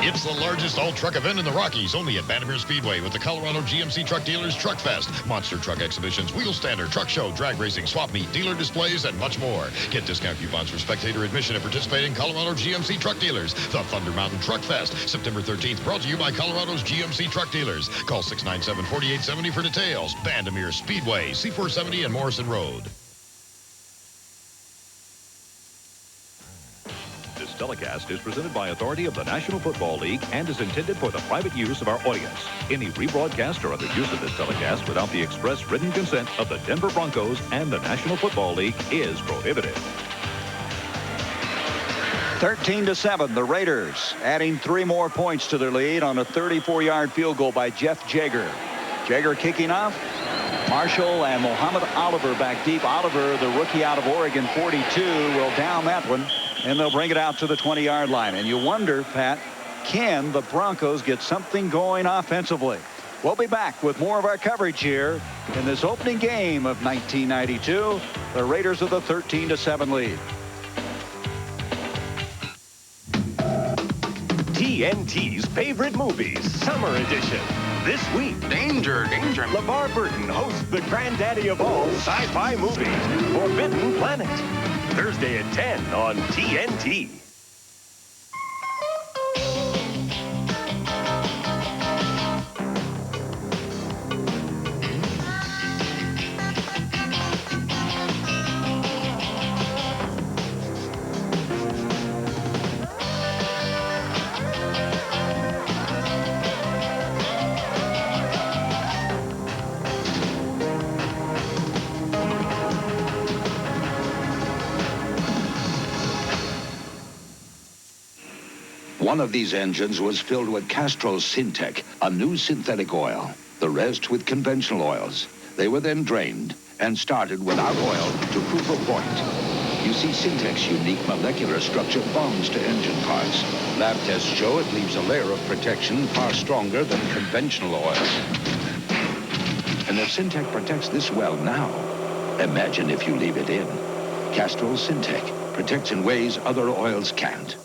It's the largest all-truck event in the Rockies, only at Vandermeer Speedway with the Colorado GMC Truck Dealers Truck Fest, monster truck exhibitions, wheel stander, truck show, drag racing, swap meet, dealer displays, and much more. Get discount coupons for spectator admission at participating Colorado GMC Truck Dealers. The Thunder Mountain Truck Fest, September 13th, brought to you by Colorado's GMC Truck Dealers. Call 697-4870 for details. Vandermeer Speedway, C470 and Morrison Road. This telecast is presented by authority of the National Football League and is intended for the private use of our audience. Any rebroadcast or other use of this telecast without the express written consent of the Denver Broncos and the National Football League is prohibited. 13-7, the Raiders adding 3 more points to their lead on a 34-yard field goal by Jeff Jaeger. Jaeger kicking off. Marshall and Muhammad Oliver back deep. Oliver, the rookie out of Oregon, 42, will down that one, and they'll bring it out to the 20-yard line. And you wonder, Pat, can the Broncos get something going offensively? We'll be back with more of our coverage here in this opening game of 1992. The Raiders with a 13-7 lead. TNT's favorite movies, Summer Edition. This week, Danger. LeVar Burton hosts the granddaddy of all sci-fi movies, Forbidden Planet. Thursday at 10 on TNT. One of these engines was filled with Castrol Syntec, a new synthetic oil. The rest with conventional oils. They were then drained and started without oil to proof of point. You see, Syntec's unique molecular structure bonds to engine parts. Lab tests show it leaves a layer of protection far stronger than conventional oils. And if Syntec protects this well now, imagine if you leave it in. Castrol Syntec protects in ways other oils can't.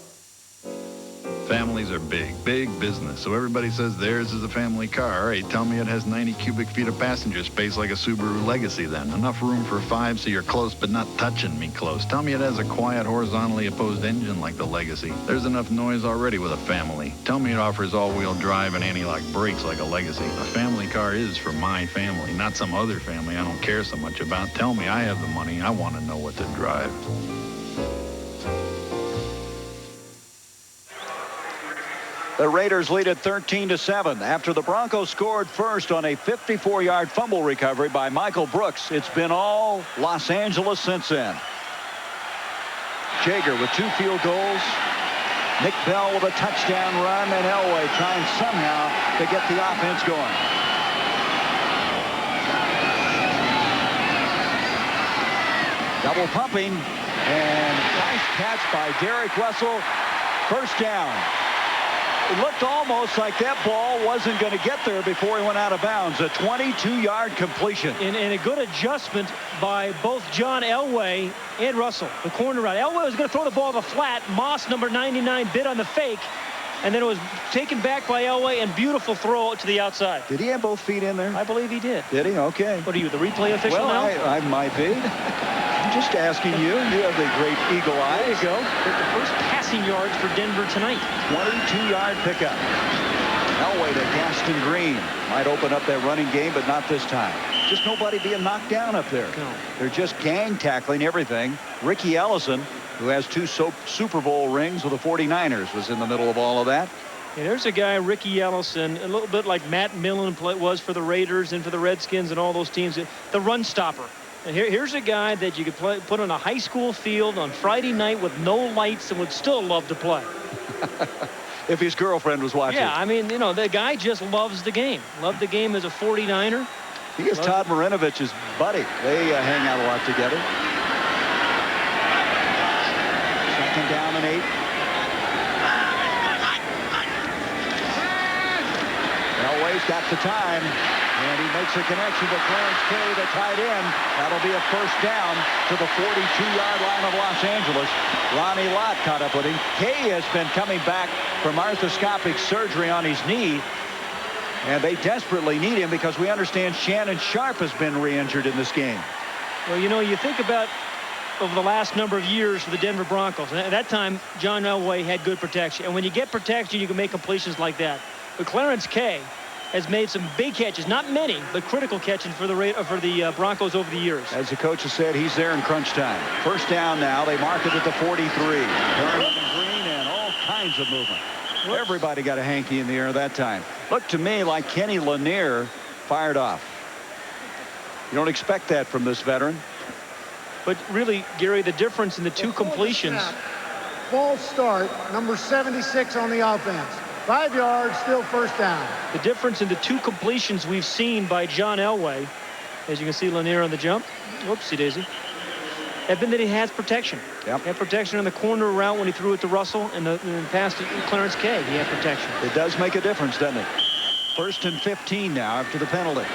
Families are big business, so everybody says theirs is a family car. All right, tell me it has 90 cubic feet of passenger space like a Subaru Legacy then. Enough room for 5 so you're close but not touching me close. Tell me it has a quiet, horizontally opposed engine like the Legacy. There's enough noise already with a family. Tell me it offers all-wheel drive and anti-lock brakes like a Legacy. A family car is for my family, not some other family I don't care so much about. Tell me I have the money. I want to know what to drive. The Raiders lead at 13-7 after the Broncos scored first on a 54-yard fumble recovery by Michael Brooks. It's been all Los Angeles since then. Jager with 2 field goals. Nick Bell with a touchdown run, and Elway trying somehow to get the offense going. Double pumping, and nice catch by Derek Russell. First down. It looked almost like that ball wasn't going to get there before he went out of bounds. A 22-yard completion. And a good adjustment by both John Elway and Russell, the corner route. Elway was going to throw the ball to the flat. Moss, number 99, bid on the fake. And then it was taken back by Elway, and beautiful throw to the outside. Did he have both feet in there? I believe he did. Did he? Okay. What are you, the replay official now? I might be. I'm just asking you. You have the great eagle eye. There you go. The first passing yards for Denver tonight. 22-yard pickup. Elway to Gaston Green. Might open up that running game, but not this time. Just nobody being knocked down up there. No. They're just gang tackling everything. Ricky Ellison, who has 2 Super Bowl rings with the 49ers, was in the middle of all of that. Yeah, there's a guy, Ricky Ellison, a little bit like Matt Millen was for the Raiders and for the Redskins and all those teams. The run stopper. And here's a guy that you could put on a high school field on Friday night with no lights and would still love to play. If his girlfriend was watching. Yeah, I mean, you know, the guy just loves the game. Loved the game as a 49er. He is Todd Marinovich's buddy. They hang out a lot together. Second down and 8. Elway's got the time, and he makes a connection to Clarence Kay, the tight end. That'll be a first down to the 42-yard line of Los Angeles. Ronnie Lott caught up with him. Kay has been coming back from arthroscopic surgery on his knee, and they desperately need him because we understand Shannon Sharp has been re-injured in this game. Well, you know, you think about over the last number of years for the Denver Broncos. And at that time, John Elway had good protection. And when you get protection, you can make completions like that. But Clarence Kay has made some big catches, not many, but critical catches for the Broncos over the years. As the coach has said, he's there in crunch time. First down now. They mark it at the 43. Turner and Green and all kinds of movement. Everybody got a hanky in the air that time. Looked to me like Kenny Lanier fired off. You don't expect that from this veteran. But really, Gary, the difference in the 2 completions. False start, number 76 on the offense. 5 yards, still first down. The difference in the 2 completions we've seen by John Elway, as you can see Lanier on the jump, whoopsie daisy, have been that he has protection. Yep. He had protection on the corner route when he threw it to Russell, and the pass to Clarence Kay, he had protection. It does make a difference, doesn't it? First and 15 now after the penalty.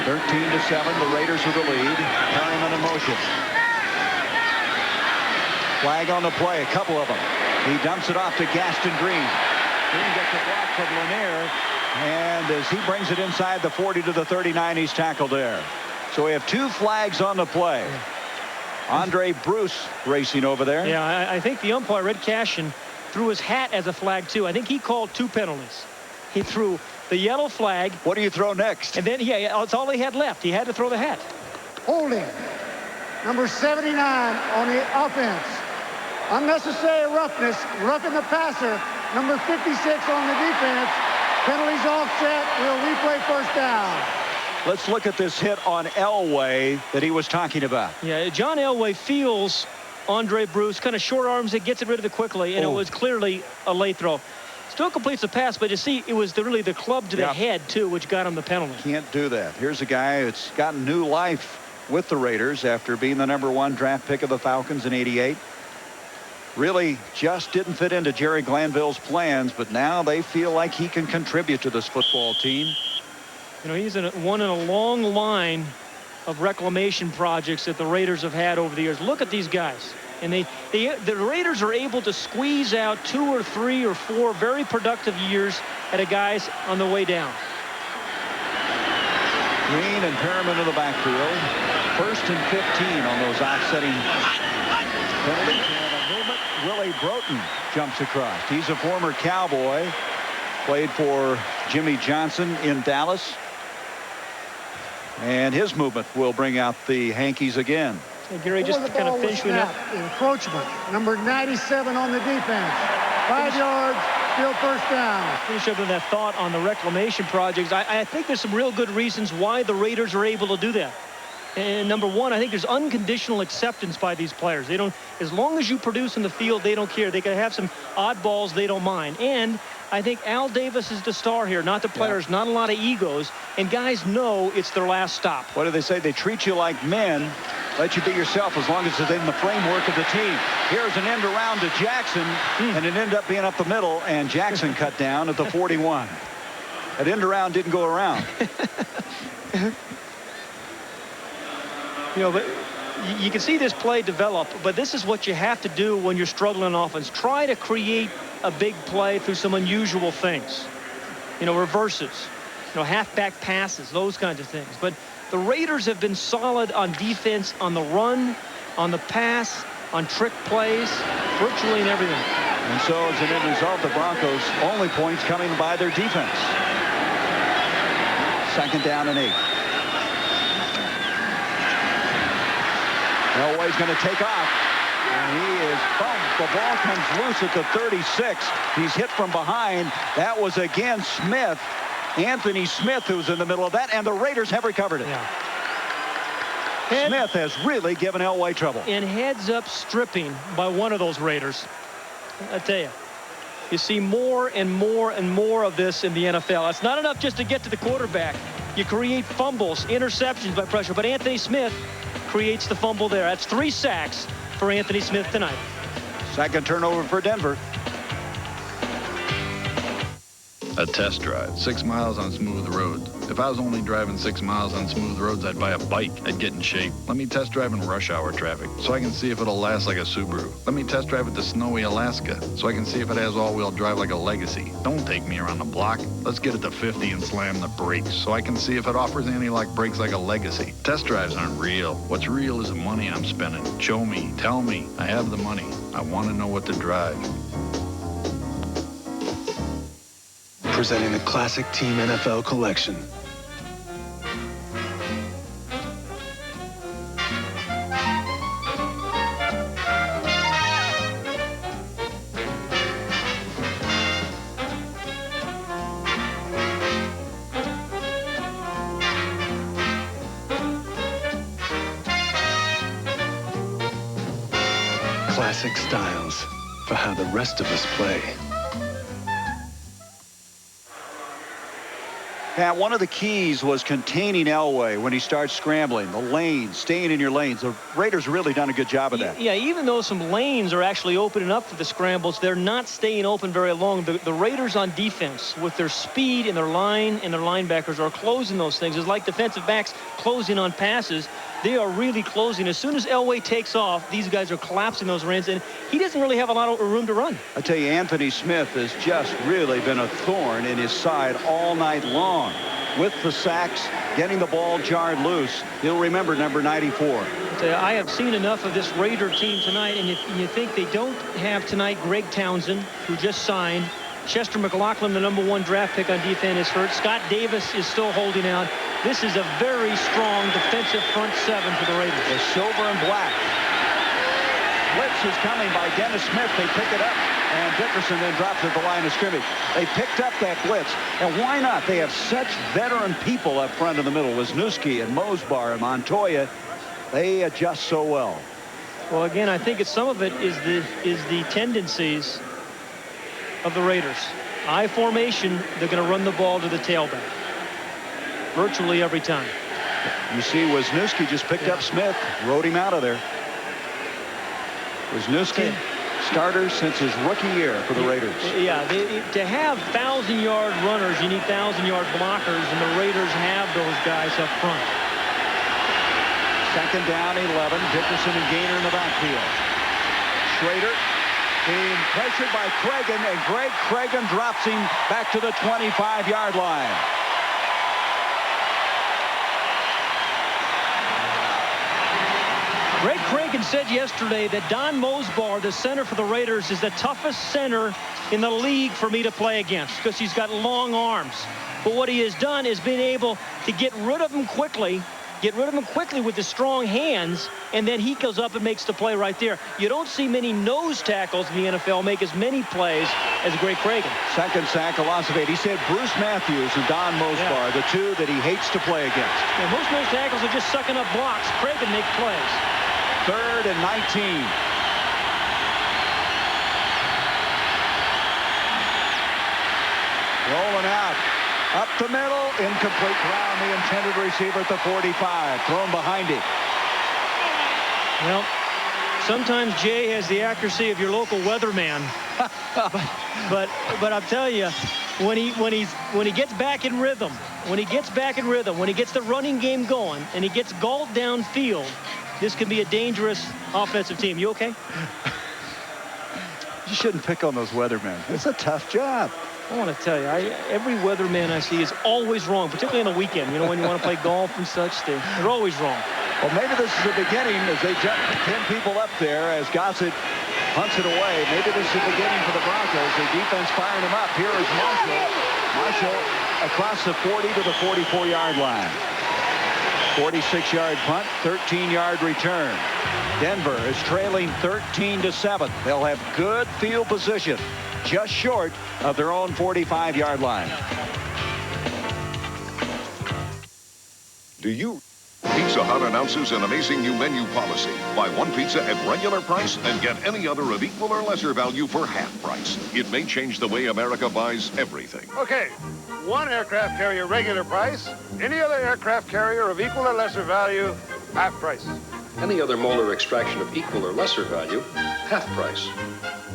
13-7, the Raiders with the lead. Perryman in motion. Flag on the play, a couple of them. He dumps it off to Gaston Green. Green gets a block from Lanier, and as he brings it inside the 40 to the 39, he's tackled there. So we have 2 flags on the play. Andre Bruce racing over there. Yeah, I think the umpire, Red Cashin, threw his hat as a flag, too. I think he called 2 penalties. He threw the yellow flag. What do you throw next? And then, yeah, that's all he had left. He had to throw the hat. Holding. Number 79 on the offense. Unnecessary roughness. Roughing the passer. Number 56 on the defense. Penalties offset. We'll replay first down. Let's look at this hit on Elway that he was talking about. Yeah, John Elway feels Andre Bruce, kind of short arms it, gets it rid of it quickly, and it was clearly a late throw. Still completes the pass, but you see, it was really the club to the head, too, which got him the penalty. Can't do that. Here's a guy that's gotten new life with the Raiders after being the #1 draft pick of the Falcons in '88. Really just didn't fit into Jerry Glanville's plans, but now they feel like he can contribute to this football team. You know, he's one in a long line of reclamation projects that the Raiders have had over the years. Look at these guys. And the Raiders are able to squeeze out 2 or 3 or 4 very productive years at a guy's on the way down. Green and Perriman in the backfield. 1st and 15 on those offsetting penalties. And a movement. Willie Broughton jumps across. He's a former Cowboy. Played for Jimmy Johnson in Dallas. And his movement will bring out the Hankies again. Hey, Gary, just to kind of finish up. Encroachment. Number 97 on the defense. 5 yards. Still first down. Finish up with that thought on the reclamation projects. I think there's some real good reasons why the Raiders are able to do that. And number one, I think there's unconditional acceptance by these players. They don't, as long as you produce in the field, they don't care. They can have some oddballs, they don't mind. And I think Al Davis is the star here, not the players, not a lot of egos. And guys know it's their last stop. What do they say? They treat you like men, let you be yourself as long as it's in the framework of the team. Here's an end around to Jackson, and it ended up being up the middle, and Jackson cut down at the 41. That end around didn't go around. You know, but you can see this play develop, but this is what you have to do when you're struggling on offense. Try to create a big play through some unusual things. You know, reverses, you know, halfback passes, those kinds of things. But the Raiders have been solid on defense, on the run, on the pass, on trick plays, virtually in everything. And so as an end result, the Broncos only points coming by their defense. 2nd down and 8. Elway's going to take off, and he is bumped. The ball comes loose at the 36. He's hit from behind. That was again Smith, Anthony Smith, who's in the middle of that, and the Raiders have recovered it. Smith has really given Elway trouble. And heads up stripping by one of those Raiders. I tell you, you see more and more and more of this in the NFL. It's not enough just to get to the quarterback. You create fumbles, interceptions by pressure, but Anthony Smith creates the fumble there. That's 3 sacks for Anthony Smith tonight. 2nd turnover for Denver. A test drive, 6 miles on smooth roads. If I was only driving 6 miles on smooth roads, I'd buy a bike. I'd get in shape. Let me test drive in rush hour traffic so I can see if it'll last like a Subaru. Let me test drive it to snowy Alaska so I can see if it has all-wheel drive like a Legacy. Don't take me around the block. Let's get it to 50 and slam the brakes so I can see if it offers anti-lock brakes like a Legacy. Test drives aren't real. What's real is the money I'm spending. Show me. Tell me. I have the money. I want to know what to drive. Presenting the Classic Team NFL Collection. Classic styles for how the rest of us play. Pat, one of the keys was containing Elway when he starts scrambling. The lanes, staying in your lanes. The Raiders really done a good job of that. Yeah, even though some lanes are actually opening up for the scrambles, they're not staying open very long. The Raiders on defense, with their speed and their line and their linebackers, are closing those things. It's like defensive backs closing on passes. They are really closing. As soon as Elway takes off, these guys are collapsing those runs, and he doesn't really have a lot of room to run. I tell you, Anthony Smith has just really been a thorn in his side all night long. With the sacks, getting the ball jarred loose. He'll remember number 94. I have seen enough of this Raider team tonight, and you think they don't have tonight Greg Townsend, who just signed. Chester McLaughlin, the #1 draft pick on defense, is hurt. Scott Davis is still holding out. This is a very strong defensive front seven for the Raiders. The silver and black. Blitz is coming by Dennis Smith. They pick it up, and Dickerson then drops at the line of scrimmage. They picked up that blitz, and why not? They have such veteran people up front in the middle. Wisniewski and Mosbar and Montoya. They adjust so well. Well, again, I think some of it is the tendencies of the Raiders. I formation, they're going to run the ball to the tailback virtually every time. You see Wisniewski just picked up Smith, rode him out of there. Wisniewski, starter since his rookie year for the Raiders. Yeah, to have 1,000-yard runners, you need 1,000-yard blockers, and the Raiders have those guys up front. Second down, 11. Dickerson and Gaynor in the backfield. Schrader being pressured by Cregan, and Greg Cregan drops him back to the 25-yard line. Greg Cregan said yesterday that Don Mosbar, the center for the Raiders, is the toughest center in the league for me to play against because he's got long arms. But what he has done is been able to get rid of him quickly with his strong hands, and then he goes up and makes the play right there. You don't see many nose tackles in the NFL make as many plays as Greg Cregan. Second sack, a loss of 8. He said Bruce Matthews and Don Mosbar, the two that he hates to play against. Yeah, most nose tackles are just sucking up blocks. Cregan makes plays. Third and 19. Rolling out. Up the middle. Incomplete ground. The intended receiver at the 45. Thrown behind him. Well, sometimes Jay has the accuracy of your local weatherman. but I'll tell you, when he gets back in rhythm, when he gets the running game going, and he gets Galt downfield, this can be a dangerous offensive team. You okay? You shouldn't pick on those weathermen. It's a tough job. I want to tell you, every weatherman I see is always wrong, particularly on the weekend. You know, when you want to play golf and such, they're always wrong. Well, maybe this is the beginning as they jump 10 people up there as Gossett punts it away. Maybe this is the beginning for the Broncos. The defense firing them up. Here is Marshall. Marshall across the 40 to the 44-yard line. 46-yard punt, 13-yard return. Denver is trailing 13-7. They'll have good field position, just short of their own 45-yard line. Do you? Pizza Hut announces an amazing new menu policy. Buy one pizza at regular price and get any other of equal or lesser value for half price. It may change the way America buys everything. Okay, one aircraft carrier regular price, any other aircraft carrier of equal or lesser value, half price. Any other molar extraction of equal or lesser value, half price.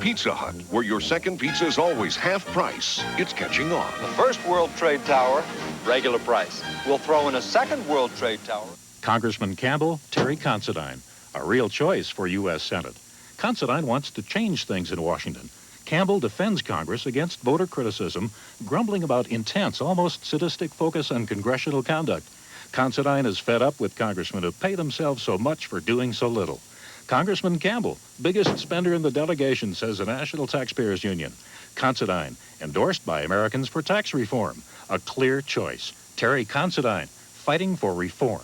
Pizza Hut, where your second pizza is always half price. It's catching on. The first World Trade Tower, regular price. We'll throw in a second World Trade Tower. Congressman Campbell, Terry Considine, a real choice for U.S. Senate. Considine wants to change things in Washington. Campbell defends Congress against voter criticism, grumbling about intense, almost sadistic focus on congressional conduct. Considine is fed up with congressmen who pay themselves so much for doing so little. Congressman Campbell, biggest spender in the delegation, says the National Taxpayers Union. Considine, endorsed by Americans for Tax Reform. A clear choice. Terry Considine, fighting for reform.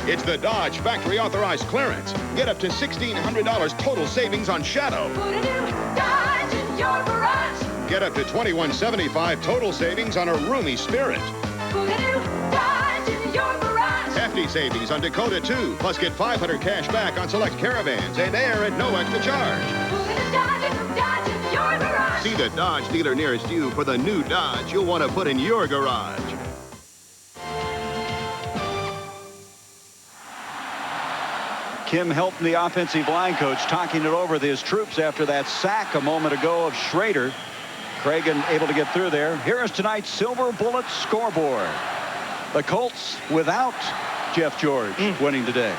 It's the Dodge factory authorized clearance. Get up to $1,600 total savings on Shadow. Get up to $2,175 total savings on a roomy Spirit. Hefty savings on Dakota 2, plus get $500 cash back on select Caravans and air at no extra charge. See the Dodge dealer nearest you for the new Dodge you'll want to put in your garage. Kim Helton, the offensive line coach, talking it over with his troops after that sack a moment ago of Schrader. Cregan able to get through there. Here is tonight's Silver Bullet scoreboard. The Colts without Jeff George winning today.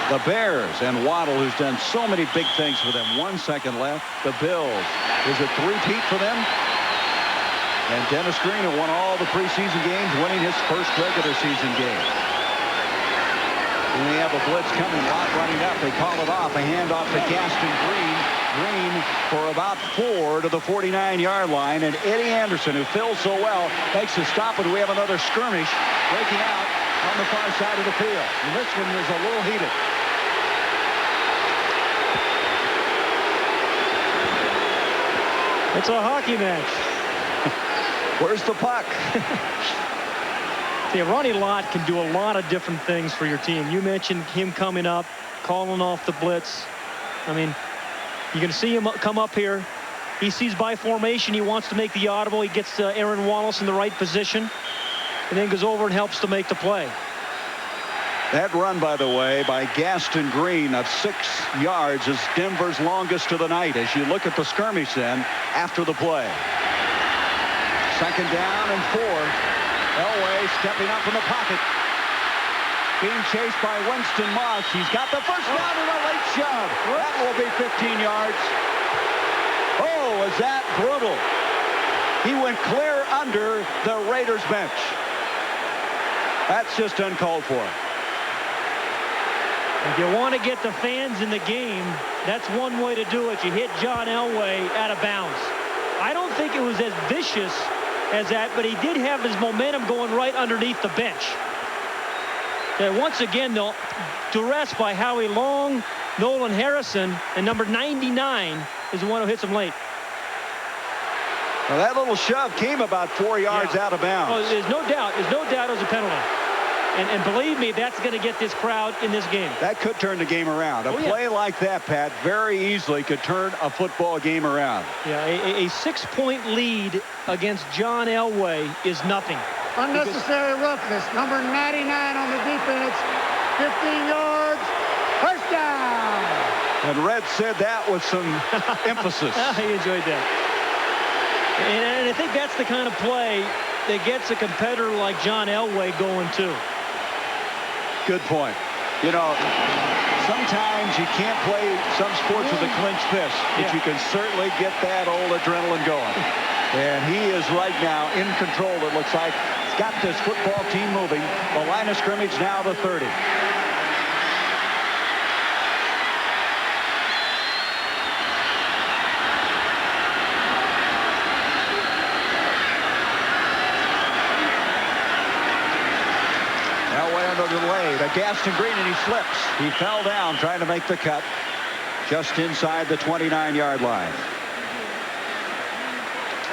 The Bears and Waddle, who's done so many big things for them. 1 second left. The Bills. Is it three-peat for them? And Dennis Green, who won all the preseason games, winning his first regular season game. And we have a blitz coming. Watt running up. They call it off. A handoff to Gaston Green. Green for about 4 to the 49-yard line. And Eddie Anderson, who fills so well, makes a stop. And we have another skirmish breaking out on the far side of the field. And this one is a little heated. It's a hockey match. Where's the puck? Yeah, Ronnie Lott can do a lot of different things for your team. You mentioned him coming up, calling off the blitz. I mean, you can see him come up here, He sees by formation. He wants to make the audible. He gets Aaron Wallace in the right position, and then goes over and helps to make the play. That run, by the way, by Gaston Green of 6 yards is Denver's longest of the night as you look at the skirmish then after the play. Second down and 4. Elway stepping up in the pocket. Being chased by Winston Moss. He's got the first down and a late shove. That will be 15 yards. Oh, was that brutal. He went clear under the Raiders bench. That's just uncalled for. If you want to get the fans in the game, that's one way to do it. You hit John Elway out of bounds. I don't think it was as vicious as that, but he did have his momentum going right underneath the bench. Okay, once again, though, duress by Howie Long, Nolan Harrison, and number 99 is the one who hits him late. Well, that little shove came about 4 yards out of bounds. Well, there's no doubt it was a penalty. And believe me, that's going to get this crowd in this game. That could turn the game around. A play like that, Pat, very easily could turn a football game around. Yeah, a 6-point lead against John Elway is nothing. Unnecessary roughness. Number 99 on the defense. 15 yards. First down. And Red said that with some emphasis. He enjoyed that. And I think that's the kind of play that gets a competitor like John Elway going too. Good point. You know, sometimes you can't play some sports with a clenched fist, but you can certainly get that old adrenaline going. And he is right now in control, it looks like. He's got this football team moving. The line of scrimmage now the 30. Delay to Gaston Green, and he slips. He fell down trying to make the cut just inside the 29-yard line.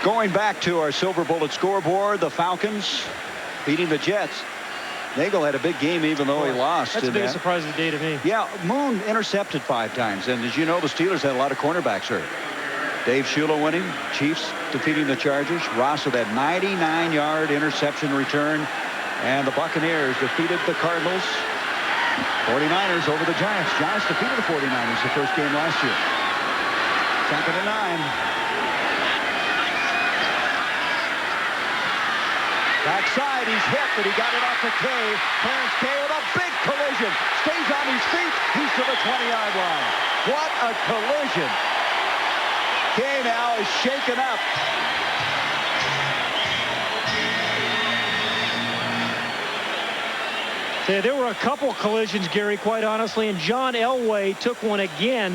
Going back to our Silver Bullet scoreboard, the Falcons beating the Jets. Nagel had a big game even though he lost. That's a big surprise of the day to me. Yeah, Moon intercepted 5 times, and as you know, the Steelers had a lot of cornerbacks hurt. Dave Shula winning, Chiefs defeating the Chargers. Ross with that 99-yard interception return. And the Buccaneers defeated the Cardinals. 49ers over the Giants. Giants defeated the 49ers the first game last year. Second and 9. Backside, he's hit, but he got it off to Kay. Clarence Kay with a big collision. Stays on his feet. He's to the 20-yard line. What a collision. Kay now is shaken up. Yeah, there were a couple collisions, Gary, quite honestly, and John Elway took one again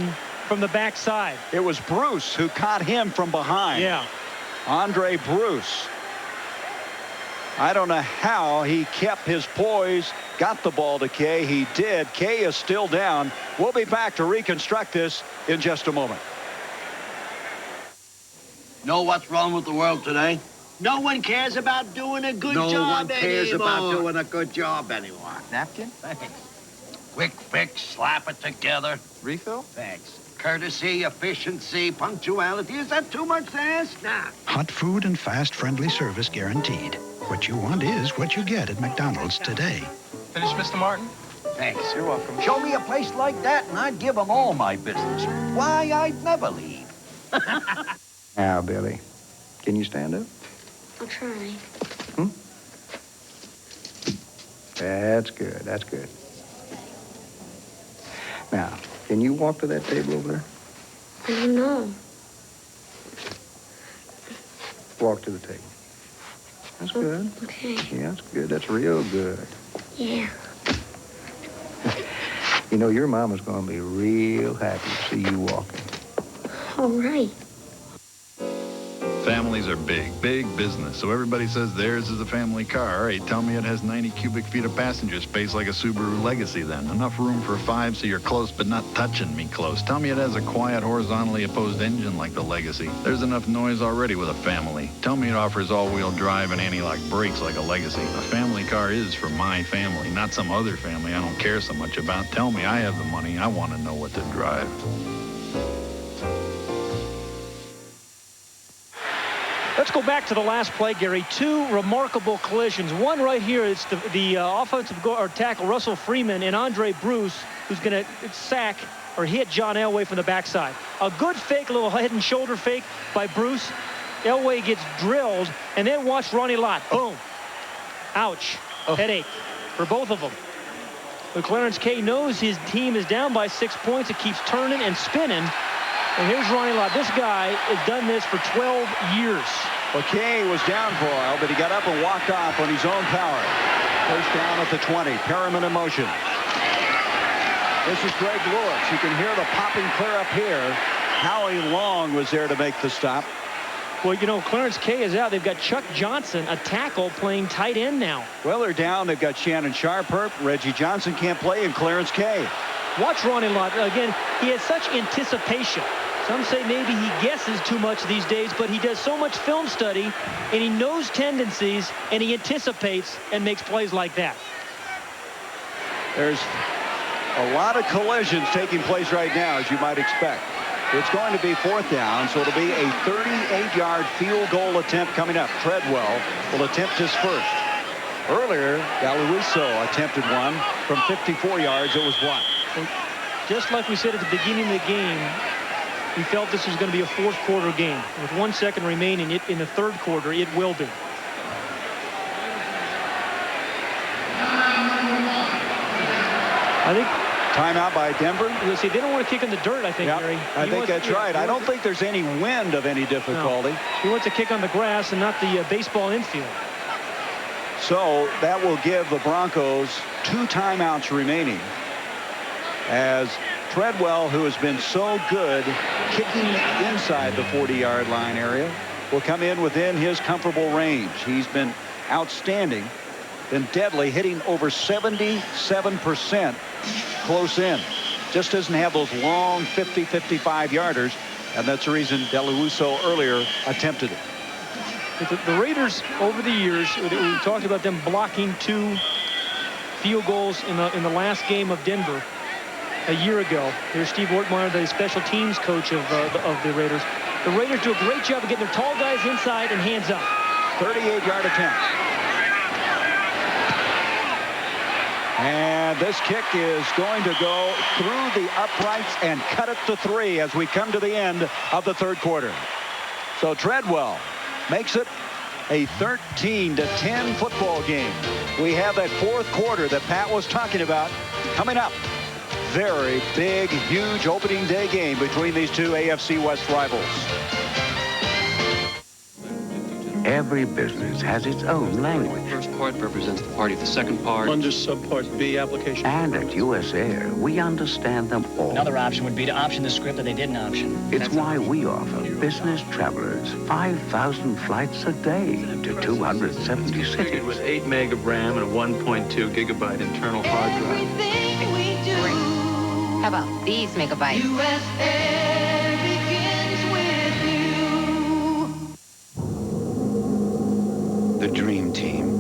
from the backside. It was Bruce who caught him from behind. Yeah. Andre Bruce. I don't know how he kept his poise, got the ball to Kay. He did. Kay is still down. We'll be back to reconstruct this in just a moment. Know what's wrong with the world today? No one cares about doing a good job anymore. No one cares about doing a good job anymore. Napkin? Thanks. Quick fix, slap it together. Refill? Thanks. Courtesy, efficiency, punctuality. Is that too much to ask? Nah. Hot food and fast, friendly service guaranteed. What you want is what you get at McDonald's today. Finish, Mr. Martin? Thanks. You're welcome. Show me a place like that, and I'd give them all my business. Why, I'd never leave. Now, Billy, can you stand up? I'll try. That's good. That's good. Now, can you walk to that table over there? I don't know. Walk to the table. That's good. Okay. Yeah, that's good. That's real good. Yeah. You know, your mama's going to be real happy to see you walking. All right. Families are big, big business, so everybody says theirs is a family car. All right, tell me it has 90 cubic feet of passenger space like a Subaru Legacy then. Enough room for 5 so you're close but not touching me close. Tell me it has a quiet, horizontally opposed engine like the Legacy. There's enough noise already with a family. Tell me it offers all-wheel drive and anti-lock brakes like a Legacy. A family car is for my family, not some other family I don't care so much about. Tell me I have the money. I want to know what to drive. Let's go back to the last play, Gary. Two remarkable collisions. One right here, it's the offensive tackle, Russell Freeman, and Andre Bruce, who's going to sack or hit John Elway from the backside. A good fake, a little head and shoulder fake by Bruce. Elway gets drilled, and then watch Ronnie Lott. Boom. Ouch. Headache for both of them. But Clarence Kay knows his team is down by 6 points. It keeps turning and spinning. And here's Ronnie Lott. This guy has done this for 12 years. Well, Kay was down for a while, but he got up and walked off on his own power. First down at the 20. Perriman in motion. This is Greg Lewis. You can hear the popping clear up here. Howie Long was there to make the stop. Well, you know, Clarence Kay is out. They've got Chuck Johnson, a tackle, playing tight end now. Well, they're down. They've got Shannon Sharper. Reggie Johnson can't play, and Clarence Kay. Watch Ronnie Lott. Again, he has such anticipation. Some say maybe he guesses too much these days, but he does so much film study, and he knows tendencies, and he anticipates and makes plays like that. There's a lot of collisions taking place right now, as you might expect. It's going to be fourth down, so it'll be a 38-yard field goal attempt coming up. Treadwell will attempt his first. Earlier, Galuiso attempted one from 54 yards. It was blocked. Just like we said at the beginning of the game, we felt this was going to be a fourth quarter game. With 1 second remaining in the third quarter, it will be. I think timeout by Denver. You'll see, they don't want to kick in the dirt, I think, yep, Gary. I think that's right. I don't think there's any wind of any difficulty. No. He wants to kick on the grass and not the baseball infield. So that will give the Broncos 2 timeouts remaining, as Treadwell, who has been so good kicking inside the 40-yard line area, will come in within his comfortable range. He's been outstanding, been deadly, hitting over 77% close in. Just doesn't have those long 50, 55-yarders, and that's the reason Galuiso earlier attempted it. The Raiders, over the years, we talked about them blocking 2 field goals in the last game of Denver a year ago. Here's Steve Ortmeyer, the special teams coach of the Raiders. The Raiders do a great job of getting their tall guys inside and hands up. 38-yard attempt. And this kick is going to go through the uprights and cut it to 3 as we come to the end of the third quarter. So Treadwell makes it a 13-10 football game. We have that fourth quarter that Pat was talking about coming up. Very big, huge opening day game between these two AFC West rivals. Every business has its own language. The first part represents the party. The second part under subpart B application. And at US Air, we understand them all. Another option would be to option the script that they didn't option. It's why we offer business travelers 5,000 flights a day to 270 cities. With 8 meg of RAM and a 1.2 gigabyte internal hard drive. How about these megabytes? US Air begins with you. The Dream Team.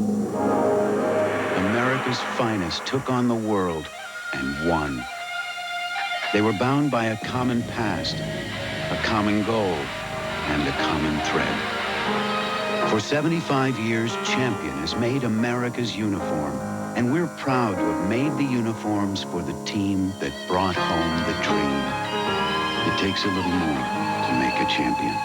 America's finest took on the world and won. They were bound by a common past, a common goal, and a common thread. For 75 years, Champion has made America's uniform, and we're proud to have made the uniforms for the team that brought home the dream. It takes a little more to make a champion.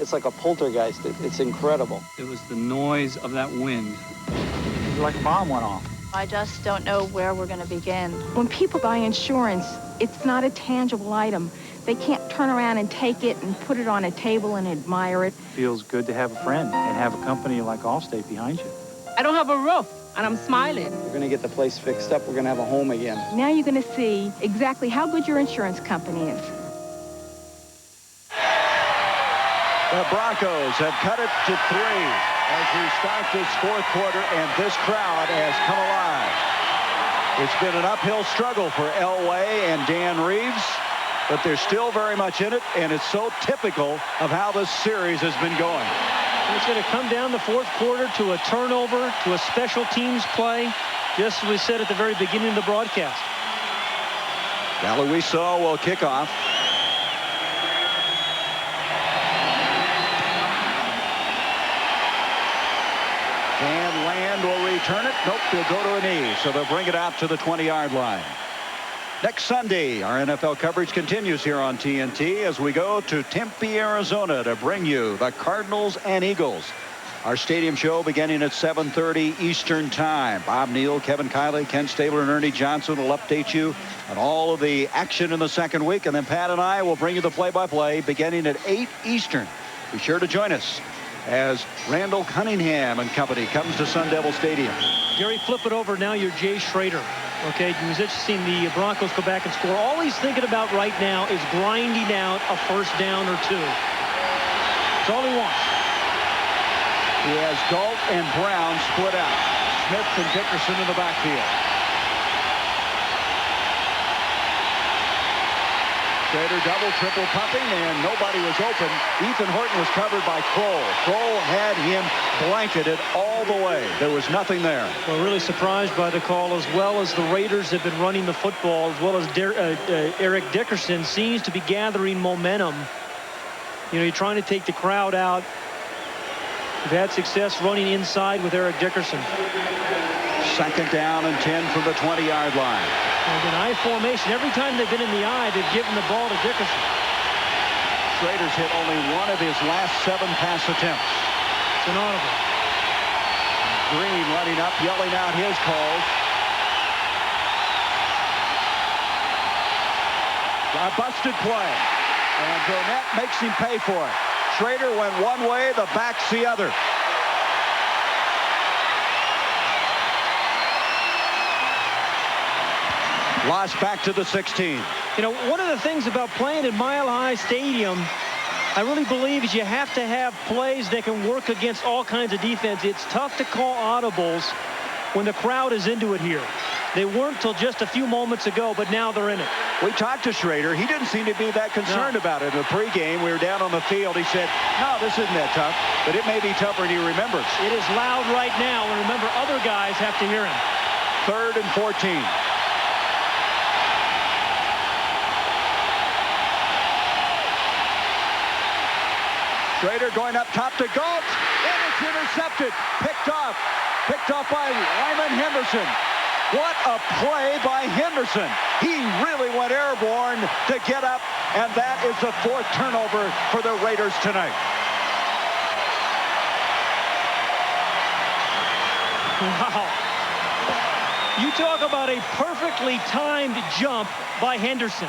It's like a poltergeist. It's incredible. It was the noise of that wind. It was like a bomb went off. I just don't know where we're going to begin. When people buy insurance, it's not a tangible item. They can't turn around and take it and put it on a table and admire it. Feels good to have a friend and have a company like Allstate behind you. I don't have a roof, and I'm smiling. We're going to get the place fixed up. We're going to have a home again. Now you're going to see exactly how good your insurance company is. The Broncos have cut it to 3 as we start this fourth quarter, and this crowd has come alive. It's been an uphill struggle for Elway and Dan Reeves, but they're still very much in it, and it's so typical of how this series has been going. It's going to come down the fourth quarter to a turnover, to a special teams play, just as we said at the very beginning of the broadcast. Galuiso will kick off. return it? Nope, he'll go to a knee. So they'll bring it out to the 20-yard line. Next Sunday, our NFL coverage continues here on TNT as we go to Tempe, Arizona to bring you the Cardinals and Eagles. Our stadium show beginning at 7:30 Eastern Time. Bob Neal, Kevin Kiley, Ken Stabler, and Ernie Johnson will update you on all of the action in the second week. And then Pat and I will bring you the play-by-play beginning at 8 Eastern. Be sure to join us as Randall Cunningham and company comes to Sun Devil Stadium. Gary, flip it over now. You're Jay Schrader. Okay, he was interesting. The Broncos go back and score. All he's thinking about right now is grinding out a first down or two. That's all he wants. He has Galt and Brown split out. Smith and Dickerson in the backfield. Schrader double, triple pumping, and nobody was open. Ethan Horton was covered by Kroll. Kroll had him blanketed all the way. There was nothing there. Well, really surprised by the call, as well as the Raiders have been running the football, as well as Eric Dickerson seems to be gathering momentum. You know, you're trying to take the crowd out. We've had success running inside with Eric Dickerson. Second down and 10 from the 20-yard line. Again, I formation. Every time they've been in the eye, they've given the ball to Dickerson. Schrader's hit only one of his last 7 pass attempts. It's an audible. Green running up, yelling out his calls. A busted play. And Burnett makes him pay for it. Schrader went one way, the back's the other. Lost back to the 16. You know, one of the things about playing at Mile High Stadium, I really believe, is you have to have plays that can work against all kinds of defense. It's tough to call audibles when the crowd is into it here. They weren't till just a few moments ago, but now they're in it. We talked to Schrader. He didn't seem to be that concerned about it. In the pregame, we were down on the field. He said, no, this isn't that tough, but it may be tougher than he remembers. It is loud right now, and remember, other guys have to hear him. 3rd and 14. Schrader going up top to Galt, and it's intercepted. Picked off by Lyman Henderson. What a play by Henderson. He really went airborne to get up, and that is the 4th turnover for the Raiders tonight. Wow. You talk about a perfectly timed jump by Henderson.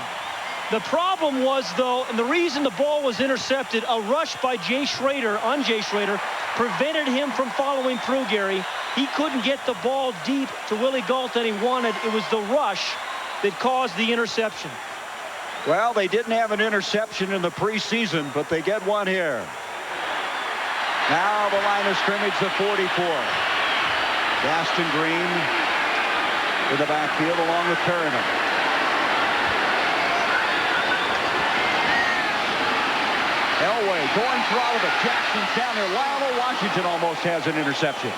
The problem was, though, and the reason the ball was intercepted, a rush by Jay Schrader, prevented him from following through, Gary. He couldn't get the ball deep to Willie Galt that he wanted. It was the rush that caused the interception. Well, they didn't have an interception in the preseason, but they get one here. Now the line of scrimmage, the 44. Gaston Green in the backfield along with Perriman. Elway going for all of it. Jackson's down there. Lionel Washington almost has an interception.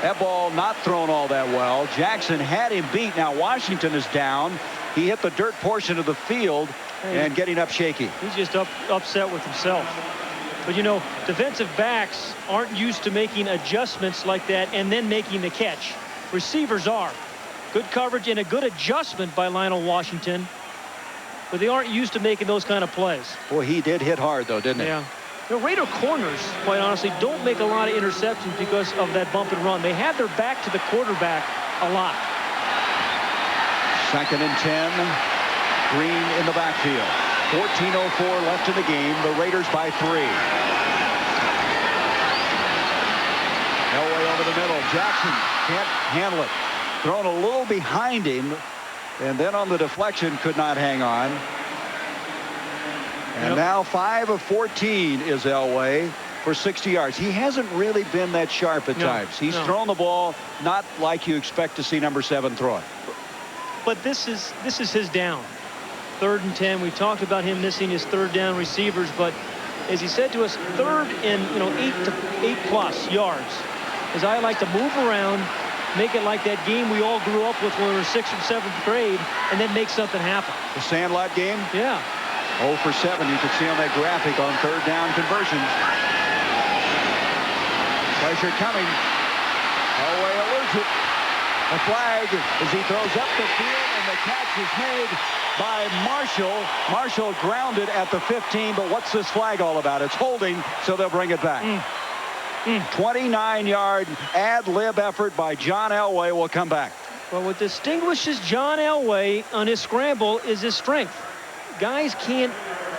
That ball not thrown all that well. Jackson had him beat. Now Washington is down. He hit the dirt portion of the field and getting up shaky. He's just upset with himself. But, you know, defensive backs aren't used to making adjustments like that and then making the catch. Receivers are. Good coverage and a good adjustment by Lionel Washington. But they aren't used to making those kind of plays. Boy, he did hit hard, though, didn't he? Yeah. The Raider corners, quite honestly, don't make a lot of interceptions because of that bump and run. They have their back to the quarterback a lot. 2nd and 10. Green in the backfield. 14:04 left in the game. The Raiders by 3. Elway over the middle. Jackson can't handle it. Thrown a little behind him. And then on the deflection, could not hang on. And now 5 of 14 is Elway for 60 yards. He hasn't really been that sharp at times. He's thrown the ball not like you expect to see number 7 throw it. But this is his down. 3rd and 10. We've talked about him missing his 3rd down receivers, but as he said to us, 3rd and 8+ yards. As I like to move around, make it like that game we all grew up with when we were 6th or 7th grade, and then make something happen. The Sandlot game? Yeah. 0 for 7. You can see on that graphic on 3rd down conversions. Pressure coming. Elway alert. holds it. A flag as he throws up the field, and the catch is made by Marshall. Marshall grounded at the 15, but what's this flag all about? It's holding, so they'll bring it back. 29-yard ad-lib effort by John Elway will come back. Well, what distinguishes John Elway on his scramble is his strength. Guys can't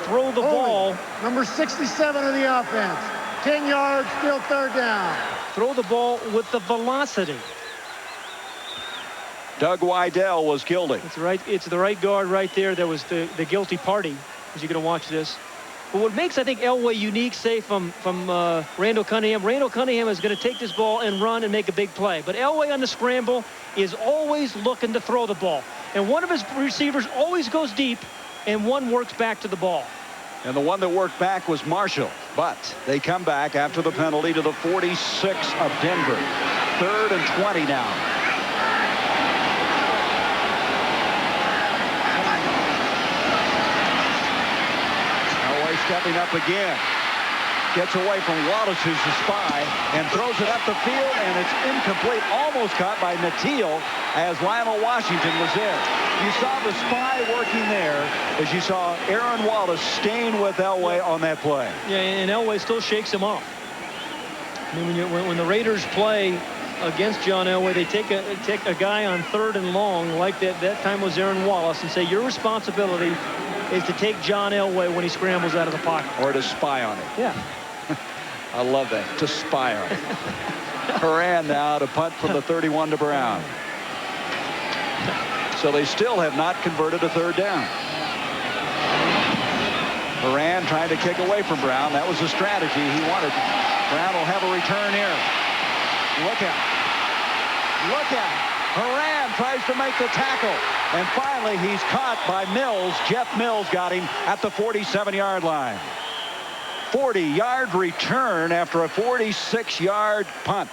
throw the ball. Number 67 of the offense. 10 yards, still third down. Throw the ball with the velocity. Doug Wydell was guilty. It's right. It's the right guard right there that was the guilty party, as you're going to watch this. But what makes, I think, Elway unique, say, from Randall Cunningham is going to take this ball and run and make a big play. But Elway on the scramble is always looking to throw the ball. And one of his receivers always goes deep, and one works back to the ball. And the one that worked back was Marshall. But they come back after the penalty to the 46 of Denver. 3rd and 20 now. Stepping up again. Gets away from Wallace, who's the spy, and throws it up the field, and it's incomplete. Almost caught by Natil as Lionel Washington was there. You saw the spy working there as you saw Aaron Wallace staying with Elway on that play. Yeah, and Elway still shakes him off. I mean, when the Raiders play against John Elway, they take a guy on 3rd and long, like that time was Aaron Wallace, and say your responsibility is to take John Elway when he scrambles out of the pocket. Or to spy on it. Yeah. I love that. To spy on it. Horan now to punt from the 31 to Brown. So they still have not converted a 3rd down. Horan trying to kick away from Brown. That was the strategy he wanted. Brown will have a return here. Look out. Look out. Horan tries to make the tackle. And finally, he's caught by Mills. Jeff Mills got him at the 47-yard line. 40-yard return after a 46-yard punt.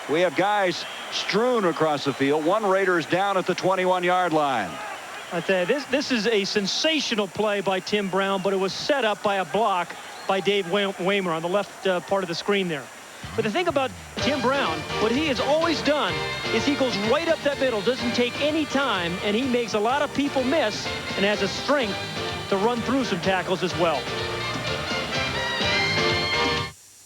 We have guys strewn across the field. One Raider is down at the 21-yard line. I tell you, this is a sensational play by Tim Brown, but it was set up by a block by Dave Waymer on the left part of the screen there. But the thing about Tim Brown, what he has always done is he goes right up that middle, doesn't take any time, and he makes a lot of people miss and has a strength to run through some tackles as well.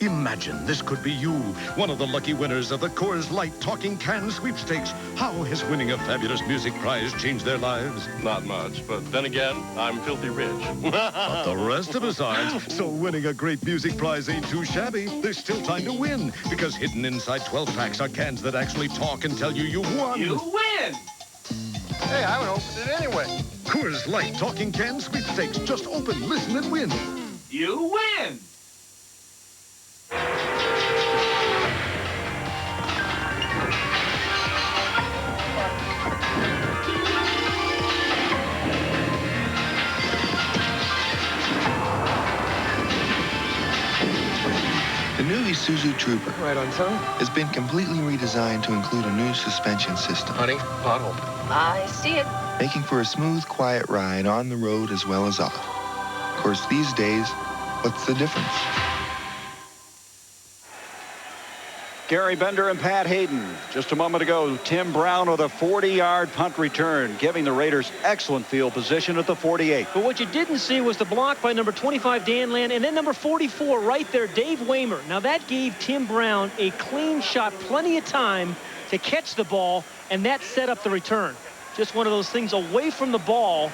Imagine this could be you, one of the lucky winners of the Coors Light Talking Can Sweepstakes. How has winning a fabulous music prize changed their lives? Not much, but then again, I'm filthy rich. But the rest of us aren't. So winning a great music prize ain't too shabby. There's still time to win, because hidden inside 12 packs are cans that actually talk and tell you you've won. You win! Hey, I would open it anyway. Coors Light Talking Can Sweepstakes. Just open, listen, and win. You win! The new Isuzu Trooper Right on time. has been completely redesigned to include a new suspension system. Honey, pothole. I see it. Making for a smooth, quiet ride on the road as well as off. Of course, these days, what's the difference? Gary Bender and Pat Hayden. Just a moment ago, Tim Brown with a 40-yard punt return, giving the Raiders excellent field position at the 48. But what you didn't see was the block by number 25, Dan Land, and then number 44 right there, Dave Waymer. Now that gave Tim Brown a clean shot, plenty of time to catch the ball, and that set up the return. Just one of those things away from the ball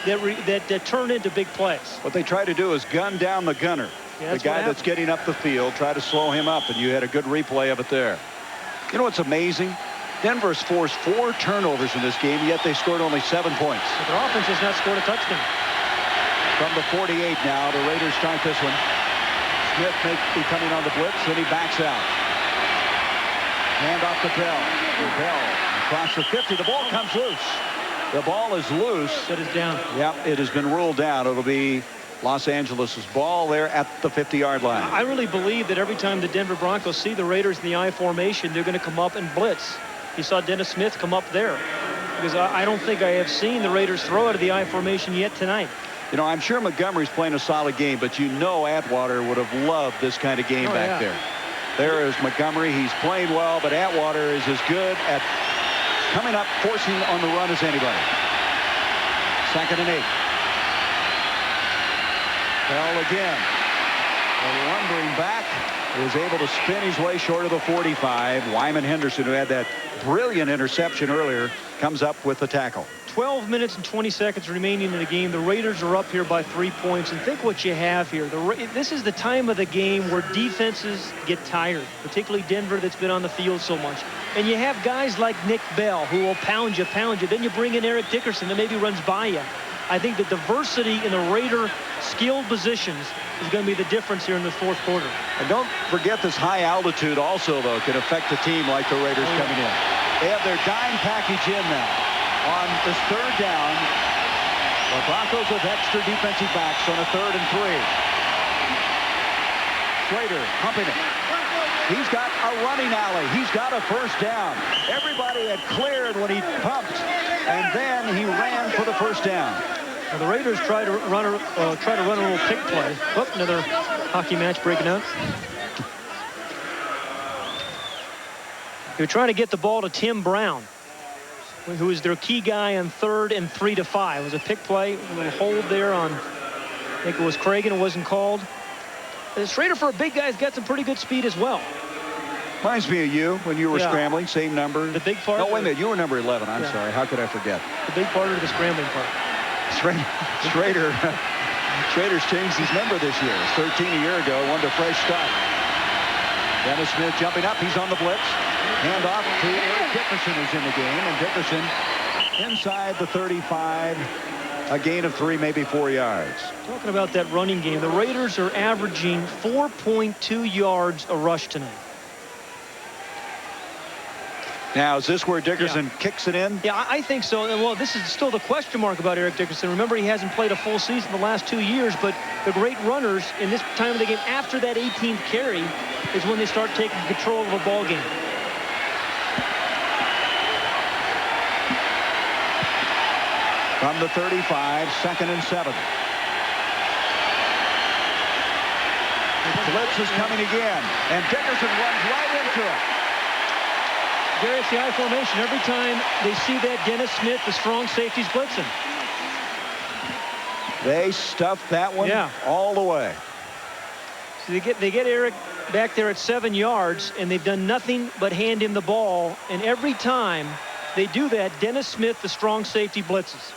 that turned into big plays. What they try to do is gun down the gunner. Yeah, the guy that's getting up the field, try to slow him up, and you had a good replay of it there. You know what's amazing? Denver's forced 4 turnovers in this game, yet they scored only 7 points. But their offense has not scored a touchdown. From the 48 now, the Raiders start this one. Smith may be coming on the blitz, then he backs out. Hand off to Bell. Bell across the 50. The ball comes loose. The ball is loose. That is down. Yep, it has been ruled down. It'll be Los Angeles' ball there at the 50-yard line. I really believe that every time the Denver Broncos see the Raiders in the I formation, they're going to come up and blitz. You saw Dennis Smith come up there. Because I don't think I have seen the Raiders throw out of the I formation yet tonight. You know, I'm sure Montgomery's playing a solid game, but you know Atwater would have loved this kind of game back there. There is Montgomery. He's playing well, but Atwater is as good at coming up, forcing on the run as anybody. 2nd and 8. Bell again. The lumbering back is able to spin his way short of the 45. Wyman Henderson, who had that brilliant interception earlier, comes up with the tackle. 12 minutes and 20 seconds remaining in the game. The Raiders are up here by 3 points. And think what you have here. This is the time of the game where defenses get tired, particularly Denver that's been on the field so much. And you have guys like Nick Bell who will pound you. Then you bring in Eric Dickerson that maybe runs by you. I think the diversity in the Raider skilled positions is going to be the difference here in the 4th quarter. And don't forget this high altitude also, though, can affect a team like the Raiders coming in. They have their dime package in now. On this 3rd down, the Broncos with extra defensive backs on a 3rd and 3. Schrader pumping it. He's got a running alley. He's got a 1st down. Everybody had cleared when he pumped, and then he ran for the 1st down. Now the Raiders try to run a little pick play. Oh, another hockey match breaking out. They're trying to get the ball to Tim Brown, who is their key guy on 3rd and 3 to 5. It was a pick play, a little hold there on, I think it was Cragen. It wasn't called. Schrader, for a big guy, has got some pretty good speed as well. Reminds me of you when you were scrambling, same number. The big part. No, wait a minute, you were number 11. I'm sorry. How could I forget? The big part of the scrambling part. Schrader's changed his number this year. It's 13 a year ago. Wanted a fresh start. Dennis Smith jumping up. He's on the blitz. Hand off to Eric Dickerson, who's in the game. And Dickerson inside the 35. A gain of 3, maybe 4 yards. Talking about that running game, the Raiders are averaging 4.2 yards a rush tonight. Now, is this where Dickerson kicks it in? Yeah, I think so. And well, this is still the question mark about Eric Dickerson. Remember, he hasn't played a full season the last 2 years, but the great runners in this time of the game, after that 18th carry, is when they start taking control of a ball game. From the 35, 2nd and 7. Blitz is coming again, and Dickerson runs right into it. Gary, it's the I formation. Every time they see that, Dennis Smith, the strong safety's blitzing. They stuffed that one all the way. So they get Eric back there at 7 yards, and they've done nothing but hand him the ball. And every time they do that, Dennis Smith, the strong safety, blitzes.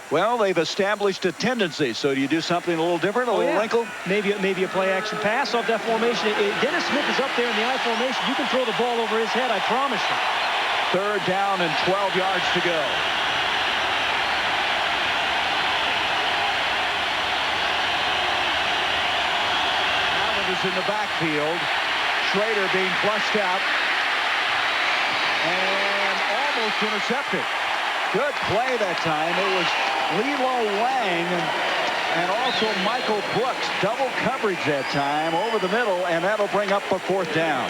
Well, they've established a tendency. So do you do something a little different, a little wrinkle? Maybe a play-action pass off that formation. Dennis Smith is up there in the I formation. You can throw the ball over his head, I promise you. 3rd down and 12 yards to go. Allen is in the backfield. Schrader being flushed out. And almost intercepted. Good play that time. It was Lilo Wang and also Michael Brooks. Double coverage that time over the middle, and that'll bring up a 4th down.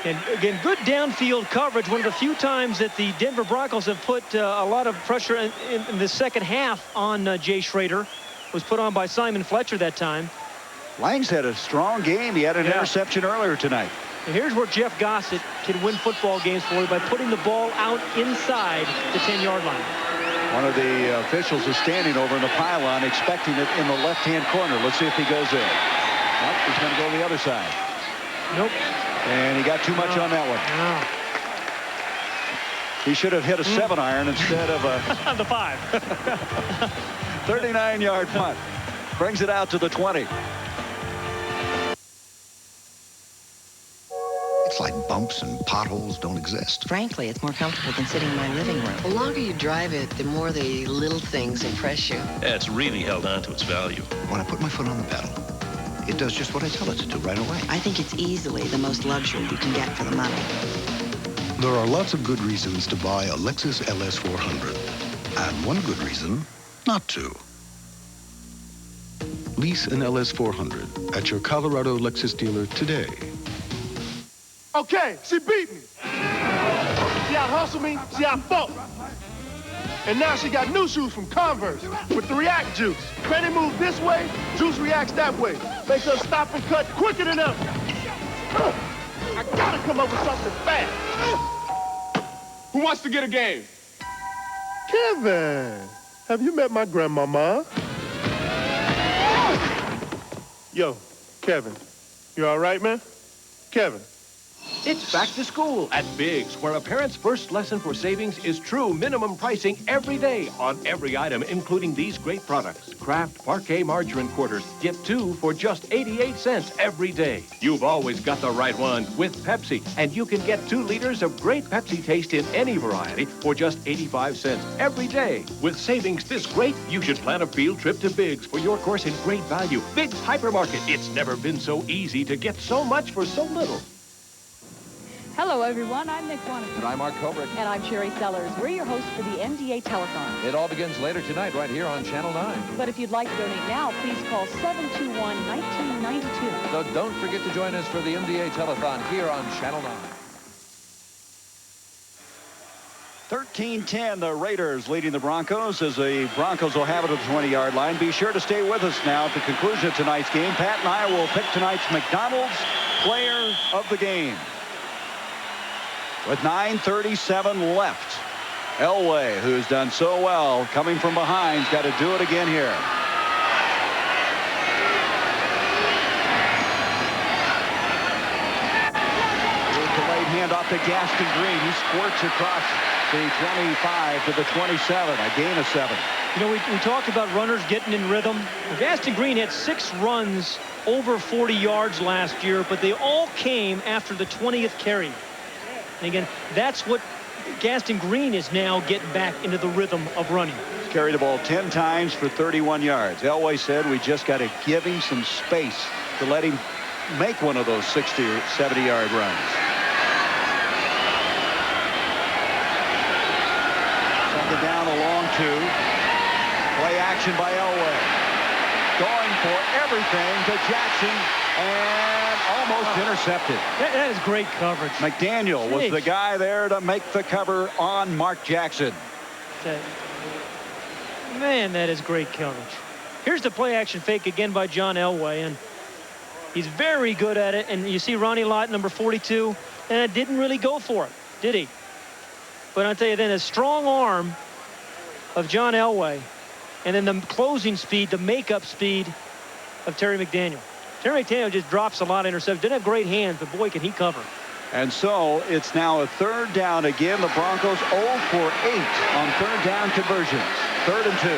And again, good downfield coverage. One of the few times that the Denver Broncos have put a lot of pressure in the second half on Jay Schrader. Was put on by Simon Fletcher that time. Lang's had a strong game. He had an interception earlier tonight. And here's where Jeff Gossett can win football games for you by putting the ball out inside the 10-yard line. One of the officials is standing over in the pylon expecting it in the left-hand corner. Let's see if he goes in. Nope, he's going to go to the other side. Nope. And he got too much on that one. No. He should have hit a 7-iron instead of a... the 5. 39-yard punt. Brings it out to the 20. It's like bumps and potholes don't exist. Frankly, it's more comfortable than sitting in my living room. The longer you drive it, the more the little things impress you. Yeah, it's really held on to its value. When I put my foot on the pedal, it does just what I tell it to do right away. I think it's easily the most luxury you can get for the money. There are lots of good reasons to buy a Lexus LS400. And one good reason not to. Lease an LS400 at your Colorado Lexus dealer today. Okay, she beat me. She out-hustled me, she out-fought. And now she got new shoes from Converse with the React Juice. Penny moves this way, Juice reacts that way. Makes us stop and cut quicker than ever. I gotta come up with something fast. Who wants to get a game? Kevin, have you met my grandmama? Yo, Kevin, you all right, man? Kevin. It's back to school at Biggs, where a parent's first lesson for savings is true minimum pricing every day on every item, including these great products. Kraft Parquet Margarine Quarters. Get 2 for just 88 cents every day. You've always got the right one with Pepsi, and you can get 2 liters of great Pepsi taste in any variety for just 85 cents every day. With savings this great, you should plan a field trip to Biggs for your course in great value. Biggs Hypermarket. It's never been so easy to get so much for so little. Hello, everyone. I'm Nick Wannick. And I'm Mark Kobrick. And I'm Sherry Sellers. We're your hosts for the MDA Telethon. It all begins later tonight right here on Channel 9. But if you'd like to donate now, please call 721-1992. So don't forget to join us for the MDA Telethon here on Channel 9. 13-10, the Raiders leading the Broncos as the Broncos will have it at the 20-yard line. Be sure to stay with us now at the conclusion of tonight's game. Pat and I will pick tonight's McDonald's player of the game. With 9:37 left, Elway, who's done so well coming from behind, has got to do it again here. Here's the late handoff to Gaston Green. He squirts across the 25 to the 27, a gain of 7. You know, we talked about runners getting in rhythm. Gaston Green had 6 runs over 40 yards last year, but they all came after the 20th carry. And again, that's what Gaston Green is now getting back into the rhythm of running. He's carried the ball 10 times for 31 yards. Elway said we just got to give him some space to let him make one of those 60 or 70-yard runs. Second down, a long 2. Play action by Elway. Going for everything to Jackson and almost intercepted. That is great coverage. McDaniel was the guy there to make the cover on Mark Jackson. Man, that is great coverage. Here's the play action fake again by John Elway, and he's very good at it. And you see Ronnie Lott, number 42, and it didn't really go for it, did he? But I'll tell you then, a strong arm of John Elway, and then the closing speed, the makeup speed of Terry McDaniel. Terry McDaniel just drops a lot of interceptions. Didn't have great hands, but boy, can he cover. And so it's now a 3rd down again. The Broncos 0 for 8 on 3rd down conversions. 3rd and 2.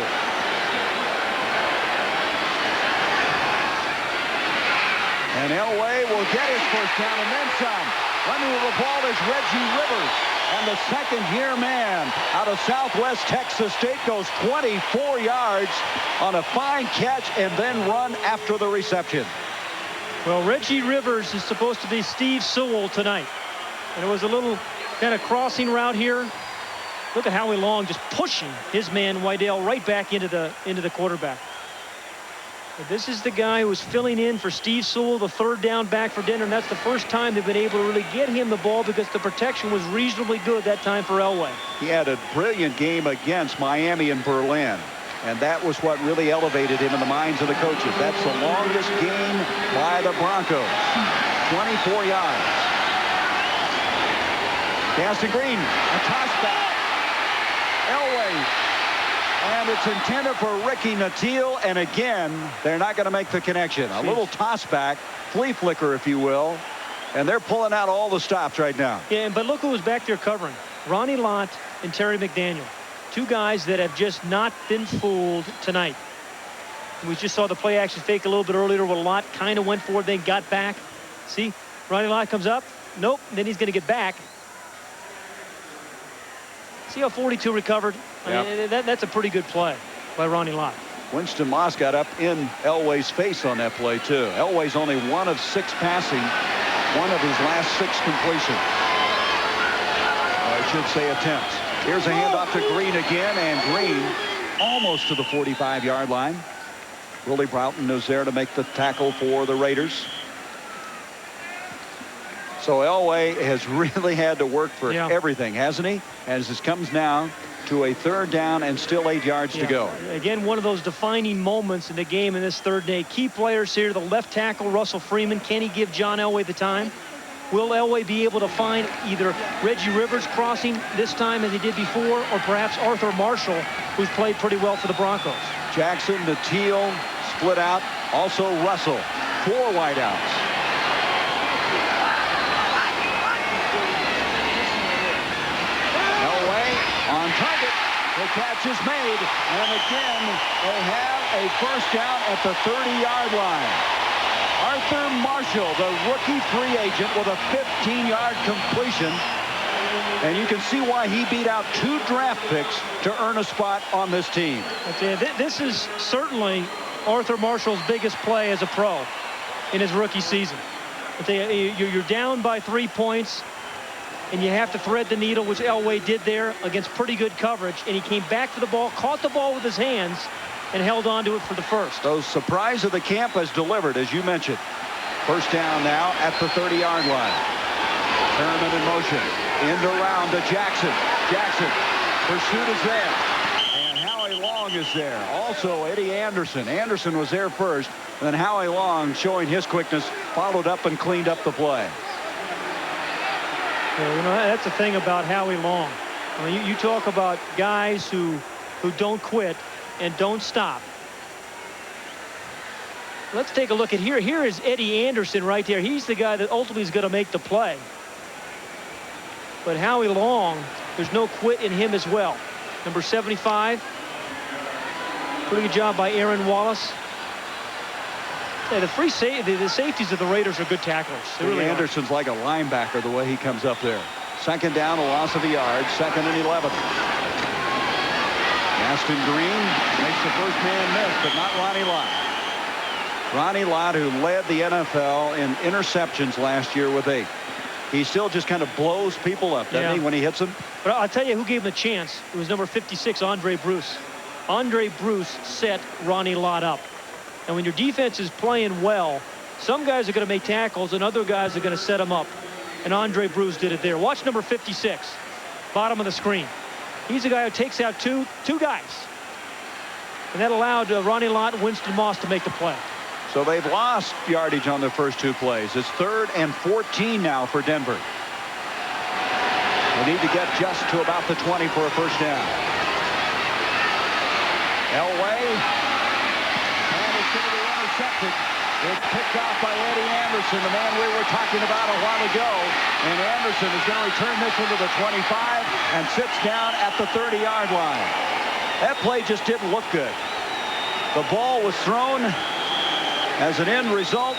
And Elway will get his first down and then some. Running with the ball is Reggie Rivers. And the second-year man out of Southwest Texas State goes 24 yards on a fine catch and then run after the reception. Well, Reggie Rivers is supposed to be Steve Sewell tonight. And it was a little kind of crossing route here. Look at Howie Long just pushing his man Wydell right back into the quarterback. But this is the guy who was filling in for Steve Sewell, the 3rd down back for Denver, and that's the first time they've been able to really get him the ball because the protection was reasonably good that time for Elway. He had a brilliant game against Miami and Berlin, and that was what really elevated him in the minds of the coaches. That's the longest game by the Broncos. 24 yards. Gaston Green, a toss back. Elway. And it's intended for Ricky Nattiel, and again, they're not going to make the connection. A little toss back, flea flicker, if you will, and they're pulling out all the stops right now. Yeah, but look who was back there covering. Ronnie Lott and Terry McDaniel. 2 guys that have just not been fooled tonight. We just saw the play action fake a little bit earlier where Lott kind of went for it, then got back. See, Ronnie Lott comes up. Nope, then he's going to get back. See how 42 recovered? I mean, that's a pretty good play by Ronnie Lott. Winston Moss got up in Elway's face on that play, too. Elway's only 1 of 6 passing, 1 of his last 6 completions. Or I should say attempts. Here's a handoff to Green again, and Green almost to the 45-yard line. Willie Broughton is there to make the tackle for the Raiders. So Elway has really had to work for everything, hasn't he? As this comes now to a 3rd down and still 8 yards to go. Again, one of those defining moments in the game in this 3rd day. Key players here, the left tackle, Russell Freeman. Can he give John Elway the time? Will Elway be able to find either Reggie Rivers crossing this time as he did before, or perhaps Arthur Marshall, who's played pretty well for the Broncos? Jackson, the teal, split out. Also Russell. 4 wideouts. Elway on target. The catch is made. And again, they have a 1st down at the 30-yard line. Arthur Marshall, the rookie free agent, with a 15-yard completion. And you can see why he beat out 2 draft picks to earn a spot on this team. This is certainly Arthur Marshall's biggest play as a pro in his rookie season. You're down by 3 points, and you have to thread the needle, which Elway did there against pretty good coverage. And he came back to the ball, caught the ball with his hands, and held on to it for the 1st. So surprise of the camp has delivered, as you mentioned. 1st down now at the 30-yard line. Perriman in motion. End around to Jackson. Jackson. Pursuit is there. And Howie Long is there. Also Eddie Anderson. Anderson was there first. And then Howie Long, showing his quickness, followed up and cleaned up the play. Yeah, you know, that's the thing about Howie Long. I mean, you talk about guys who don't quit and don't stop. Let's take a look at here. Here is Eddie Anderson right there. He's the guy that ultimately is going to make the play. But Howie Long, there's no quit in him as well. Number 75. Pretty good job by Aaron Wallace. Yeah, the safeties of the Raiders are good tacklers. Really Anderson's like a linebacker the way he comes up there. 2nd down, a loss of a yard. 2nd and 11. Aston Green makes the 1st man miss, but not Ronnie Lott. Ronnie Lott, who led the NFL in interceptions last year with 8. He still just kind of blows people up, doesn't he, when he hits them? But I'll tell you who gave him a chance. It was number 56, Andre Bruce. Andre Bruce set Ronnie Lott up. And when your defense is playing well, some guys are going to make tackles and other guys are going to set them up. And Andre Bruce did it there. Watch number 56, bottom of the screen. He's a guy who takes out two guys. And that allowed Ronnie Lott and Winston Moss to make the play. So they've lost yardage on their first 2 plays. It's 3rd and 14 now for Denver. They need to get just to about the 20 for a 1st down. Elway. And it's going to be intercepted. It's picked off by Eddie Anderson, the man we were talking about a while ago. And Anderson is going to return this one to the 25 and sits down at the 30-yard line. That play just didn't look good. The ball was thrown. As an end result,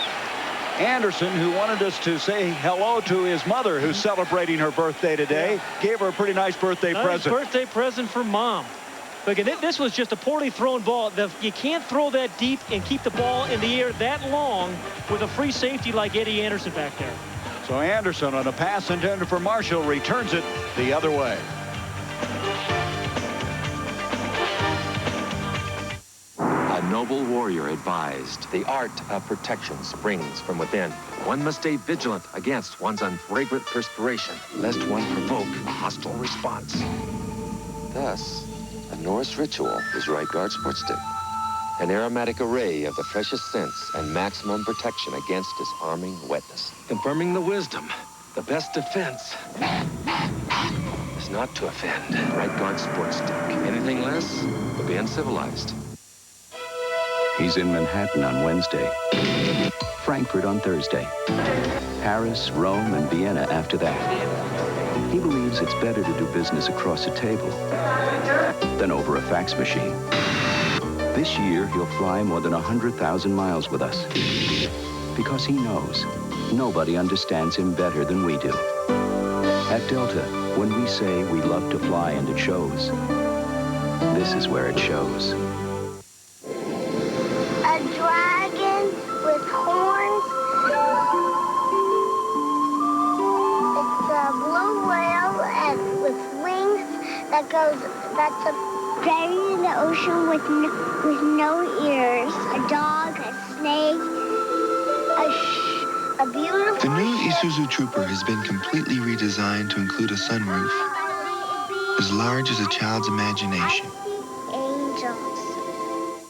Anderson, who wanted us to say hello to his mother, who's celebrating her birthday today, gave her a pretty nice birthday present. Birthday present for Mom. Look, this was just a poorly thrown ball. You can't throw that deep and keep the ball in the air that long with a free safety like Eddie Anderson back there. So Anderson, on a pass intended for Marshall, returns it the other way. A noble warrior advised, the art of protection springs from within. One must stay vigilant against one's unfragrant perspiration, lest one provoke a hostile response. Thus, a Norse ritual is Right Guard Sports Stick. An aromatic array of the freshest scents and maximum protection against disarming wetness. Confirming the wisdom, the best defense is not to offend. Right Guard Sports Stick. Anything less would be uncivilized. He's in Manhattan on Wednesday, Frankfurt on Thursday, Paris, Rome, and Vienna after that. He believes it's better to do business across a table than over a fax machine. This year, he'll fly more than 100,000 miles with us because he knows nobody understands him better than we do. At Delta, when we say we love to fly and it shows, this is where it shows. A dragon with horns. It's a blue whale and with wings that's buried in the ocean with no ears. A dog, a snake, a beautiful The new Isuzu Trooper has been completely redesigned to include a sunroof. as large as a child's imagination. Angels.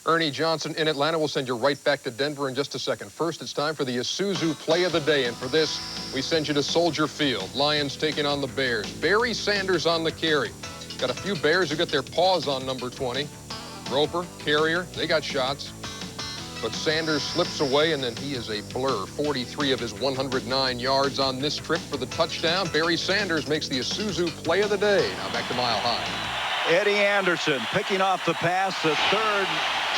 Ernie Johnson in Atlanta. We'll send you right back to Denver in just a second. First, it's time for the Isuzu Play of the Day. And for this, we send you to Soldier Field. Lions taking on the Bears. Barry Sanders on the carry. Got a few Bears who got their paws on number 20. Roper, Carrier, they got shots. But Sanders slips away, and then he is a blur. 43 of his 109 yards on this trip for the touchdown. Barry Sanders makes the Isuzu Play of the Day. Now back to Mile High. Eddie Anderson picking off the pass, the third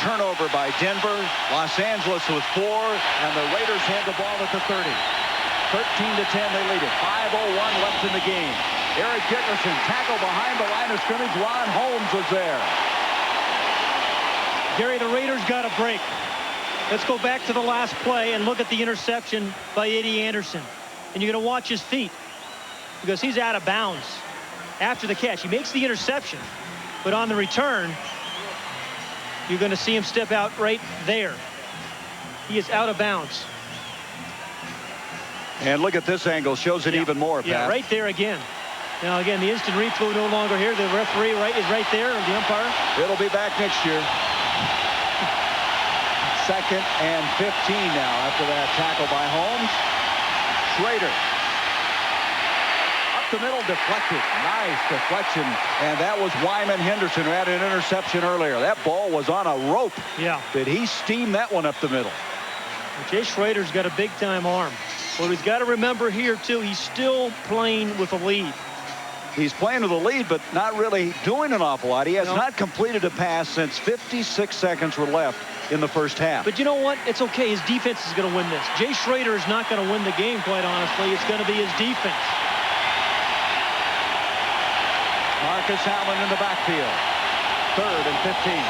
turnover by Denver. Los Angeles with 4, and the Raiders had the ball at the 30. 13-10, they lead it. 5:01 left in the game. Eric Dickerson tackled behind the line of scrimmage. Ron Holmes was there. Gary, the Raiders got a break. Let's go back to the last play and look at the interception by Eddie Anderson. And you're going to watch his feet because he's out of bounds after the catch. He makes the interception, but on the return, you're going to see him step out right there. He is out of bounds. And look at this angle. Shows it even more, Pat. Yeah, right there again. Now, again, the instant replay no longer here. The referee is right there, the umpire. It'll be back next year. 2nd and 15 now after that tackle by Holmes. Schrader. Up the middle, deflected. Nice deflection. And that was Wyman Henderson, who had an interception earlier. That ball was on a rope. Yeah. Did he steam that one up the middle? Jay Schrader's got a big-time arm. Well, he's got to remember here, too, he's still playing with a lead. He's playing with a lead, but not really doing an awful lot. He has not completed a pass since 56 seconds were left in the first half. But you know what? It's okay. His defense is going to win this. Jay Schrader is not going to win the game, quite honestly. It's going to be his defense. Marcus Allen in the backfield. 3rd and 15.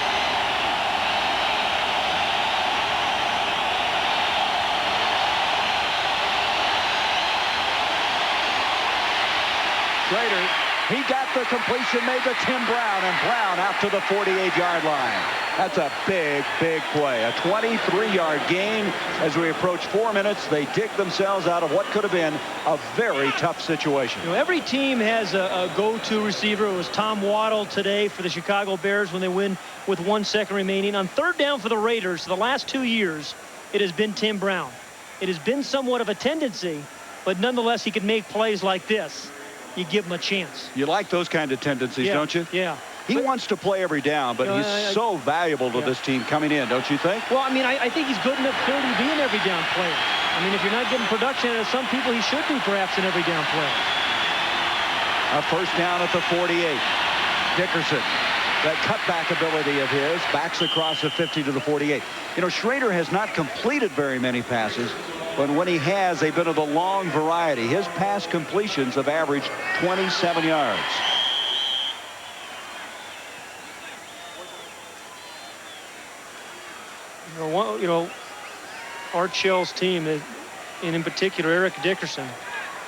Schrader, he got the completion, made to Tim Brown, and Brown out to the 48-yard line. That's a big, big play. A 23-yard gain. As we approach 4 minutes, they dig themselves out of what could have been a very tough situation. You know, every team has a go-to receiver. It was Tom Waddle today for the Chicago Bears when they win with 1 second remaining. On 3rd down for the Raiders, the last 2 years, it has been Tim Brown. It has been somewhat of a tendency, but nonetheless, he can make plays like this. You give him a chance. You like those kind of tendencies, don't you? Yeah. He wants to play every down, but he's so valuable to this team coming in, don't you think? Well, I mean, I think he's good enough clearly to be an every down player. I mean, if you're not getting production out of some people, he should be perhaps an every down player. A first down at the 48. Dickerson, that cutback ability of his, backs across the 50 to the 48. You know, Schrader has not completed very many passes, but when he has, they've been of the long variety. His pass completions have averaged 27 yards. You know, Art Shell's team, and in particular Eric Dickerson,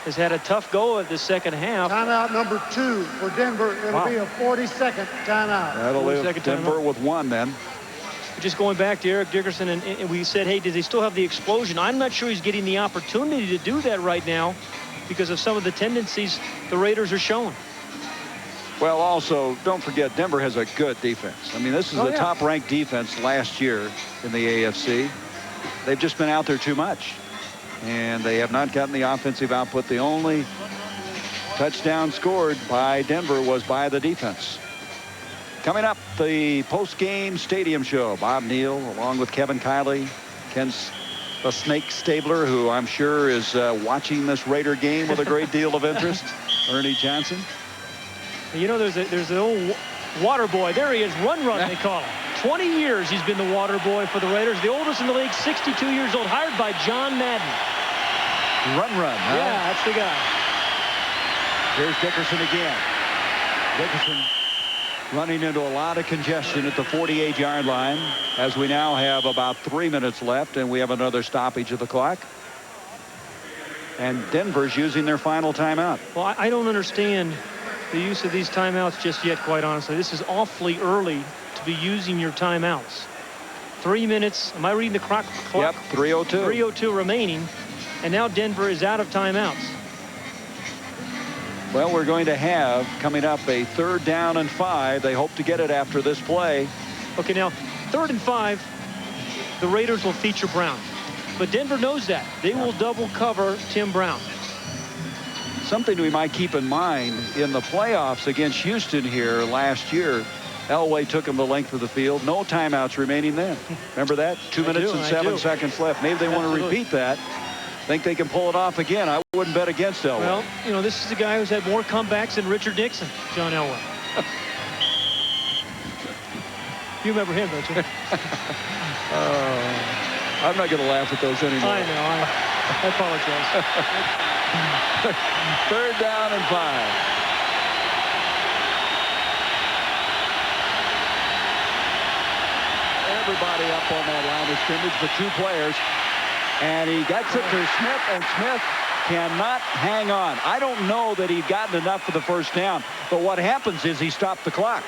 has had a tough go at the second half. Timeout number 2 for Denver. It'll be a 40-second timeout. That'll leave Denver with 1 then. Just going back to Eric Dickerson, and we said, hey, does he still have the explosion? I'm not sure he's getting the opportunity to do that right now because of some of the tendencies the Raiders are showing. Well, also, don't forget, Denver has a good defense. I mean, this is the top-ranked defense last year in the AFC. They've just been out there too much, and they have not gotten the offensive output. The only touchdown scored by Denver was by the defense. Coming up, the post-game stadium show. Bob Neal, along with Kevin Kiley, the Snake Stabler, who I'm sure is watching this Raider game with a great deal of interest. Ernie Johnson. You know, there's an old water boy. There he is, Run, they call him. 20 years he's been the water boy for the Raiders. The oldest in the league, 62 years old, hired by John Madden. Run, huh? Yeah, that's the guy. Here's Dickerson again. Dickerson running into a lot of congestion at the 48-yard line as we now have about 3 minutes left, and we have another stoppage of the clock. And Denver's using their final timeout. Well, I don't understand the use of these timeouts just yet, quite honestly. This is awfully early to be using your timeouts. 3 minutes. Am I reading the clock? Yep, 3:02. 3:02 remaining, and now Denver is out of timeouts. Well, we're going to have coming up a 3rd down and 5. They hope to get it after this play. Okay, now 3rd and 5. The Raiders will feature Brown, but Denver knows that. They will double cover Tim Brown. Something we might keep in mind in the playoffs against Houston here last year. Elway took him the length of the field. No timeouts remaining then. Remember that? 2 minutes and 7 seconds left. Maybe they want to repeat that. Think they can pull it off again. I wouldn't bet against Elway. Well, you know, this is a guy who's had more comebacks than Richard Dickerson, John Elway. You remember him, don't you? I'm not going to laugh at those anymore. I know. I apologize. 3rd down and 5. Everybody up on that line of scrimmage, the 2 players. And he gets it to Smith, and Smith cannot hang on. I don't know that he'd gotten enough for the 1st down, but what happens is he stopped the clock.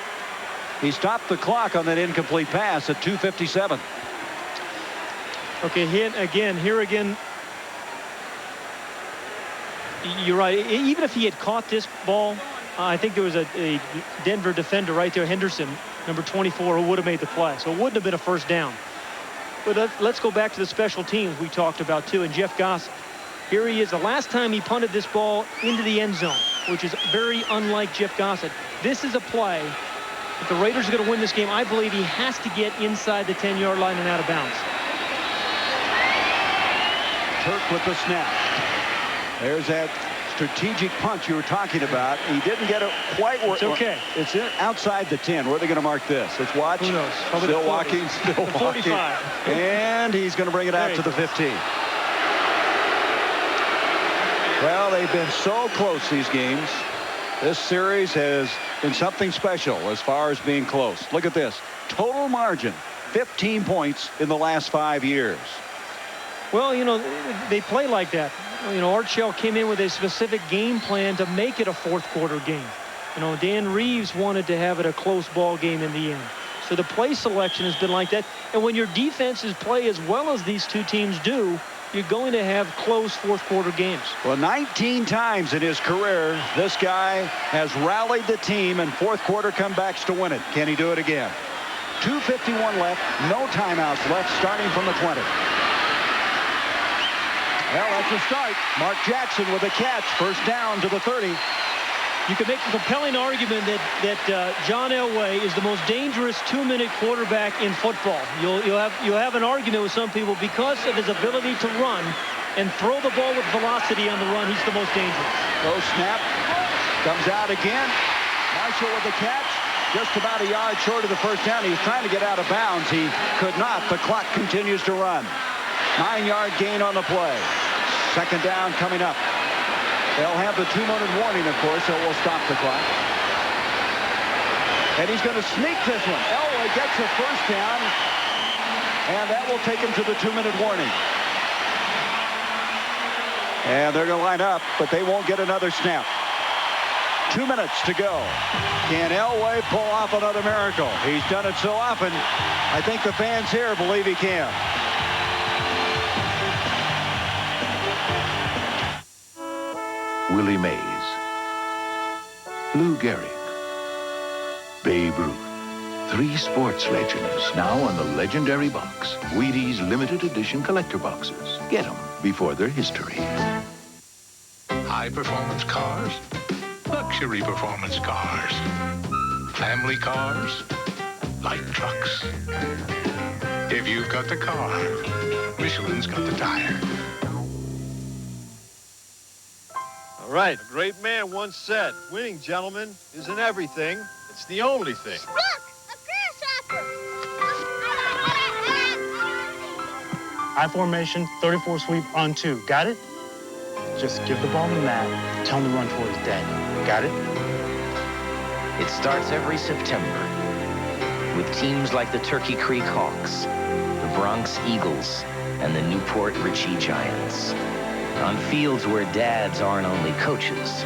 He stopped the clock on that incomplete pass at 2:57. Okay, here again. You're right. Even if he had caught this ball, I think there was a Denver defender right there, Henderson, number 24, who would have made the play. So it wouldn't have been a 1st down. But let's go back to the special teams we talked about, too. And Jeff Goss, here he is. The last time he punted this ball into the end zone, which is very unlike Jeff Gossett. This is a play. If the Raiders are going to win this game, I believe he has to get inside the 10-yard line and out of bounds. Turk with the snap. There's that strategic punch you were talking about. He didn't get it quite where. It's okay. It's outside the 10. Where are they going to mark this? Let's watch. Who knows? Probably still walking. Still walking. 45. And he's going to bring it out to the 15. Well, they've been so close these games. This series has been something special as far as being close. Look at this. Total margin, 15 points in the last 5 years. Well, you know, they play like that. You know, Art Shell came in with a specific game plan to make it a 4th quarter game. You know, Dan Reeves wanted to have it a close ball game in the end. So the play selection has been like that. And when your defenses play as well as these 2 teams do, you're going to have close 4th quarter games. Well, 19 times in his career, this guy has rallied the team in 4th quarter comebacks to win it. Can he do it again? 2:51 left, no timeouts left, starting from the 20. Well, that's a start. Mark Jackson with a catch. 1st down to the 30. You can make a compelling argument that John Elway is the most dangerous 2-minute quarterback in football. You'll have an argument with some people because of his ability to run and throw the ball with velocity on the run. He's the most dangerous. Low snap. Comes out again. Marshall with the catch. Just about a yard short of the 1st down. He was trying to get out of bounds. He could not. The clock continues to run. 9-yard gain on the play. 2nd down coming up. They'll have the 2-minute warning, of course, so we'll stop the clock. And he's going to sneak this one. Elway gets a 1st down, and that will take him to the 2-minute warning. And they're going to line up, but they won't get another snap. 2 minutes to go. Can Elway pull off another miracle? He's done it so often. I think the fans here believe he can. Willie Mays, Lou Gehrig, Babe Ruth. 3 sports legends now on the legendary box. Wheaties limited edition collector boxes. Get them before they're history. High-performance cars, luxury performance cars, family cars, light trucks. If you've got the car, Michelin's got the tire. All right, a great man once said, winning, gentlemen, isn't everything. It's the only thing. Look, a grasshopper. I formation, 34 sweep on 2. Got it? Just give the ball to Matt. Tell him to run toward his dad. Got it? It starts every September with teams like the Turkey Creek Hawks, the Bronx Eagles, and the Newport Richie Giants. On fields where dads aren't only coaches,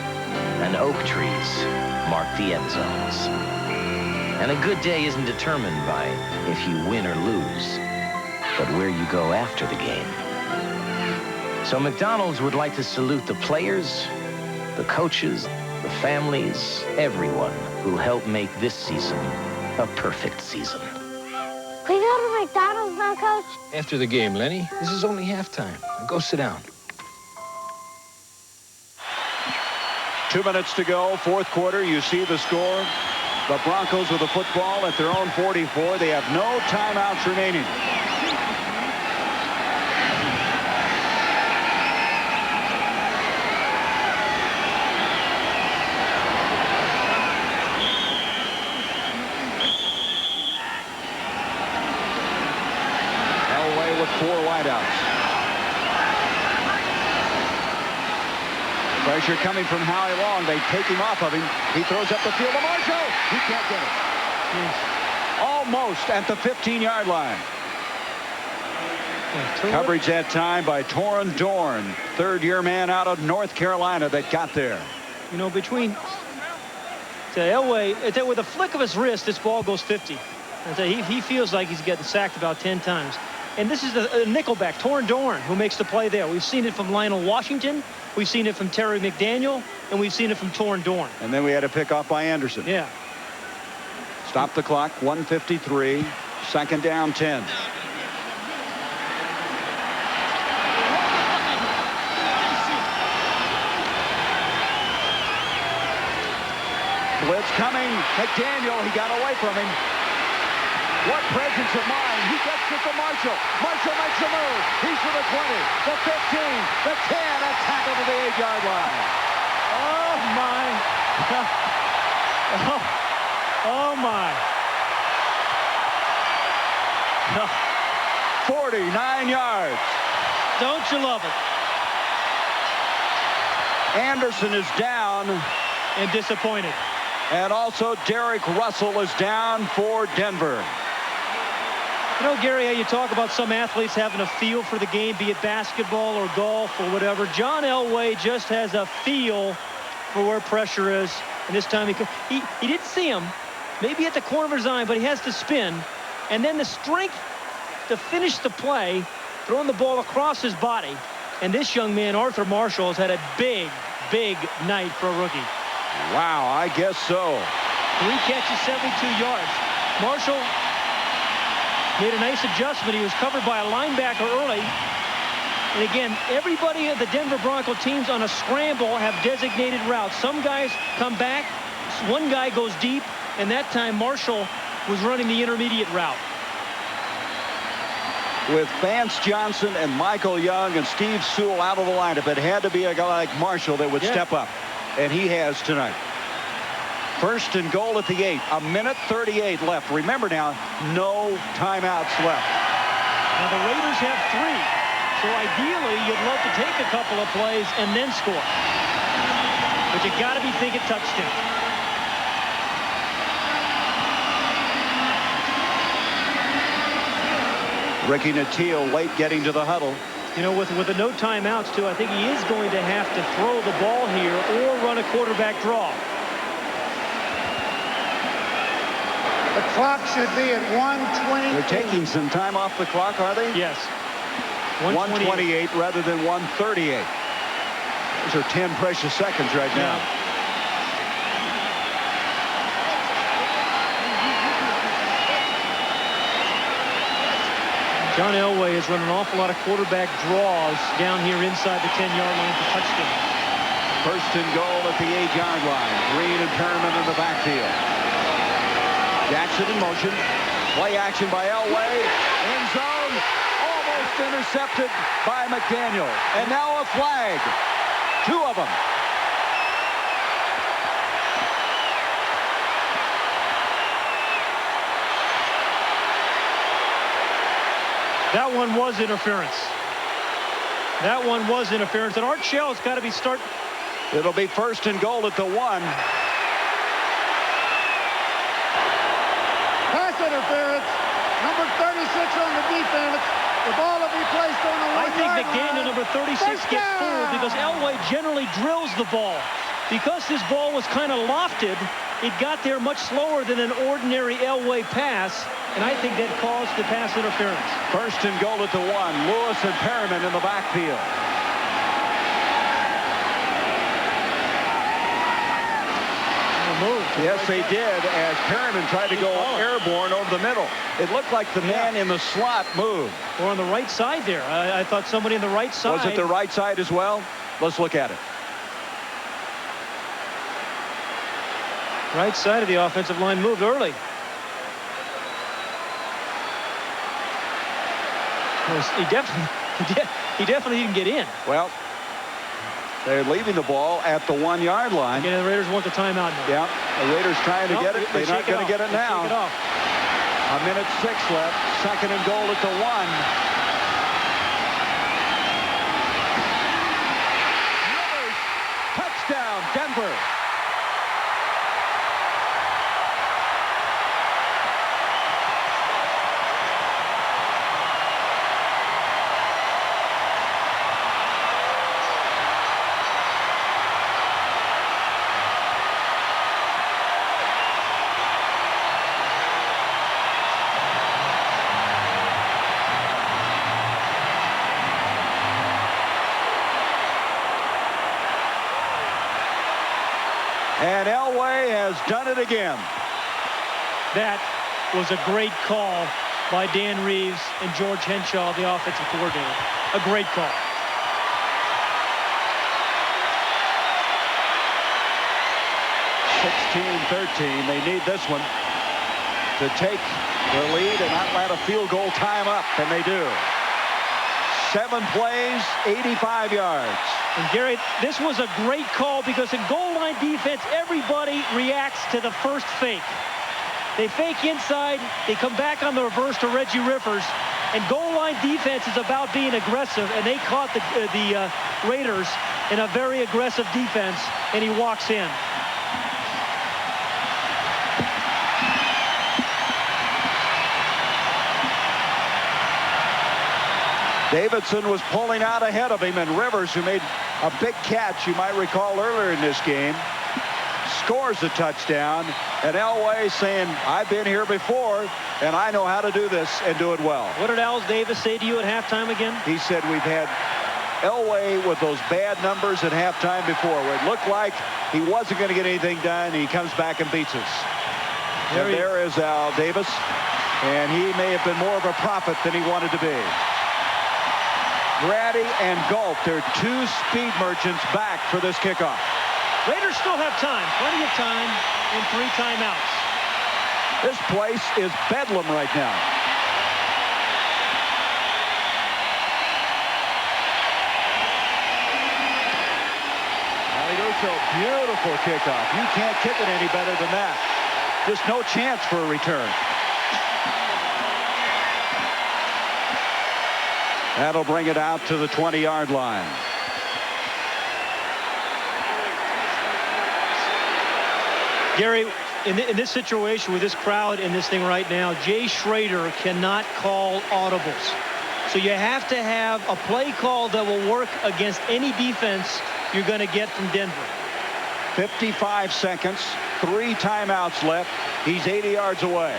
and oak trees mark the end zones. And a good day isn't determined by if you win or lose, but where you go after the game. So McDonald's would like to salute the players, the coaches, the families, everyone who helped make this season a perfect season. Can we go to McDonald's now, Coach? After the game, Lenny. This is only halftime. Now go sit down. 2 minutes to go, fourth quarter. You see the score. The Broncos with the football at their own 44. They have no timeouts remaining. Elway with 4 wideouts. Pressure coming from Howie Long. They take him off of him. He throws up the field to Marshall. He can't get it. Almost at the 15-yard line. Coverage that time by Torin Dorn, third-year man out of North Carolina that got there. You know, between Elway, with a flick of his wrist, this ball goes 50. He feels like he's getting sacked about 10 times. And this is a nickelback, Torin Dorn, who makes the play there. We've seen it from Lionel Washington. We've seen it from Terry McDaniel, and we've seen it from Torin Dorn. And then we had a pick off by Anderson. Yeah. Stop the clock, 1:53, second down, 10. Blitz coming, McDaniel, he got away from him. What presence of mind. He gets it to Marshall. Marshall makes a move. He's to the 20, the 15, the 10, a tackle to the 8-yard line. Oh, my. Oh, my. 49 yards. Don't you love it? Anderson is down. And disappointed. And also Derek Russell is down for Denver. You know, Gary, how you talk about some athletes having a feel for the game, be it basketball or golf or whatever. John Elway just has a feel for where pressure is. And this time he didn't see him. Maybe at the corner of his eye, but he has to spin. And then the strength to finish the play, throwing the ball across his body. And this young man, Arthur Marshall, has had a big, big night for a rookie. Wow, I guess so. 3 catches, 72 yards. Marshall made a nice adjustment. He was covered by a linebacker early. And again, everybody of the Denver Bronco teams on a scramble have designated routes. Some guys come back. One guy goes deep. And that time, Marshall was running the intermediate route. With Vance Johnson and Michael Young and Steve Sewell out of the lineup, it had to be a guy like Marshall that would step up. And he has tonight. First and goal at the 8. 1:38 left. Remember now, no timeouts left. Now the Raiders have 3. So ideally, you'd love to take a couple of plays and then score. But you got to be thinking touchdown. Ricky Nattiel late getting to the huddle. You know, with the no timeouts, too, I think he is going to have to throw the ball here or run a quarterback draw. The clock should be at 1:20. They're taking some time off the clock, are they? Yes. 1:28 rather than 1:38. Those are 10 precious seconds right now. John Elway has run an awful lot of quarterback draws down here inside the 10-yard line for touchdown. First and goal at the 8-yard line. Green and Perriman in the backfield. Jackson in motion. Play action by Elway. End zone. Almost intercepted by McDaniel. And now a flag. 2 of them. That one was interference. That one was interference. And Art Shell's got to be start. It'll be first and goal at the 1. Pass interference. Number 36 on the defense. The ball will be placed on the 1-yard line. I think McDaniel, number 36, gets fooled because Elway generally drills the ball. Because this ball was kind of lofted, it got there much slower than an ordinary Elway pass. And I think that caused the pass interference. First and goal at the 1. Lewis and Perriman in the backfield. Yes, they did, as Perryman tried to go airborne over the middle. It looked like the man in the slot moved. Or on the right side there. I thought somebody on the right side. Was it the right side as well? Let's look at it. Right side of the offensive line moved early. He definitely didn't get in. Well, they're leaving the ball at the 1-yard line. Again, the Raiders want the timeout now. Yeah, the Raiders trying to get it. They're not going to get it now. Shake it off. 1:06 left. 2nd and goal at the 1. Touchdown, Denver. And Elway has done it again. That was a great call by Dan Reeves and George Henshaw, the offensive coordinator. A great call. (16-13). They need this one to take the lead and not let a field goal tie 'em up, and they do. 7 plays, 85 yards. And Gary, this was a great call because in goal line defense, everybody reacts to the first fake. They fake inside, they come back on the reverse to Reggie Rivers, and goal line defense is about being aggressive, and they caught the Raiders in a very aggressive defense, and he walks in. Davidson was pulling out ahead of him, and Rivers, who made a big catch, you might recall earlier in this game, scores a touchdown. And Elway saying, I've been here before, and I know how to do this and do it well. What did Al Davis say to you at halftime again? He said, we've had Elway with those bad numbers at halftime before, where it looked like he wasn't going to get anything done, and he comes back and beats us. And there is Al Davis, and he may have been more of a prophet than he wanted to be. Grady and Galt, they're 2 speed merchants back for this kickoff. Raiders still have time, plenty of time, and 3 timeouts. This place is bedlam right now. Alioso, beautiful kickoff. You can't kick it any better than that. Just no chance for a return. That'll bring it out to the 20-yard line. Gary, in this situation with this crowd in this thing right now, Jay Schrader cannot call audibles. So you have to have a play call that will work against any defense you're going to get from Denver. 55 seconds, 3 timeouts left. He's 80 yards away.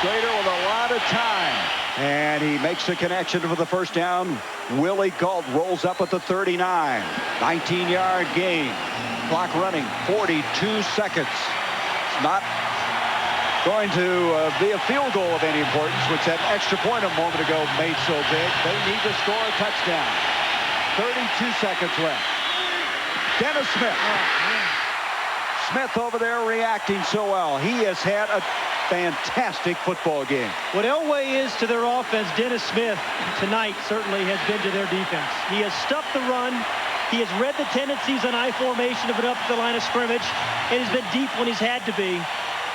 Schrader with a lot of time, and he makes the connection for the first down. Willie Galt rolls up at the 39. 19-yard gain. Clock running 42 seconds. It's not going to be a field goal of any importance, which that extra point a moment ago made so big. They need to score a touchdown. 32 seconds left. Dennis Smith. Smith over there reacting so well. He has had a fantastic football game. What Elway is to their offense, Dennis Smith tonight certainly has been to their defense. He has stuffed the run. He has read the tendencies on I formation of it up to the line of scrimmage, and has been deep when he's had to be,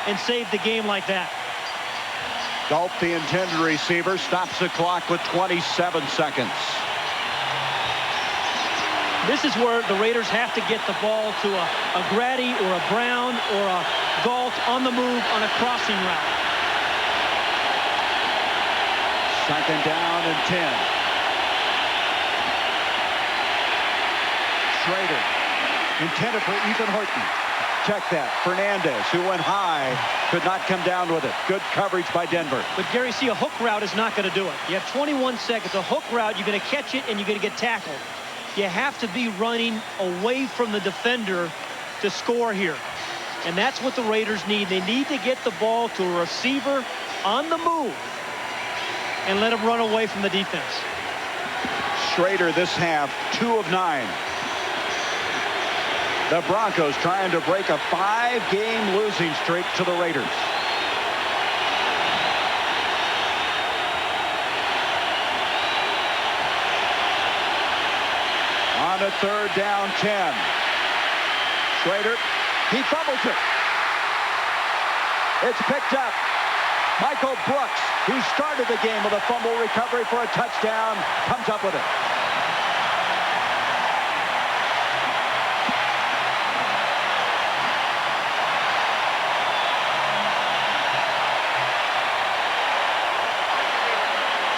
and saved the game like that. Galt, the intended receiver, stops the clock with 27 seconds. This is where the Raiders have to get the ball to a Grady or a Brown or a Galt on the move on a crossing route. 2nd down and 10. Schrader intended for Ethan Horton. protect that. Fernandez, who went high, could not come down with it. Good coverage by Denver. But Gary, see, a hook route is not going to do it. You have 21 seconds. A hook route, you're going to catch it and you're going to get tackled. You have to be running away from the defender to score here. And that's what the Raiders need. They need to get the ball to a receiver on the move and let him run away from the defense. Schrader this half, 2 of 9. The Broncos trying to break a 5-game losing streak to the Raiders. On a 3rd down 10. Schrader, he fumbles it. It's picked up. Michael Brooks, who started the game with a fumble recovery for a touchdown, comes up with it.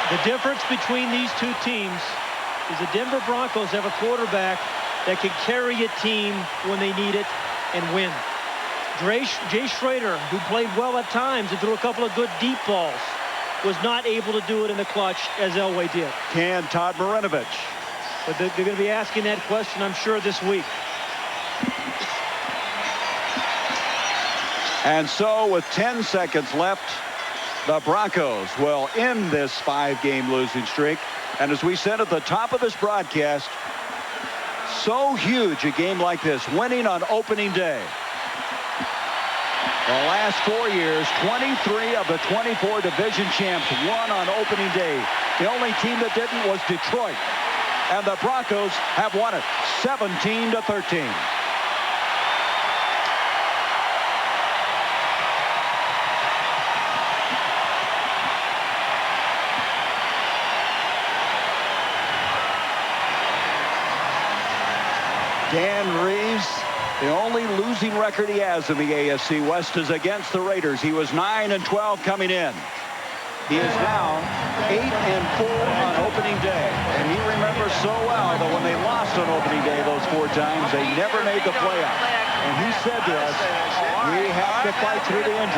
The difference between these two teams is the Denver Broncos have a quarterback that can carry a team when they need it and win. Jay Schrader, who played well at times and threw a couple of good deep balls, was not able to do it in the clutch as Elway did. Can Todd Marinovich? But they're going to be asking that question, I'm sure, this week. And so with 10 seconds left, the Broncos will end this 5-game losing streak. And as we said at the top of this broadcast, so huge a game like this, winning on opening day. The last 4 years, 23 of the 24 division champs won on opening day. The only team that didn't was Detroit. And the Broncos have won it 17-13. Dan Reeves, the only losing record he has in the AFC West is against the Raiders. He was 9-12 coming in. He is now 8-4 on opening day. And he remembers so well that when they lost on opening day those 4 times, they never made the playoff. And he said to us, we have to fight through the injury.